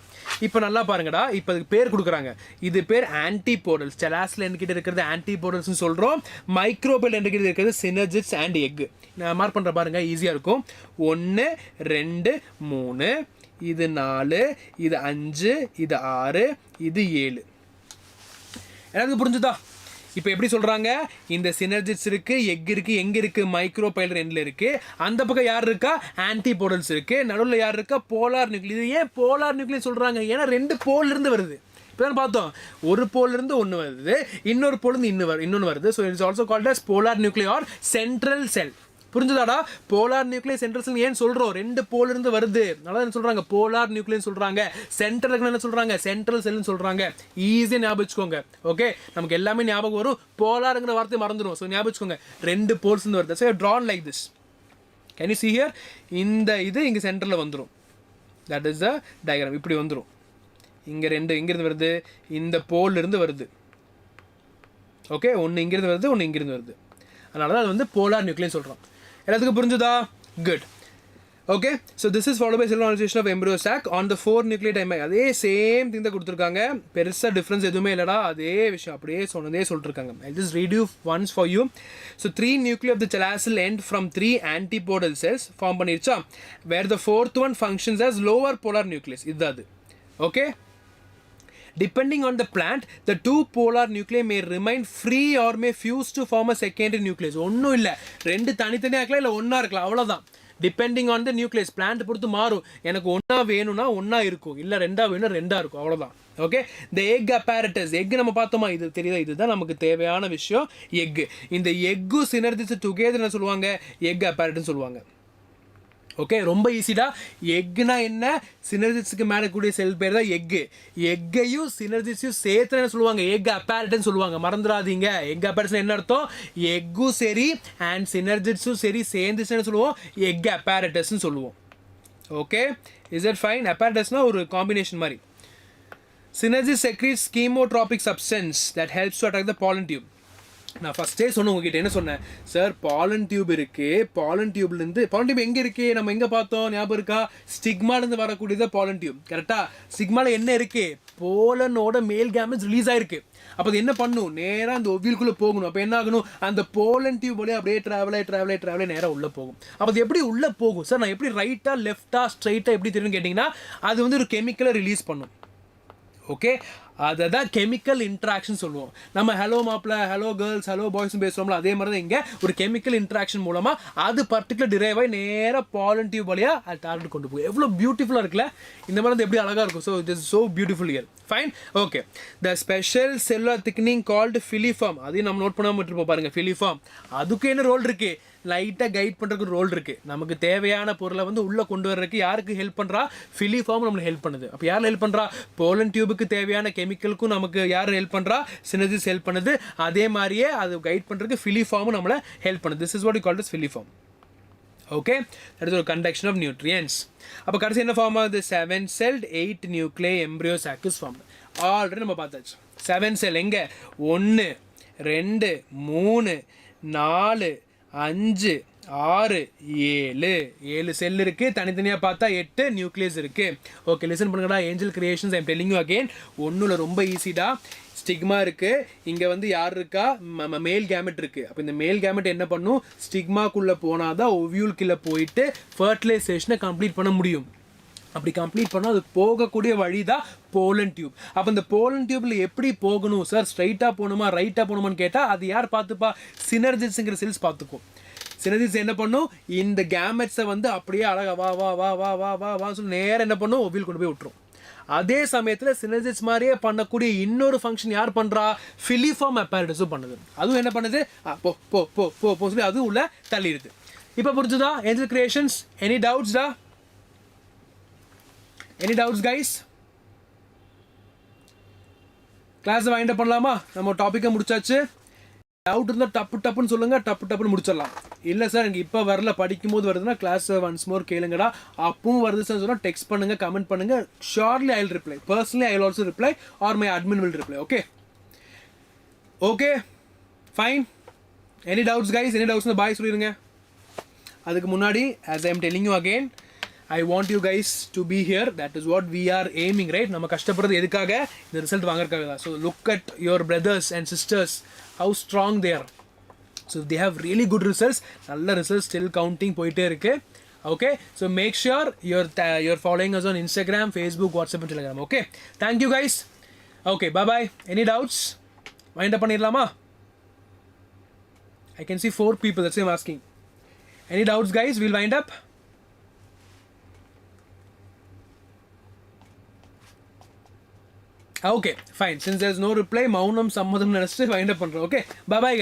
இப்போ நல்லா பாருங்கடா, இப்போ அதுக்கு பேர் கொடுக்குறாங்க. இது பேர் ஆன்டிபோடல்ஸ். செலாசில் என்கிட்ட இருக்கிறது ஆன்டிபோடல்ஸ்னு சொல்கிறோம். மைக்ரோபல் என்கிட்ட இருக்கிறது சினர்ஜிட்ஸ் அண்ட் எக். நான் மார்க் பண்ணுற பாருங்க, ஈஸியாக இருக்கும். 1 2 3, இது 4, இது 5, இது 6, இது 7. எனக்கு புரிஞ்சுதா? இப்போ எப்படி சொல்கிறாங்க, இந்த சினர்ஜிட்ஸ் இருக்குது, எக் இருக்குது, எங்கே இருக்குது, மைக்ரோபைலர் எண்டில் இருக்குது. அந்த பக்கம் யார் இருக்கா, ஆன்டிபோடல்ஸ் இருக்குது. நடுவில் யார் இருக்கா, போலார் நியூக்ளியஸ். இது ஏன் போலார் நியூக்ளியஸ் சொல்கிறாங்க, ஏன்னா 2 போல்லேருந்து வருது. இப்போ தான் பார்த்தோம், ஒரு போல்லேருந்து ஒன்று வருது, இன்னொரு போல்லேருந்து இன்னொன்று வருது. So it's also called as polar nucleus or central cell. புரிஞ்சுதாடா? போலார் நியூக்ளியஸ் சென்ட்ரல் செல் ஏன் சொல்கிறோம், 2 போல் இருந்து வருது. நல்லா என்ன சொல்கிறாங்க, போலார் நியூக்ளியஸ் சொல்கிறாங்க. சென்ட்ரல் என்ன சொல்கிறாங்க, சென்ட்ரல் செல்னு சொல்கிறாங்க. ஈஸியாக ஞாபகம் வச்சுக்கோங்க. ஓகே, நமக்கு எல்லாமே ஞாபகம் வரும், போலாருங்கிற வார்த்தை மறந்துடும். ஸோ ஞாபகம் வச்சுக்கோங்க, 2 போல்ஸ் இருந்து வருது. So drawn like this. Can you see here? இந்த இது இங்கே சென்டரில் வந்துடும். That is the diagram. இப்படி வந்துடும். இங்கே 2 எங்கேருந்து வருது, இந்த போல்லிருந்து வருது. ஓகே, ஒன்று இங்கேருந்து வருது, ஒன்று இங்கேருந்து வருது. அதனால தான் அது வந்து போலார் நியூக்ளியஸ் சொல்கிறோம். எல்லாத்துக்கும் புரிஞ்சுதா? Good. Okay, so this is follow by cell organisation of embryo sac on the 4 nucleate time. அதே சேம் திங் தான் கொடுத்துருக்காங்க, பெருசாக டிஃப்ரென்ஸ் எதுவுமே இல்லைடா. அதே விஷயம் அப்படியே சொல்லிட்டுருக்காங்க. I just read you once for you. So 3 nuclear of the chalazal end from 3 antipodal cells form பண்ணிருச்சா. Where the 4th one functions as lower polar nucleus. இதுதான் அது. ஓகே, depending on the plant, the 2 polar nuclei may remain free or may fuse to form a secondary nucleus. ஒன்றும் இல்லை, 2 தனித்தனியாக இருக்கலாம், இல்லை ஒன்றா இருக்கலாம், அவ்வளோதான். Depending on the nucleus, plant பொறுத்து மாறும். எனக்கு ஒன்றா வேணும்னா ஒன்றா இருக்கும், இல்லை 2ஆ வேணும் 2ஆ இருக்கும், அவ்வளோதான். ஓகே இந்த எக் apparatus எக் நம்ம பார்த்தோமா இது தெரியுதா இதுதான் நமக்கு தேவையான விஷயம் எக் இந்த எக்கு சினர்ஜிஸ் டுகெதர் என்ன சொல்லுவாங்க எக் apparatus சொல்லுவாங்க ஓகே ரொம்ப ஈஸிடா எக்னா என்ன சினர்ஜிஸ்க்கு மேலே கூடிய செல் பேர் தான் எக்கையும் சினர்ஜிஸையும் சேர்த்து என்ன சொல்லுவாங்க எக் apparatus சொல்லுவாங்க மறந்துடாதீங்க எக் apparatus என்ன அர்த்தம் எக்கும் சரி அண்ட் சினர்ஜிஸும் சரி சேர்ந்துச்சு என்ன சொல்லுவோம் எக் apparatusன்னு சொல்லுவோம் ஓகே இஸ் இட் ஃபைன் apparatusனா ஒரு காம்பினேஷன் மாதிரி Synergy secretes chemotropic substance that helps to attract the pollen tube. நான் ஃபஸ்ட்டே சொன்னேன் உங்ககிட்ட என்ன சொன்னேன் சார் பாலன் டியூப் இருக்குது பாலன் டியூப்லேருந்து பாலன் டியூப் எங்கே இருக்குது நம்ம எங்கே பார்த்தோம் ஞாபகம் இருக்கா ஸ்டிக்மாலேருந்து வரக்கூடியது பாலன் டியூப் கரெக்டாக ஸ்டிக்மாவில் என்ன இருக்குது போலனோட மேல் கேமெட்ஸ் ரிலீஸ் ஆயிருக்கு அப்போ அது என்ன பண்ணும் நேராக அந்த ஒவியலுக்குள்ளே போகணும் அப்போ என்ன ஆகணும் அந்த போலன் டியூப் வழியாக அப்படியே ட்ராவல் நேராக உள்ளே போகும் அப்போ அது எப்படி உள்ளே போகும் சார் நான் எப்படி ரைட்டாக லெஃப்டாக ஸ்ட்ரைட்டாக எப்படி தெரியும்னு கேட்டிங்கன்னா அது வந்து ஒரு கெமிக்கலை ரிலீஸ் பண்ணும் ஓகே அதை தான் கெமிக்கல் இன்ட்ராக்ஷன் சொல்லுவோம் நம்ம ஹலோ மாப்பிள்ள ஹலோ கேர்ள்ஸ் ஹலோ பாய்ஸ்னு பேசுகிறோம்ல அதே மாதிரி தான் இங்கே ஒரு கெமிக்கல் இன்ட்ராக்ஷன் மூலமாக அது பர்டிகுலர் டிரைவ் ஆகி நேராக பாலன் டியூப் வழியாக அது டார்கெட் கொண்டு போகும் எவ்வளோ பியூட்டிஃபுல்லாக இருக்குல்ல இந்த மாதிரி வந்து எப்படி அழகாக இருக்கும் so it is so beautiful year final okay the special cellular thickening called filiform அதையும் நம்ம நோட் பண்ணாமல் விட்டுருப்போம் பாருங்கள் ஃபிலிஃபார்ம் அதுக்கு என்ன ரோல் இருக்குது லைட்டாக கைட் பண்ணுறதுக்கு ரோல் இருக்குது நமக்கு தேவையான பொருளை வந்து உள்ளே கொண்டு வர்றதுக்கு யாருக்கு ஹெல்ப் பண்ணுறா ஃபிலிஃபார்ம் நம்மளுக்கு ஹெல்ப் பண்ணுது அப்போ யார் ஹெல்ப் பண்ணுறா போலன் டியூபுக்கு தேவையான கெமிக்கலுக்கும் நமக்கு யார் ஹெல்ப் பண்ணுறா சினர்ஜிஸ் ஹெல்ப் பண்ணுது அதே மாதிரியே அது கைட் பண்ணுறதுக்கு ஃபிலிஃபார்மும் நம்மளை ஹெல்ப் பண்ணுது this is what you call is filiform okay that is ஒரு கண்டக்ஷன் ஆஃப் நியூட்ரியன்ஸ் அப்போ கடைசி என்ன ஃபார்ம் ஆகுது 7 celled 8 nuclei embryo sac is formed already நம்ம பார்த்தாச்சு 7 cell எங்கே 1 2 3 4 5 6 7 செல் இருக்குது தனித்தனியாக பார்த்தா 8 நியூக்ளியஸ் இருக்குது ஓகே லிசன் பண்ணுங்கடா Angel Creations I'm telling you again ஒன்றும் ரொம்ப ஈஸிடா ஸ்டிக்மா இருக்குது இங்கே வந்து யார் இருக்கா மேல் கேமெட் இருக்குது அப்போ இந்த மேல் கேமெட் என்ன பண்ணும் ஸ்டிக்மாக்குள்ளே போனால் தான் ஒவியூல்குள்ளே போயிட்டு ஃபர்டிலைசேஷனை கம்ப்ளீட் பண்ண முடியும் அப்படி கம்ப்ளீட் பண்ணால் அது போகக்கூடிய வழி தான் போலன் டியூப் அப்போ இந்த போலன் டியூப்பில் எப்படி போகணும் சார் ஸ்ட்ரைட்டாக போகணுமா ரைட்டாக போகணுமான்னு கேட்டால் அது யார் பார்த்துப்பா சினர்ஜிஸ்ங்கிற செல்ஸ் பார்த்துக்கும் சினர்ஜிஸ் என்ன பண்ணும் இந்த கேமெட்ஸை வந்து அப்படியே அழகாக வா வா வா வா வா வா வா சொல்லி நேரம் என்ன பண்ணும் ஒவியல் கொண்டு போய் விட்டுரும் அதே சமயத்தில் சினர்ஜிஸ் மாதிரியே பண்ணக்கூடிய இன்னொரு ஃபங்க்ஷன் யார் பண்ணுறா ஃபிலிஃபார்ம் apparatusம் பண்ணுது அதுவும் என்ன பண்ணுது போ போ போ போ போ சொல்லி அதுவும் உள்ள தள்ளிடுது இப்போ புரிஞ்சுதா ஏஞ்சல் கிரியேஷன்ஸ் எனி டவுட்ஸ்டா எனி டவுட்ஸ் கைஸ் கிளாஸை வைண்ட் அப் பண்ணலாமா நம்ம டாப்பிக்கை முடிச்சாச்சு டவுட் இருந்தால் டப்புன்னு சொல்லுங்கள் டப்புன்னு முடிச்சிடலாம் இல்லை சார் எனக்கு இப்போ வரல படிக்கும்போது வருதுன்னா கிளாஸை ஒன்ஸ் மோர் கேளுங்கடா அப்பவும் வருது சார் சொன்னால் டெக்ஸ்ட் பண்ணுங்கள் கமெண்ட் பண்ணுங்கள் surely I will reply personally I will also reply or my admin will reply okay okay fine any doubts guys any டவுட்ஸ்னு பாய் சொல்லிடுங்க அதுக்கு முன்னாடி as I am telling you again I want you guys to be here. That is what we are aiming, right? நம்ம கஷ்டப்படுறது எதுக்காக இந்த result வாங்குறதுக்காக தான். So look at your brothers and sisters, how strong they are. So they have really good results. நல்ல results still counting போயிட்டே இருக்கு. Okay, so make sure you're following us on Instagram, Facebook, WhatsApp and Telegram. Okay, thank you guys. Okay, bye bye. Any doubts? Wind up பண்ணிடலாமா? I can see 4 people. That's why I'm asking. Any doubts, guys? We'll wind up. Okay, fine. Since there's no reply, maunam sammadam nanastu wind up pandrom. Okay, bye bye.